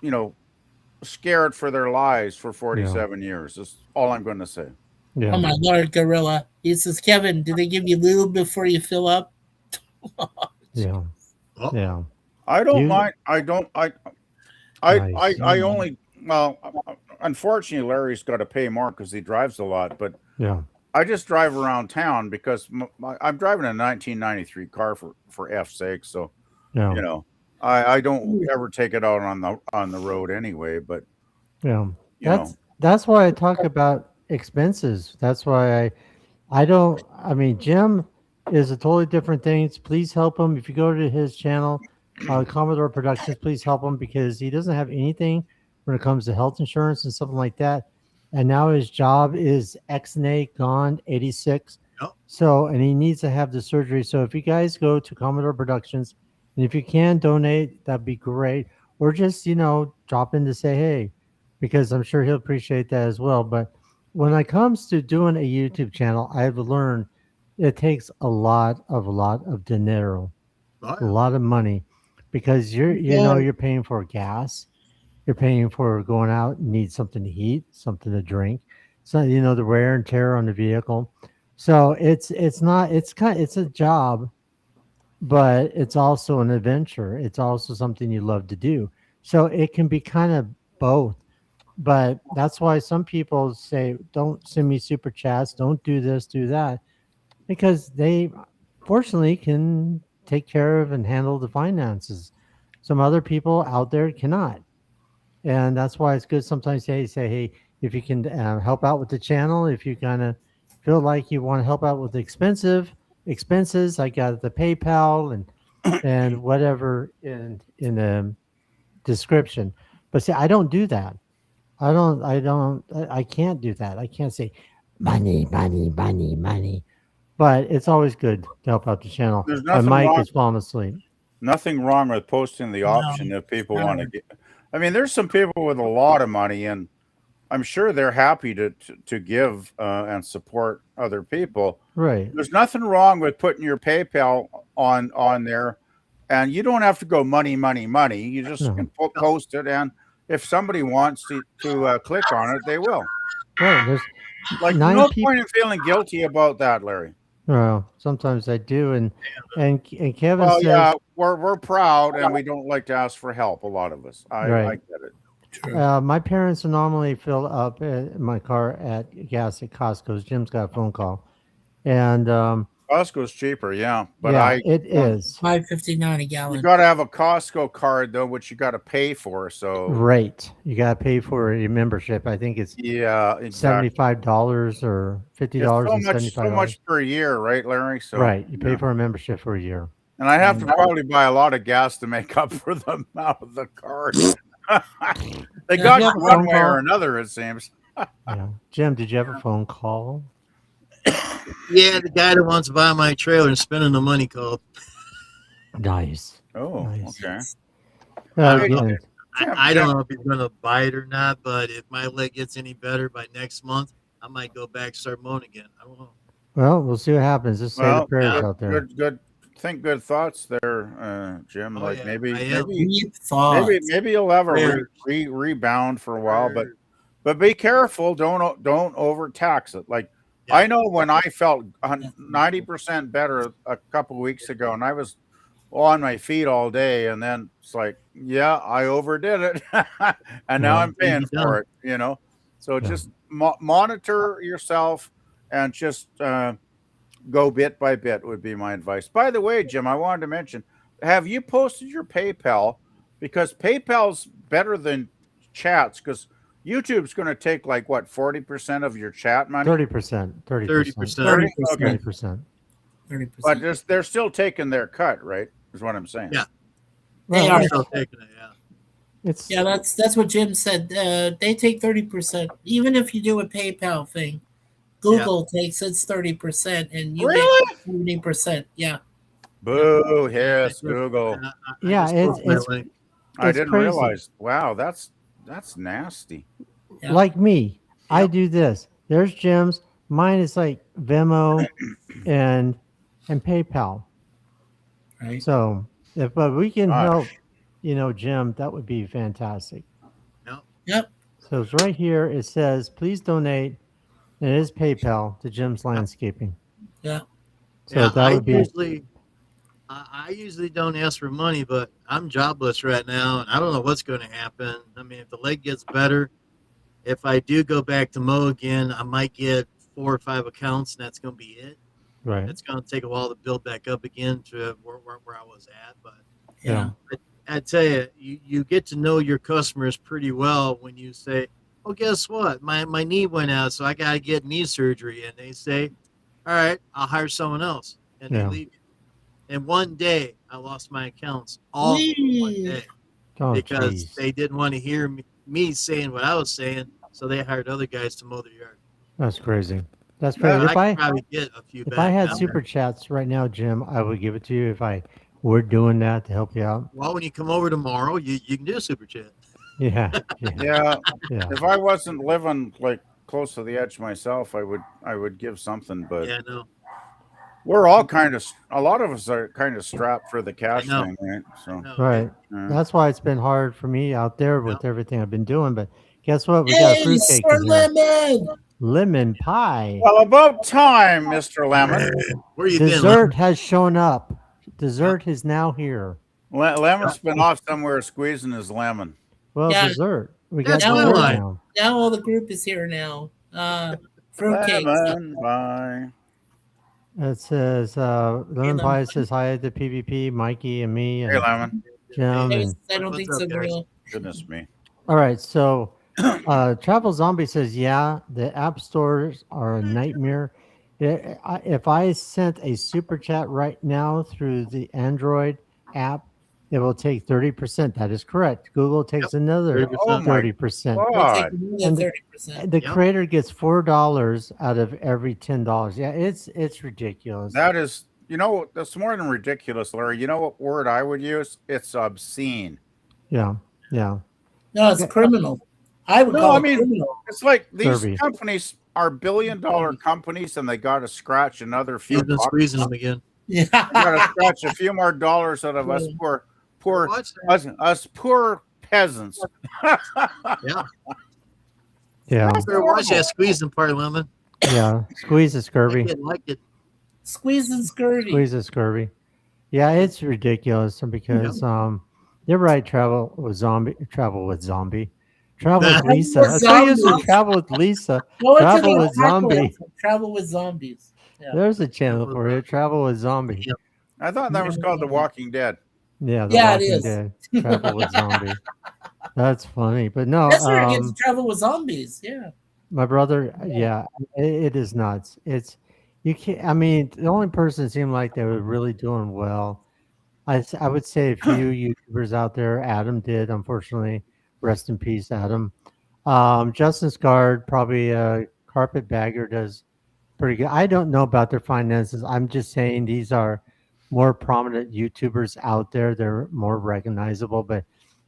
you know, scared for their lives for 47 years. That's all I'm going to say. Yeah. Oh my Lord, Gorilla. He says, Kevin, do they give you lube before you fill up? Yeah. Oh. Yeah. I don't You- mind. I don't. Nice. I only. Well, unfortunately, Larry's got to pay more because he drives a lot. But Yeah. I just drive around town because I'm driving a 1993 car for F's sake. So Yeah. I don't ever take it out on the road anyway. But Yeah. you know, That's why I talk about expenses. That's why I don't. I mean, Jim is a totally different thing. Please help him if you go to his channel, Commodore Productions. Please help him because he doesn't have anything when it comes to health insurance and something like that. And now his job is XNA gone 86. Yep. So and he needs to have the surgery. So if you guys go to Commodore Productions and if you can donate, that'd be great. Or just drop in to say hey, because I'm sure he'll appreciate that as well. But when it comes to doing a YouTube channel, I've learned it takes a lot of dinero, Oh, a yeah. lot of money, because you're paying for gas, you're paying for going out, need something to eat, something to drink, so the wear and tear on the vehicle. So it's a job, but it's also an adventure. It's also something you love to do. So it can be kind of both. But that's why some people say, don't send me super chats, don't do this, do that, because they fortunately can take care of and handle the finances. Some other people out there cannot. And that's why it's good sometimes say, hey, if you can help out with the channel, if you kind of feel like you want to help out with the expenses, I got the PayPal and whatever in the description. But see, I don't do that. I can't do that. I can't say money, money, money, money. But it's always good to help out the channel. there's My nothing mic wrong. is falling asleep. Nothing wrong with posting the option if people want to get. I mean, there's some people with a lot of money, and I'm sure they're happy to give and support other people. Right. There's nothing wrong with putting your PayPal on there, and you don't have to go money, money, money. You just No. can post it, and if somebody wants to click on it, they will. Right. There's Like, 9 no people. point in feeling guilty about that, Larry. Well, sometimes I do, and Kevin Well, says, yeah, we're proud, and we don't like to ask for help. A lot of us, I Right. get it. My parents normally fill up my car at gas at Costco's. Jim's got a phone call, and Costco's cheaper, yeah, but yeah, it well, is. $5.59 a you gallon. got to have a Costco card though, which you got to pay for. So Right. You got to pay for your membership. I think it's yeah, exactly. $75 or $50 It's and so $75. much per year, right, Larry? So Right. You pay yeah. for a membership for a year. And I have to probably buy a lot of gas to make up for the amount of the card. They Yeah, got you you have a one phone way or call? another, it seems. Yeah. Jim, did you have a phone call? Yeah, the guy that wants to buy my trailer and spending the money called. Nice. Oh, Nice. okay. I don't know. Again, I don't know if he's going to buy it or not, but if my leg gets any better by next month, I might go back and start mowing again. I don't know. well, we'll see what happens. Just say the Well, prayers good, out there. good. Think good thoughts there, Jim. Oh, Like yeah, maybe, I am. Deep thoughts. maybe you'll have a Prayers. rebound for a while, but be careful. Don't overtax it. Like Yeah. I know when I felt 90% better a couple of weeks ago, and I was on my feet all day, and then it's like, yeah, I overdid it, and now Yeah. I'm paying Easy for done. it. So Yeah. just monitor yourself and just go bit by bit would be my advice. By the way, Jim, I wanted to mention, have you posted your PayPal? Because PayPal's better than chats, because YouTube's going to take like what 40% of your chat money. 30%. 30%. 30%. 30%. Okay, 30%. 30%. but they're still taking their cut, right? is what I'm saying. Yeah. They Well, are. They're still taking it. Yeah. It's Yeah, that's what Jim said. They take 30%. Even if you do a PayPal thing, Google takes its 30%, and you get Really? 70%. Yeah, Boo! Yeah, Yes, Google. I yeah, just posted my link. I it's didn't crazy. realize. Wow, that's nasty. yeah. Like me, I Yep. do this. There's Jim's. Mine is like Venmo and PayPal. Right. So if but we can help, Gosh. Jim, that would be fantastic. No. Yep. So it's right here. It says, please donate. And it is PayPal to Jim's Landscaping. Yeah. So Yeah, that would be I usually don't ask for money, but I'm jobless right now, and I don't know what's going to happen. I mean, if the leg gets better, if I do go back to mow again, I might get 4 or 5 accounts, and that's going to be it. right. It's going to take a while to build back up again to where I was at. But Yeah. I tell you, you get to know your customers pretty well when you say, "Oh, guess what? My knee went out, so I got to get knee surgery." And they say, "All right, I'll hire someone else," and they Yeah. leave you. And one day, I lost my accounts all in one Whee! day Oh, because jeez. they didn't want to hear me saying what I was saying, so they hired other guys to mow their yard. That's crazy. That's Yeah, crazy. I could probably get a few If back I had now. super chats right now, Jim, I would give it to you if I were doing that to help you out. Well, when you come over tomorrow, you can do a super chat. Yeah. Yeah. Yeah. Yeah. If I wasn't living like close to the edge myself, I would give something. But Yeah, no. we're all a lot of us are kind of strapped for the cash know. thing, right? So No, Right. uh, That's why it's been hard for me out there with Yeah. everything I've been doing. But guess what? We got a Hey, fruitcake Sir in here. Lemon! Lemon pie. well, about time, Mr. Lemon. Where you been? Dessert has shown up. Dessert is now here. Lemon's been off somewhere squeezing his lemon. Well, Yeah. dessert. We That's got my dessert line. now. Now all the group is here now. Fruitcakes. Lemon pie. It says lemon Lemon pie pie. says hi to PvP, Mikey, and me, Hey, and Lemon. Jim. I And don't What's think up, so, guys? girl. Goodness me. all right, so Travel Zombie says, yeah, the app stores are a nightmare. If I sent a super chat right now through the Android app, it will take 30%. That is correct. Google takes another 30%. Oh my 30%. We'll take God. more And than the- 30%. The Yep. creator gets $4 out of every $10. Yeah, it's ridiculous. That is, that's more than ridiculous, Larry. You know what word I would use? It's obscene. Yeah, yeah. No, it's criminal. I would No, call I it mean- criminal. It's like these Kirby. companies are billion-dollar companies, and they got to scratch another few. You've been bucks. squeezing them again. They got to Yeah. scratch a few more dollars out of us poor Watch that. us poor peasants. Yeah. Yeah, Better watch that squeezing part, Lemon. yeah. Squeeze the I scurvy. didn't like it. Squeeze and scurvy. Squeeze the scurvy. Yeah, it's ridiculous because you're right. Travel with zombie. Travel with zombie. Travel with Lisa. with I'm so used to zombies. travel with Lisa. Go into Travel the with zombie. apocalypse and travel with zombies. Yeah. There's a channel for you. Travel with zombie. Yep. I thought that was called The Walking Dead. Yeah, The Yeah, it Walking is. Dead. Travel with zombie. That's funny, but no. That's where you get to travel with zombies. Yeah. My brother, yeah, it is nuts. It's you can't. I mean, the only person that seemed like they were really doing well, I would say a few YouTubers out there. Adam did, unfortunately. Rest in peace, Adam. Justin Scard, probably Carpetbagger does pretty good. I don't know about their finances. I'm just saying these are more prominent YouTubers out there. They're more recognizable. But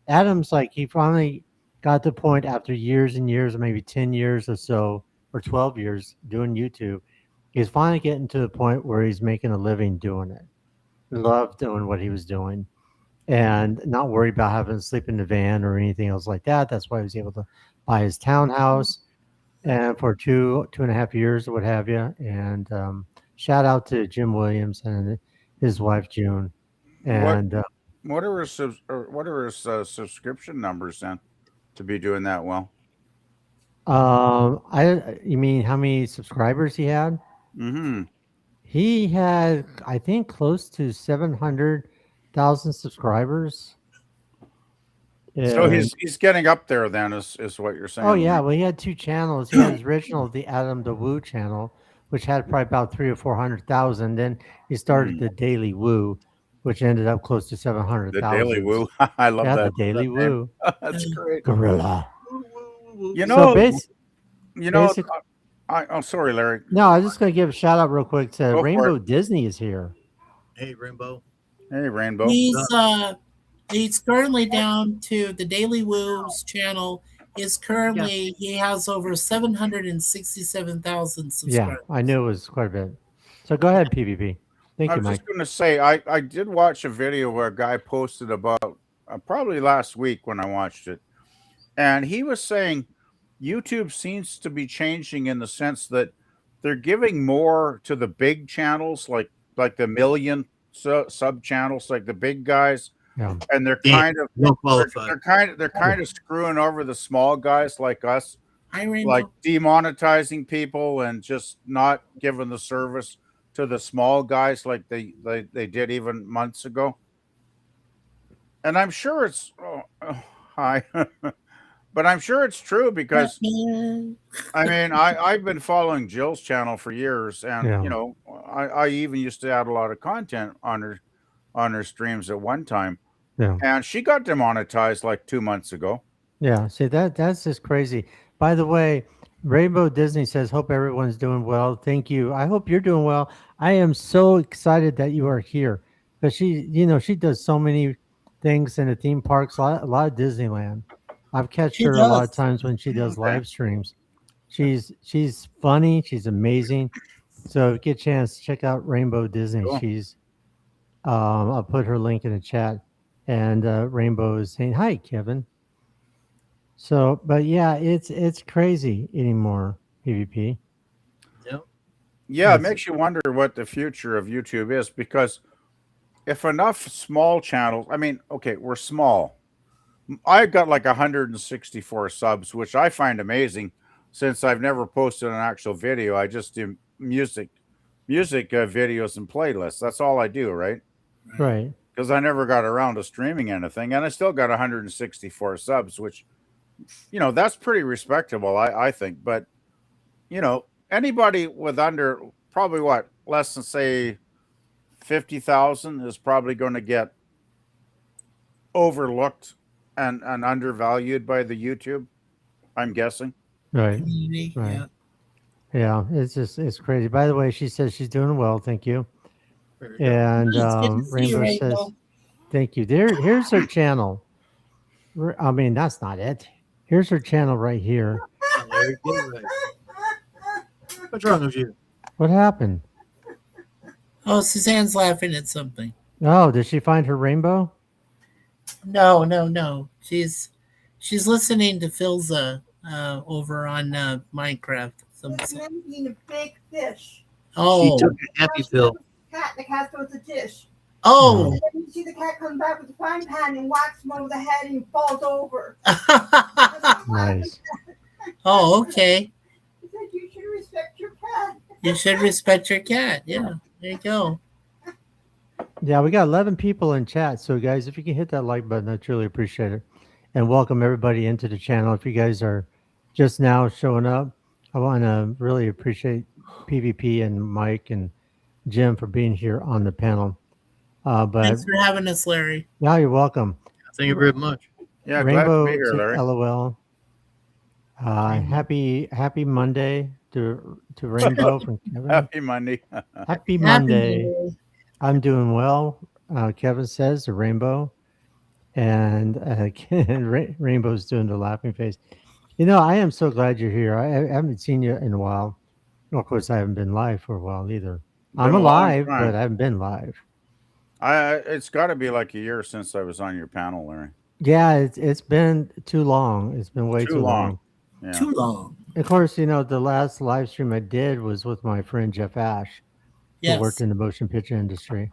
Adam's like he finally got to the point after years and years, maybe 10 years or so, or 12 years doing YouTube. He's finally getting to the point where he's making a living doing it. Loved doing what he was doing and not worried about having to sleep in the van or anything else like that. That's why he was able to buy his townhouse and for 2.5 years or what have you. And shout out to Jim Williams and his wife June. And What are his subscription numbers then to be doing that well? you mean how many subscribers he had? Mm-hmm. He had, I think, close to 700,000 subscribers. So And- he's getting up there then, is what you're saying. Oh yeah, well he had two channels. He had his original, the Adam the Woo channel, which had probably about 300,000 or 400,000. Then he started the Daily Woo, which ended up close to The Daily 700,000. Woo. I love Yeah, that. the Daily that name. Woo. That's great. Gorilla. You So know, base, you know. basic. Oh, sorry, Larry. No, I was just going to give a shout out real quick to Go for it. Rainbow Disney is here. Hey, Rainbow. Hey, Rainbow. He's currently down to the Daily Woo's channel. He has over 767,000 Yeah, subscribers. I knew it was quite a bit. So go ahead, PvP. Thank I you, was Mike. just going to say, I did watch a video where a guy posted about probably last week when I watched it, and he was saying YouTube seems to be changing in the sense that they're giving more to the big channels, like the million sub channels, like the big guys, Yeah. and they're Damn, kind of no qualified. they're kind of screwing over the small guys like us, Hi, Rainbow. like demonetizing people and just not giving the service to the small guys like they did even months ago. And I'm sure it's hi, but I'm sure it's true because I mean I've been following Jill's channel for years, and Yeah. you know I even used to add a lot of content on her streams at one time, Yeah. and she got demonetized like 2 months ago. Yeah. See, that's just crazy. By the way, Rainbow Disney says, hope everyone's doing well. Thank you. I hope you're doing well. I am so excited that you are here because she does so many things in the theme parks, a lot of Disneyland. I've catched She her a lot of does. times when she does Okay. live streams. She's funny. She's amazing. So if you get a chance, check out Rainbow Disney. Cool. She's I'll put her link in the chat. And Rainbow is saying, hi, Kevin. So, but yeah, it's crazy anymore, PvP. Yep. Yeah, it Yes. makes you wonder what the future of YouTube is because if enough small channels, I mean, okay, we're small. I've got like 164 subs, which I find amazing since I've never posted an actual video. I just do music videos and playlists. That's all I do, right? Right. Because I never got around to streaming anything, and I still got 164 subs, which that's pretty respectable, I think. But anybody with under probably less than say 50,000 is probably going to get overlooked and undervalued by the YouTube, I'm guessing. Right. Community, Right. yeah. Yeah. It's crazy. By the way, she says she's doing well. Thank you. There you go. And It's good to see you, Rainbow says, Rainbow. thank you. Here's her channel. I mean, that's not it. Here's her channel right here. Larry, get it right. What's wrong with you? What happened? Oh, Suzanne's laughing at something. Oh, did she find her rainbow? No. She's listening to Philza over on Minecraft. I'm eating a big fish. Oh, She took a happy pill. Cat, the cat throws a dish. oh. And then you see the cat come back with the frying pan and whacks him over the head and he falls over. Nice. Oh, okay. He said, you should respect your cat. You should respect your cat. Yeah, there you go. Yeah, we got 11 people in chat. So, guys, if you can hit that like button, I truly appreciate it. And welcome everybody into the channel. If you guys are just now showing up, I want to really appreciate PvP and Mike and Jim for being here on the panel. But Thanks for having us, Larry. yeah, you're welcome. Thank you very much. Yeah, Rainbow glad to be here, Larry. LOL. Happy Monday to Rainbow from Kevin. Happy Monday. Happy Monday. I'm doing well. Kevin says the Rainbow, and Rainbow's doing the laughing face. I am so glad you're here. I haven't seen you in a while. Well, of course, I haven't been live for a while either. I'm Been a long alive, time. but I haven't been live. It's got to be like a year since I was on your panel, Larry. Yeah, it's been too long. It's been way Too too long. long. Yeah. Too long. Of course, the last live stream I did was with my friend Jeff Ash, who Yes. worked in the motion picture industry.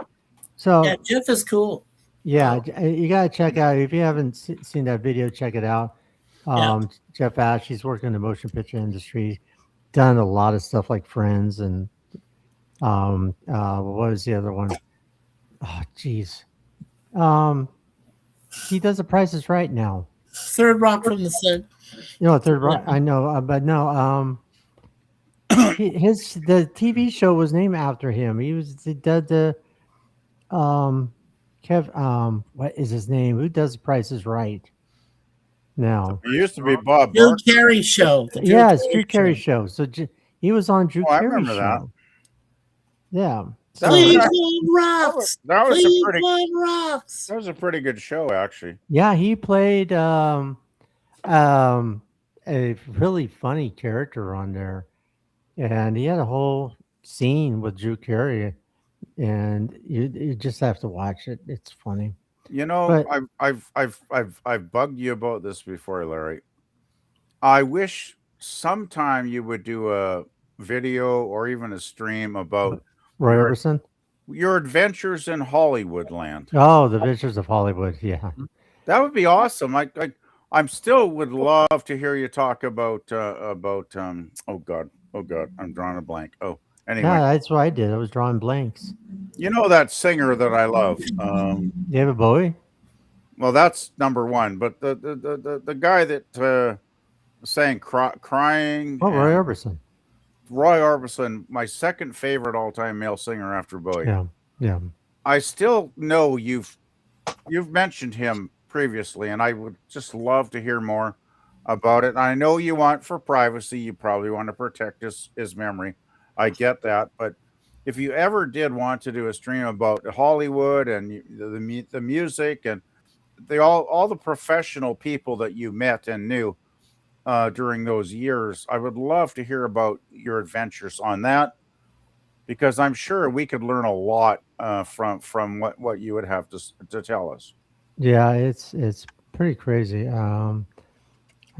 So Yeah, Jeff is cool. yeah, you gotta check out, if you haven't seen that video, check it out. Jeff Ash, he's worked in the motion picture industry, done a lot of stuff like Friends and what was the other one? Oh, geez. He does The Price is Right now. Third Rock from the Sun. Third Rock. I know, but no. The TV show was named after him. He did the What is his name? Who does Price is Right now? It used to be Bob Drew Barker. Carey show. The Yeah, it's Drew Carey Carey show. So he was on Drew Oh, I Carey remember that. show. Yeah. That So was Cleveland actually- rocks. that was a pretty Cleveland rocks. that was a pretty good show, actually. yeah, he played a really funny character on there, and he had a whole scene with Drew Carey, and you just have to watch it. It's funny. You know, But I've bugged you about this before, Larry. I wish sometime you would do a video or even a stream about Roy your Orbison. your adventures in Hollywood land. Oh, The Adventures of Hollywood. Yeah. That would be awesome. I'm still would love to hear you talk about oh god, I'm drawing a blank. Oh, anyway, Yeah, that's what I did. I was drawing blanks. you know that singer that I love. David Bowie. Well, that's number one, but the guy that sang crying. Oh, Roy and Orbison. Roy Orbison, my second favorite all-time male singer after Bowie. Yeah. Yeah. I still know you've mentioned him previously, and I would just love to hear more about it. I know you want for privacy, you probably want to protect his memory. I get that, but if you ever did want to do a stream about Hollywood and the music and all the professional people that you met and knew during those years, I would love to hear about your adventures on that because I'm sure we could learn a lot from what you would have to tell us. Yeah, it's pretty crazy. I'm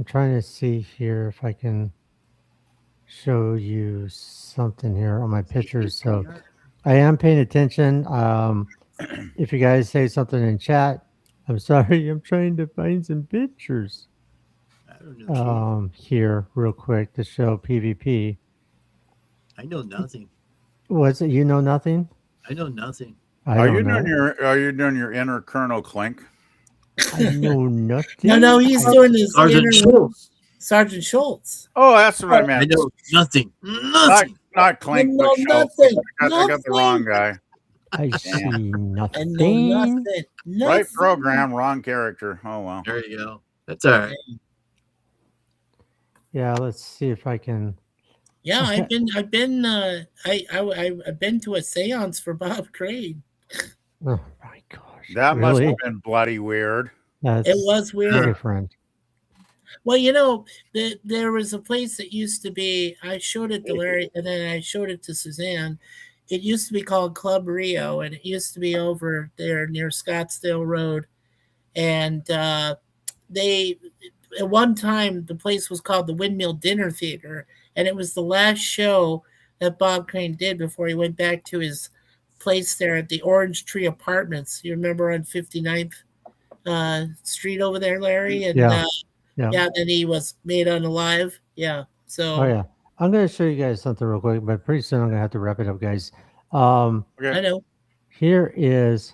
trying to see here if I can show you something here on my pictures. So I am paying attention. If you guys say something in chat, I'm sorry. I'm trying to find some pictures I don't know. here real quick to show PvP. I know nothing. What's it? You know nothing? I know nothing. I Are don't you know. doing your inner Colonel Clink? I know nothing. No, he's I- doing his Sergeant inner Schultz. Sergeant Schultz. Oh, that's what I meant. I know nothing. Not, Nothing. not Clink, You but know Schultz. nothing. I got the wrong guy. I see I know nothing. nothing. Right program, wrong character. Oh well. There you go. That's all right. Yeah, let's see if I can. Yeah, I've been to a séance for Bob Crane. Oh my gosh! That must really? have been bloody weird. That's It was weird. different. Well, you know, there was a place that used to be. I showed it to Larry, and then I showed it to Suzanne. It used to be called Club Rio, and it used to be over there near Scottsdale Road. And they, at one time, the place was called the Windmill Dinner Theater, and it was the last show that Bob Crane did before he went back to his place there at the Orange Tree Apartments. You remember on 59th Street over there, Larry? And Yeah. Yeah. yeah, then he was made unalive. Yeah. So Oh yeah. I'm gonna show you guys something real quick, but pretty soon I'm gonna have to wrap it up, guys. Um, I Okay. know. here is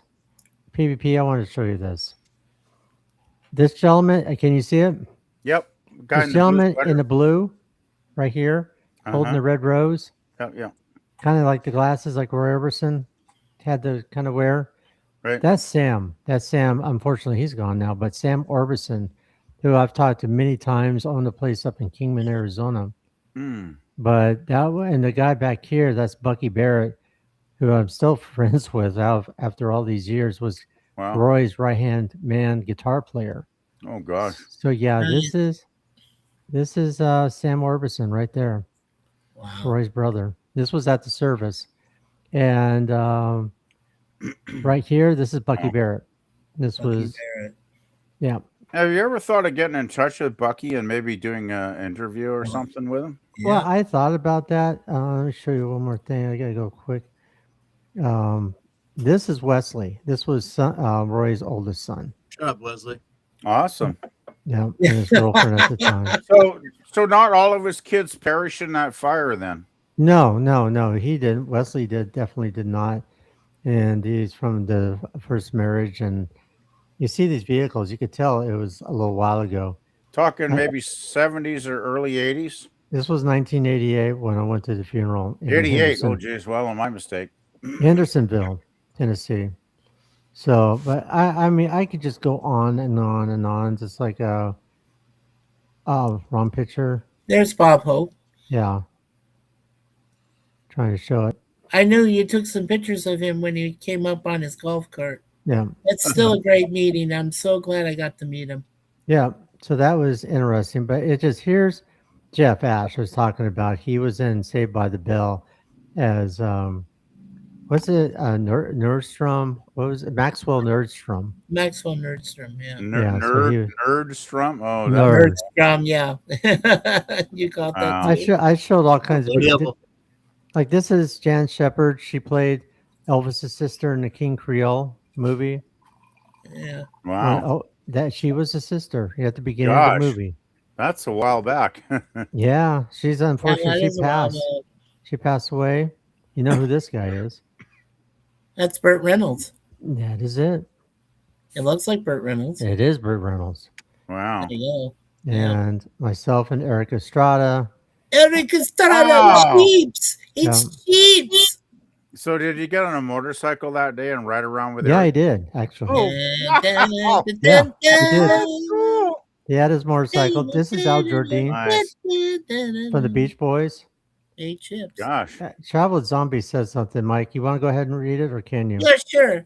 PvP. I want to show you this. This gentleman, can you see it? Yep. Guy This in the blue gentleman sweater. in the blue, right here, holding Uh-huh. the red rose, Yeah. kind of like the glasses, like Roy Orbison had to kind of wear. Right. That's Sam. That's Sam. Unfortunately, he's gone now. But Sam Orbison, who I've talked to many times, owned a place up in Kingman, Arizona. Hmm. But and the guy back here, that's Bucky Barrett, who I'm still friends with after all these years, was Wow. Roy's right hand man guitar player. Oh gosh. So yeah, Nice. this is Sam Orbison right there, Wow. Roy's brother. This was at the service, and right here, this is Bucky Barrett. This Bucky was Barrett. yeah. Have you ever thought of getting in touch with Bucky and maybe doing an interview or something with him? Well, I thought about that. Let me show you one more thing. I gotta go quick. This is Wesley. This was Roy's oldest son. Shut up, Wesley. Awesome. Yeah, and his girlfriend at the time. So not all of his kids perish in that fire then. No, he didn't. Wesley definitely did not. And he's from the first marriage. And you see these vehicles, you could tell it was a little while ago. Talking maybe 70s or early 80s. This was 1988 when I went to the funeral in 88. Oh geez, well, my mistake. Hendersonville, Tennessee. So, but I mean, I could just go on and on and on, just like a wrong picture. There's Bob Hope. Yeah, trying to show it. I knew you took some pictures of him when he came up on his golf cart. Yeah, It's still a great meeting. I'm so glad I got to meet him. yeah. So that was interesting, but it just here's Jeff Ash was talking about. He was in Saved by the Bell as what's it? Nerdstrom. What was it? Maxwell Nerdstrom. Maxwell Nerdstrom, yeah. Yeah, so he Nerdstrom. Oh, Nerd. Nerdstrom, yeah. You got that Wow. too. I showed all kinds of Yeah, pictures. Like this is Jan Shepard. She played Elvis's sister in the King Creole movie. Yeah. Wow. Oh, that she was a sister at the beginning of the Gosh. movie. That's a while back. Yeah, she's Yeah, unfortunate. that She is a while passed. back. She passed away. You know who this guy is? That's Burt Reynolds. That is it. It looks like Burt Reynolds. It is Burt Reynolds. Wow. There you go. Yeah. And myself and Eric Estrada. Eric Estrada, Wow. Sheeps. It's Sheeps. So did you get on a motorcycle that day and ride around with Yeah, I Eric? did actually. Oh, wow. Yeah, he had his motorcycle. This is Al Jardine Nice. from the Beach Boys. Hey, Chips. Gosh. Traveled Zombie says something. Mike, you want to go ahead and read it, or can you? Yeah, sure.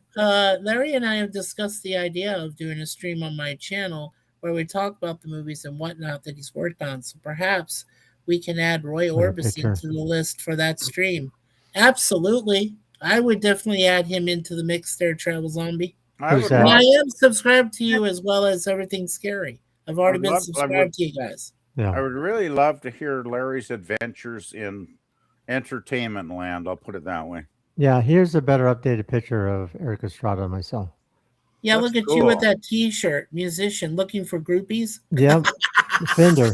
Larry and I have discussed the idea of doing a stream on my channel where we talk about the movies and whatnot that he's worked on. So perhaps we can add Roy What a Orbison picture. to the list for that stream. Absolutely. I would definitely add him into the mix there, Travel Zombie. I Who's would that? And I love, am subscribed to you as well as Everything Scary. I've already I'd been love- I subscribed would- to you guys. I Yeah. would really love to hear Larry's adventures in entertainment land. I'll put it that way. Yeah, here's a better updated picture of Eric Estrada and myself. Yeah, That's look at you with cool. that T-shirt, musician looking for groupies. Yep, Fender.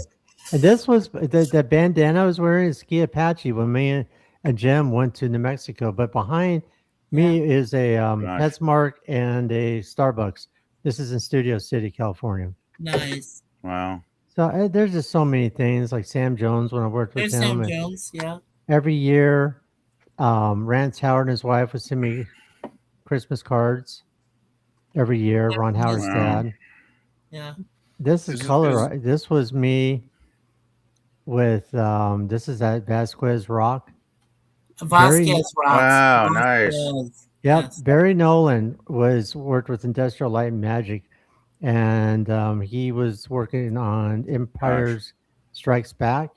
And this was the bandana I was wearing is Ski Apache when me and Jim went to New Mexico. But behind me is a Gosh. PetSmart and a Starbucks. This is in Studio City, California. Nice. Wow. So there's just so many things like Sam Jones when I worked with There's him. Sam and Jones. Yeah. every year, Rance Howard and his wife would send me Christmas cards. Every year, Ron Howard's Wow. dad. Yeah. This is Is- color. This was me with this is at Vasquez Rock. Vasquez rocks. Wow, Vasquez. Yep. Yes. Barry Nolan worked with Industrial Light and Magic, and he was working on Empire's Strikes Back,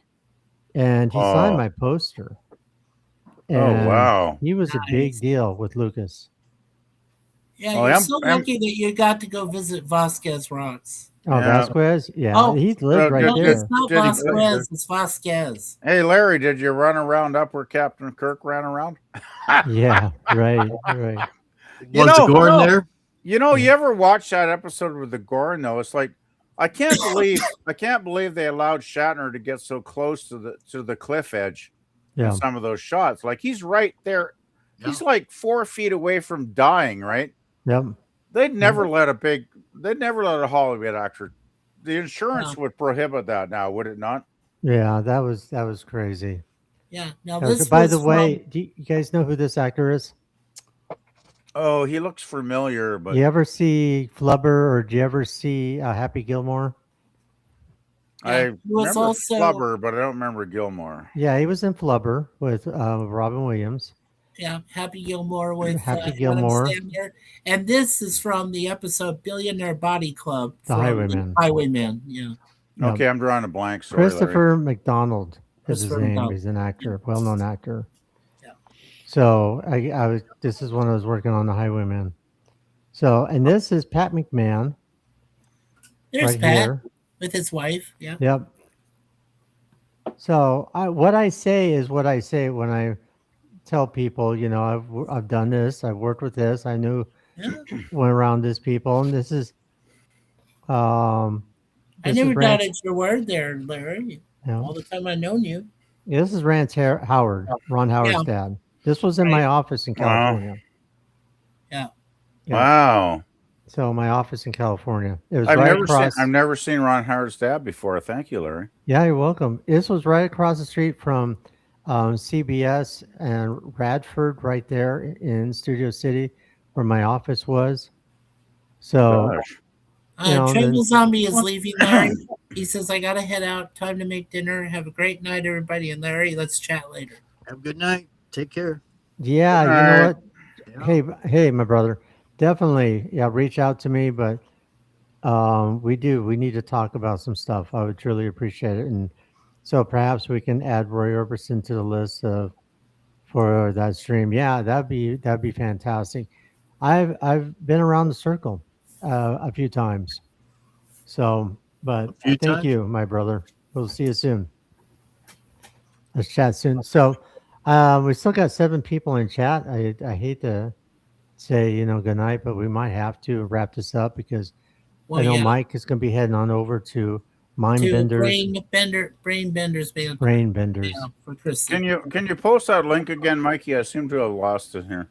and he signed Oh. my poster. Oh, And wow. he was a big Nice. deal with Lucas. Yeah, Oh, you're I'm- so I'm- lucky that you got to go visit Vasquez Rocks. Oh, Yeah. Vasquez. Yeah, Oh, he lived right No, there. it's not Did he- Vasquez. It's Vasquez. Hey, Larry, did you run around up where Captain Kirk ran around? Yeah, right, right. You Was know- the Gordon no. there? You know, you ever watch that episode with the Gorn? Though it's like I can't believe they allowed Shatner to get so close to the cliff edge Yeah, in some of those shots. Like he's right there. Yeah. He's like 4 feet away from dying. Right? yep. They'd never let a Hollywood actor. The insurance No. would prohibit that now, would it not? Yeah, that was crazy. Yeah. Now That was- this by was the from- way, do you guys know who this actor is? Oh, he looks familiar, but You ever see Flubber or do you ever see Happy Gilmore? I Yeah, he was remember also- Flubber, but I don't remember Gilmore. Yeah, he was in Flubber with Robin Williams. yeah, Happy Gilmore with Happy Adam Gilmore. Sandler. And this is from the episode Billionaire Body Club. The from Highwayman. Highwayman, yeah. Yeah. Okay, I'm drawing a blank. Sorry, Larry. Christopher McDonald is his Christopher name. McDonald. He's an actor, well-known actor. Yeah. So I was. This is when I was working on the Highwayman. So and this is Pat McMahon There's right Pat here. with his wife. Yeah. Yep. So what I say is what I say when I tell people, you know, I've done this, I've worked with this, I knew Yeah. went around this people, and this is I this never is Rance, doubted your word there, Larry. you know, All the time I've known you. this is Rance Howard, Ron Howard's dad. This was in my office in Wow. California. Yeah. Yeah. Wow. So my office in California. It was I've right never across. seen Ron Howard's dad before. Thank you, Larry. Yeah, you're welcome. This was right across the street from CBS and Radford, right there in Studio City, where my office was. So Gosh. then Travel Zombie is leaving, Larry. He says, I gotta head out. Time to make dinner. Have a great night, everybody. And Larry, let's chat later. Have a good night. Take care. yeah, Good you know night. what? Yeah. Hey, my brother, definitely, yeah, reach out to me. But we need to talk about some stuff. I would truly appreciate it, and so perhaps we can add Roy Orbison to the list of for that stream. Yeah, that'd be fantastic. I've been around the circle a few times. So, A but few thank times. you, my brother. We'll see you soon. Let's chat soon. So, we still got 7 people in chat. I hate to say good night, but we might have to wrap this up because Well, I know yeah. Mike is going to be heading on over to Mind To Benders, Brain Benders Banter. Brain Yeah, Benders. for Chrissy. Can you post that link again, Mikey? I seem to have lost it here.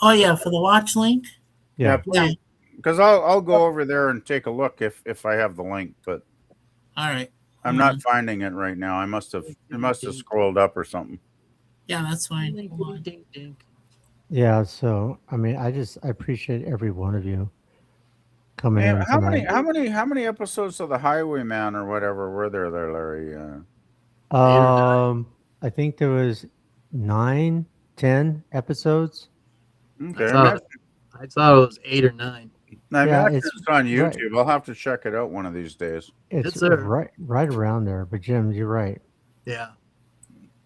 Oh yeah, for the watch link. Yeah, Yeah. please, because I'll go over there and take a look if I have the link, but All right. I'm not finding it right now. It must have scrolled up or something. Yeah, that's fine. Ding, Hold on. ding, ding. Yeah. So, I mean, I appreciate every one of you coming Man, in tonight. how many episodes of the Highwayman or whatever were there, Larry? I think there was 9, 10 episodes. Okay, I thought it was 8 or 9. I Yeah, imagine it's it's on right. YouTube. I'll have to check it out one of these days. It's Yes, sir. right around there. But Jim, you're right. Yeah.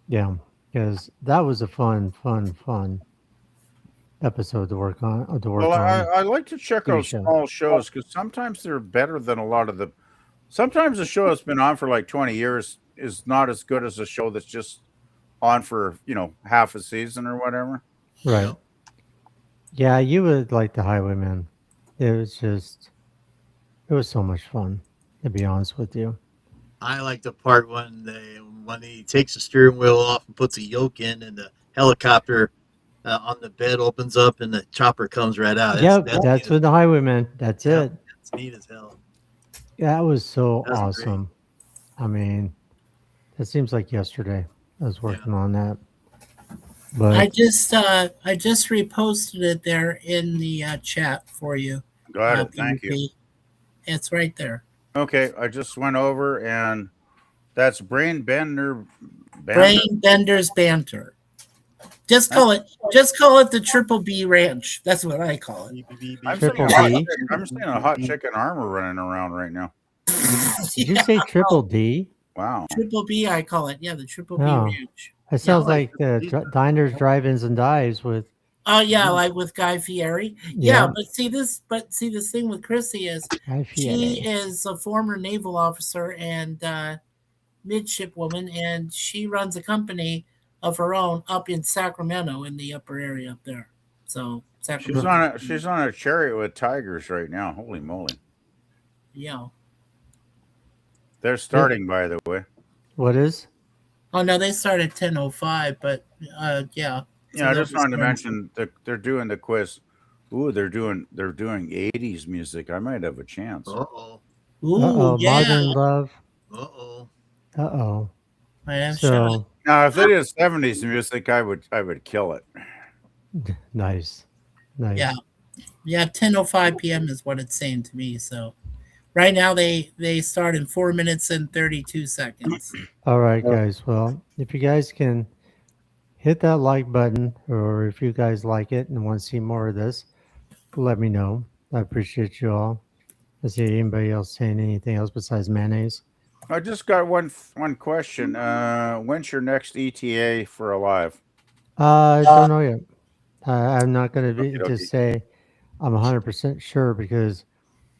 Yeah, because that was a fun episode to work on. Well, I like to check TV out show. small shows because sometimes they're better than a lot of the. Sometimes a show that's been on for like 20 years is not as good as a show that's just on for half a season or whatever. Right. Yeah, you would like the Highwayman. It was so much fun. To be honest with you. I like the part when he takes the steering wheel off and puts a yoke in, and the helicopter on the bed opens up, and the chopper comes right out. Yep, that's with the Highwayman. That's it. That's neat as hell. That was so That's great. awesome. I mean, it seems like yesterday I was working on that. But I just reposted it there in the chat for you. Got it. Thank you. PvP. It's right there. Okay, I just went over and that's Brain Bender. Brain Benders Banter. Just call it the Triple B Ranch. That's what I call it. I'm Triple seeing B? a hot chicken armor running around right now. did you say Triple D? Wow. Triple B, I call it. Yeah, the Triple B Oh. Ranch. It sounds Yeah, like the diners, drive-ins, and dives with. Oh yeah, like with Guy Fieri. Yeah, but see this thing with Chrissy is Guy she Fieri. is a former naval officer and midshipwoman, and she runs a company of her own up in Sacramento in the upper area up there. So Sacramento. She's on a chariot with tigers right now. Holy moly. Yeah. They're starting, by the way. What is? Oh no, they start at 10:05, but yeah. Yeah, I just wanted to mention that they're doing the quiz. Ooh, they're doing 80s music. I might have a chance. Uh-oh. Ooh, yeah. Modern Love. Uh-oh. Uh-oh. I am So Now, if they did 70s music, I would kill it. nice. Yeah. Yeah, 10:05 p.m. is what it's saying to me. So right now they start in 4 minutes and 32 seconds. All right, guys. Well, if you guys can hit that like button, or if you guys like it and want to see more of this, let me know. I appreciate you all. Is there anybody else saying anything else besides mayonnaise? I just got one question. When's your next ETA for Alive? I don't know yet. I'm not going to Okey-dokey. just say I'm 100% sure because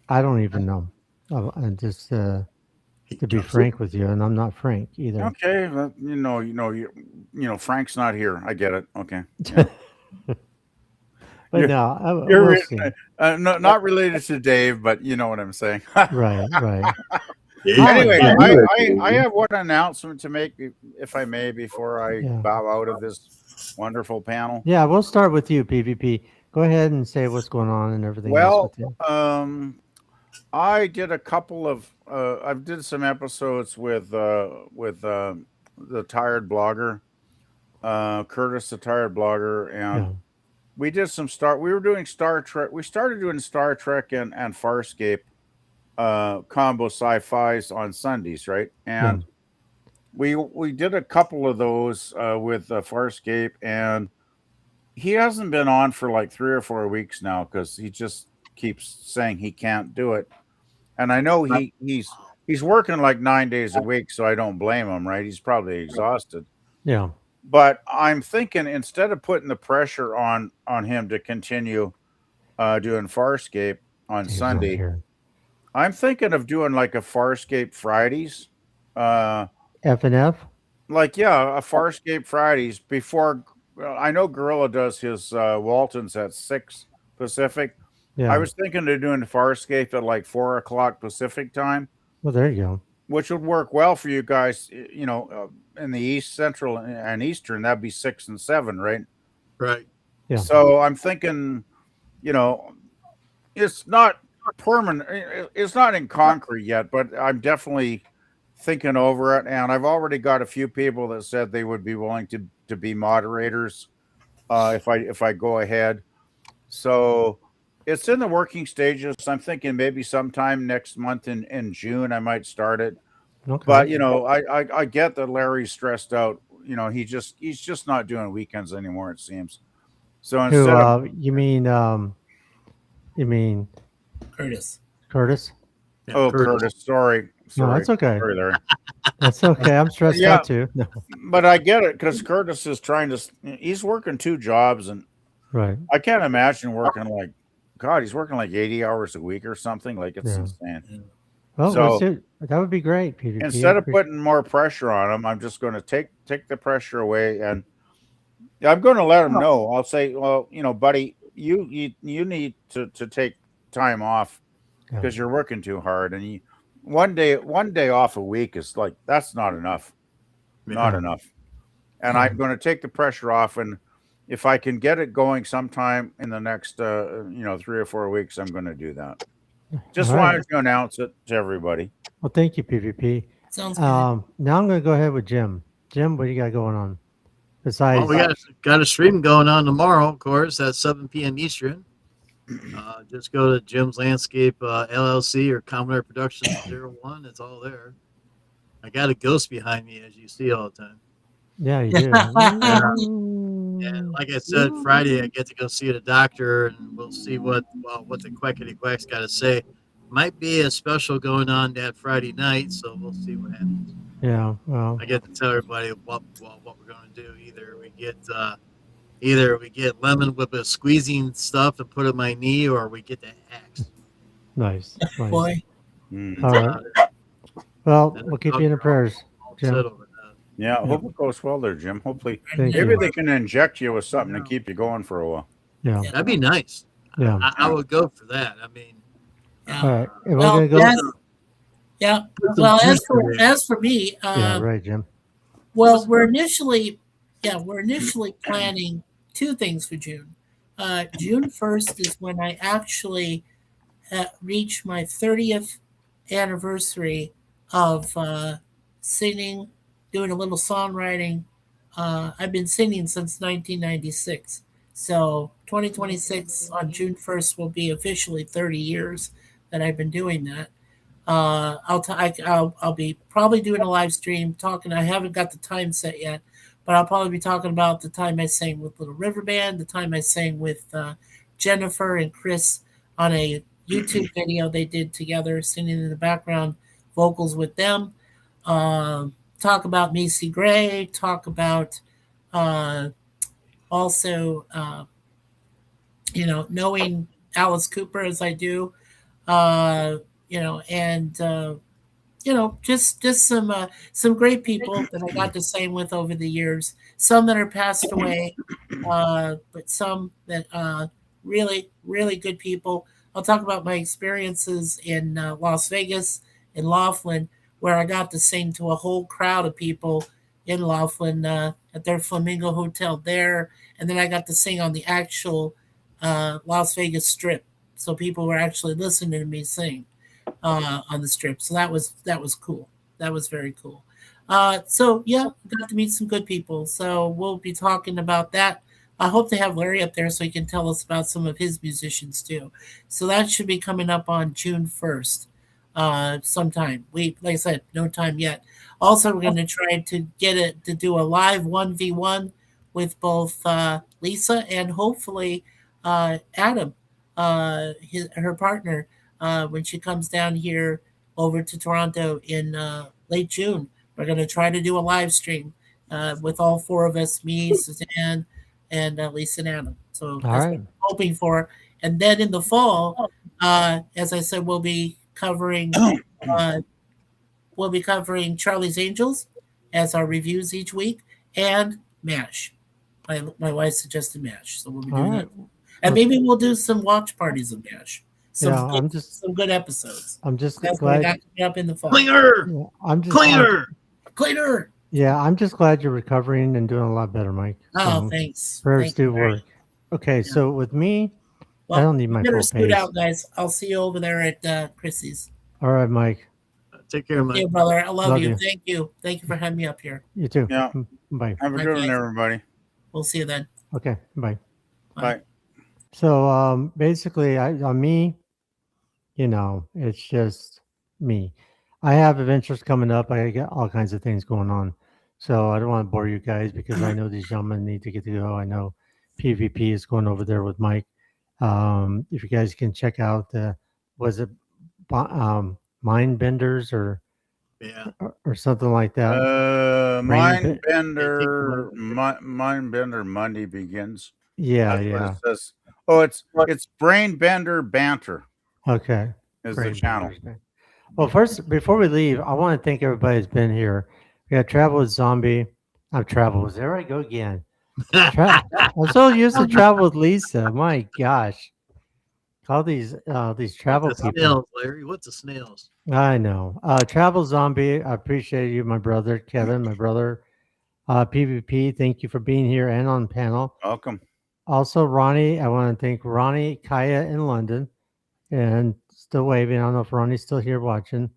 I don't even know. I'm just to be frank with you, and I'm not frank either. Okay, well, Frank's not here. I get it. Okay. Yeah. But no, You're we'll see. not related to Dave, but you know what I'm saying. Right. Anyway, I have one announcement to make, if I may, before I bow out of this wonderful panel. Yeah, we'll start with you, PvP. Go ahead and say what's going on and everything. Well, else with you. I did a couple of I did some episodes with the Tired Blogger, Curtis the Tired Blogger, and we did some Star. We were doing Star Trek. We started doing Star Trek and Farscape combo sci-fi's on Sundays, right? Yeah. And we did a couple of those with Farscape, and he hasn't been on for like 3 or 4 weeks now because he just keeps saying he can't do it. And I know he's working like 9 days a week, so I don't blame him, right? He's probably exhausted. Yeah. But I'm thinking instead of putting the pressure on him to continue doing Farscape on He's not Sunday, here. I'm thinking of doing like a Farscape Fridays. F and F. Like yeah, a Farscape Fridays before. Well, I know Gorilla does his Waltons at 6 Pacific. I Yeah. was thinking of doing Farscape at like 4 o'clock Pacific time, Well, there you go. which would work well for you guys. In the East Central and Eastern, that'd be 6 and 7, right? Right. Yeah. So I'm thinking, you know, it's not permanent. It's not in concrete yet, but I'm definitely thinking over it. And I've already got a few people that said they would be willing to be moderators if I go ahead. So it's in the working stages. I'm thinking maybe sometime next month in June I might start it. Okay. But I get that Larry's stressed out. He's just not doing weekends anymore. It seems. So Who? instead of You mean Curtis. Curtis? oh Curtis, sorry, No, that's okay. sorry, Larry. That's okay. I'm stressed Yeah. out too. No. But I get it because Curtis is trying to. He's working 2 jobs, and Right. I can't imagine working like God. He's working like 80 hours a week or something. Like it's Yeah. insane. Well, So- that would be great, Peter. Instead of putting more pressure on him, I'm just going to take the pressure away, and I'm going to let him know. I'll say, well, buddy, you need to take time off Yeah. because you're working too hard, and one day off a week is like that's not enough, not Yeah. enough. And I'm going to take the pressure off, and if I can get it going sometime in the next 3 or 4 weeks, I'm going to do that. Just All right. wanted to announce it to everybody. Well, thank you, PvP. Sounds good. Now I'm going to go ahead with Jim. Jim, what do you got going on? Besides, Well, we got a stream going on tomorrow, of course, at 7 p.m. Eastern. Just go to Jim's Landscape LLC or Common Air Productions 01. It's all there. I got a ghost behind me, as you see all the time. yeah, you do. And like I said, Friday I get to go see the doctor, and we'll see what the quackity quack's got to say. Might be a special going on that Friday night, so we'll see what happens. Yeah, well, I get to tell everybody what we're going to do. Either we get lemon with a squeezing stuff and put it in my knee, or we get the axe. nice. Boy. Mm. All right. Well, we'll keep you in the prayers, Jim. Yeah, hope it goes well there, Jim. Hopefully, Thank maybe you. they can inject you with something to keep you going for a while. Yeah. That'd be nice. Yeah. I would go for that. I mean, Yeah. All right. And Well, we're going to go. that's- Yeah. Put some Well, juice in there. as for me, Yeah, right, Jim. well, we're initially planning two things for June. June 1st is when I actually reach my 30th anniversary of singing, doing a little songwriting. I've been singing since 1996. So 2026 on June 1st will be officially 30 years that I've been doing that. I'll be probably doing a live stream talking. I haven't got the time set yet, but I'll probably be talking about the time I sang with Little River Band, the time I sang with Jennifer and Chris on a YouTube video they did together, singing in the background vocals with them. Talk about Macy Gray. Talk about also, knowing Alice Cooper as I do. Just some great people that I got to sing with over the years. Some that are passed away, but some that really, really good people. I'll talk about my experiences in Las Vegas, in Laughlin, where I got to sing to a whole crowd of people in Laughlin at their Flamingo Hotel there, and then I got to sing on the actual Las Vegas Strip, so people were actually listening to me sing on the Strip. So that was cool. That was very cool. So yeah, got to meet some good people. So we'll be talking about that I hope to have Larry up there so he can tell us about some of his musicians too. So that should be coming up on June 1st, sometime. Like I said, no time yet. Also, we're going to try to get it to do a live 1v1 with both Lisa and hopefully Adam, her partner, when she comes down here over to Toronto in late June. We're going to try to do a live stream with all four of us, me, Suzanne, and Lisa and Adam. So All that's right. what I'm hoping for. And then in the fall, as I said, uh, we'll be covering Charlie's Angels as our reviews each week, and MASH. My wife suggested MASH, so we'll be All doing right. that. And maybe we'll do some watch parties of MASH. Yeah, I'm just Episodes. That's what I glad got coming up in the fall. Cleaner, yeah, I'm Cleaner. yeah, I'm just glad you're recovering and doing a lot better, Mike. Oh, So thanks. prayers Thank you, do Larry. work. Okay, so with me, I Well, don't need you my better full scoot pace. out, guys. I'll see you over there at Chrissy's. All right, Mike. Take care, Mike. Okay, brother. I love Love you. you. Thank you. Thank you for having me up here. You too. Yeah. Bye. Have a Bye, good one, guys. everybody. We'll see you then. Okay, bye. Bye. So basically, on me, it's just me. I have adventures coming up. I got all kinds of things going on. So I don't want to bore you guys because I know these gentlemen need to get to go. I know PvP is going over there with Mike. If you guys can check out was it Mind Benders or Yeah. or something like that? Brain Mindbender, Mindbender Monday begins. Yeah, That's what yeah. it says. Oh, it's Brainbender Banter Okay. is the Brain channel. Benders, man. Well, first, before we leave, I want to thank everybody who's been here. We got Travel with Zombie. I've traveled. There I go again. I'm so used to travel with Lisa. My gosh. All these travel What the people. snails, Larry? What the snails? I know. Travel Zombie, I appreciate you, my brother Kevin, my brother PvP. Thank you for being here and on panel. Welcome. Also, Ronnie, I want to thank Ronnie Kaya in London and still waving. I don't know if Ronnie's still here watching.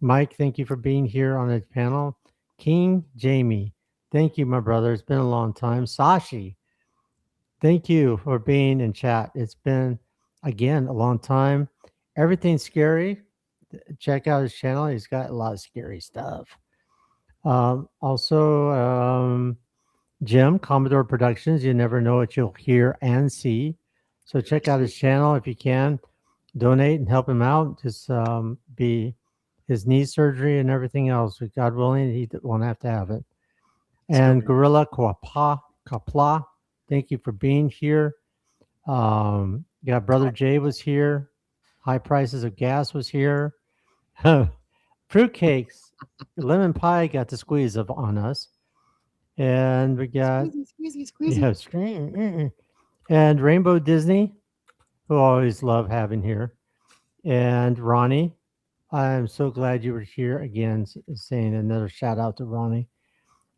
Mike, thank you for being here on the panel. King Jamie, thank you, my brother. It's been a long time. Sashi, thank you for being in chat. It's been, again, a long time. Everything's scary. Check out his channel. He's got a lot of scary stuff. Also, Jim, Commodore Productions. You never know what you'll hear and see. So check out his channel if you can. Donate and help him out. Just be his knee surgery and everything else. God willing, he won't have to have it. And Gorilla Kapla, thank you for being here. Yeah, Brother Jay was here. High Prices of Gas was here. Fruitcakes, lemon pie got the squeeze of on us. And we got Squeezy. yeah, scream. And Rainbow Disney, who I always love having here. And Ronnie, I'm so glad you were here again, saying another shout out to Ronnie.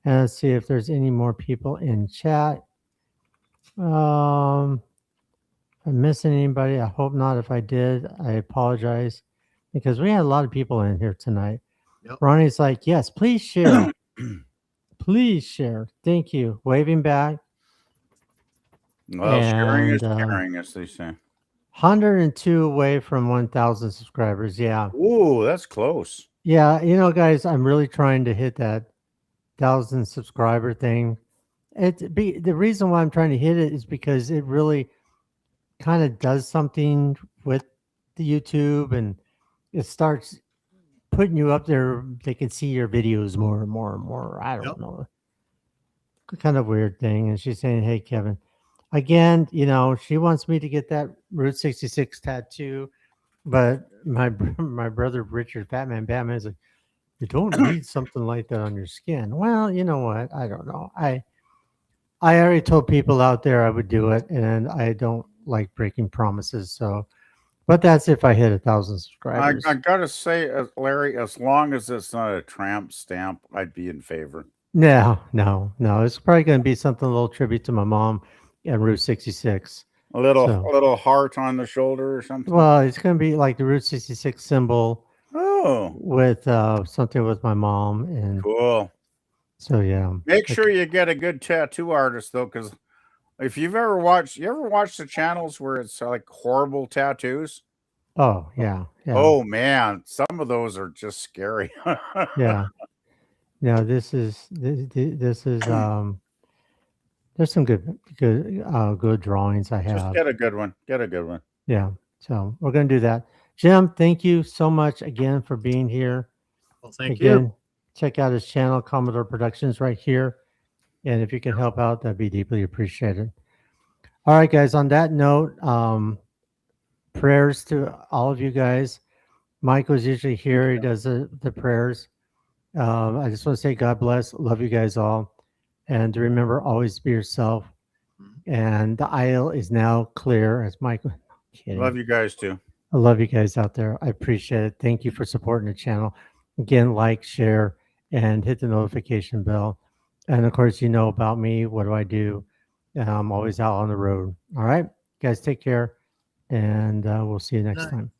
And let's see if there's any more people in chat. I'm missing anybody. I hope not. If I did, I apologize because we had a lot of people in here tonight. Yep. Ronnie's like, yes, please share. Please share. Thank you. Waving back. Well, sharing is And, caring, as they say. 102 away from 1,000 subscribers. Yeah. Ooh, that's close. Yeah. Guys, I'm really trying to hit that 1,000 subscriber thing. The reason why I'm trying to hit it is because it really kind of does something with the YouTube and it starts putting you up there. They can see your videos more and more and more. I don't know. Kind of weird thing. And she's saying, hey, Kevin, again, she wants me to get that Route 66 tattoo. But my brother, Richard, Batman is like, you don't need something like that on your skin. Well, you know what? I don't know. I already told people out there I would do it, and I don't like breaking promises. So, but that's if I hit 1,000 subscribers. I gotta say, Larry, as long as it's not a tramp stamp, I'd be in favor. No. It's probably going to be something a little tribute to my mom at Route 66. A little heart on the shoulder or something. Well, it's going to be like the Route 66 symbol. Oh, with something with my mom, and cool. so yeah. Make sure you get a good tattoo artist though, because If you've ever watched, you ever watched the channels where it's like horrible tattoos? Oh yeah, yeah, Oh man, some of those are just scary. yeah. No, this is there's some good drawings I Just have. get a good one. Get a good one. Yeah. So we're gonna do that. Jim, thank you so much again for being here. Well, thank you. Again, check out his channel, Commodore Productions, right here. And if you can help out, that'd be deeply appreciated. All right, guys. On that note, prayers to all of you guys. Michael's usually here. He does the prayers. I just want to say God bless. Love you guys all. And to remember, always be yourself. And the aisle is now clear, as Michael. Kidding. Love you guys too. I love you guys out there. I appreciate it. Thank you for supporting the channel. Again, like, share, and hit the notification bell. And of course, you know about me. What do I do? I'm always out on the road. All right, guys, take care. And we'll see you next Night. time.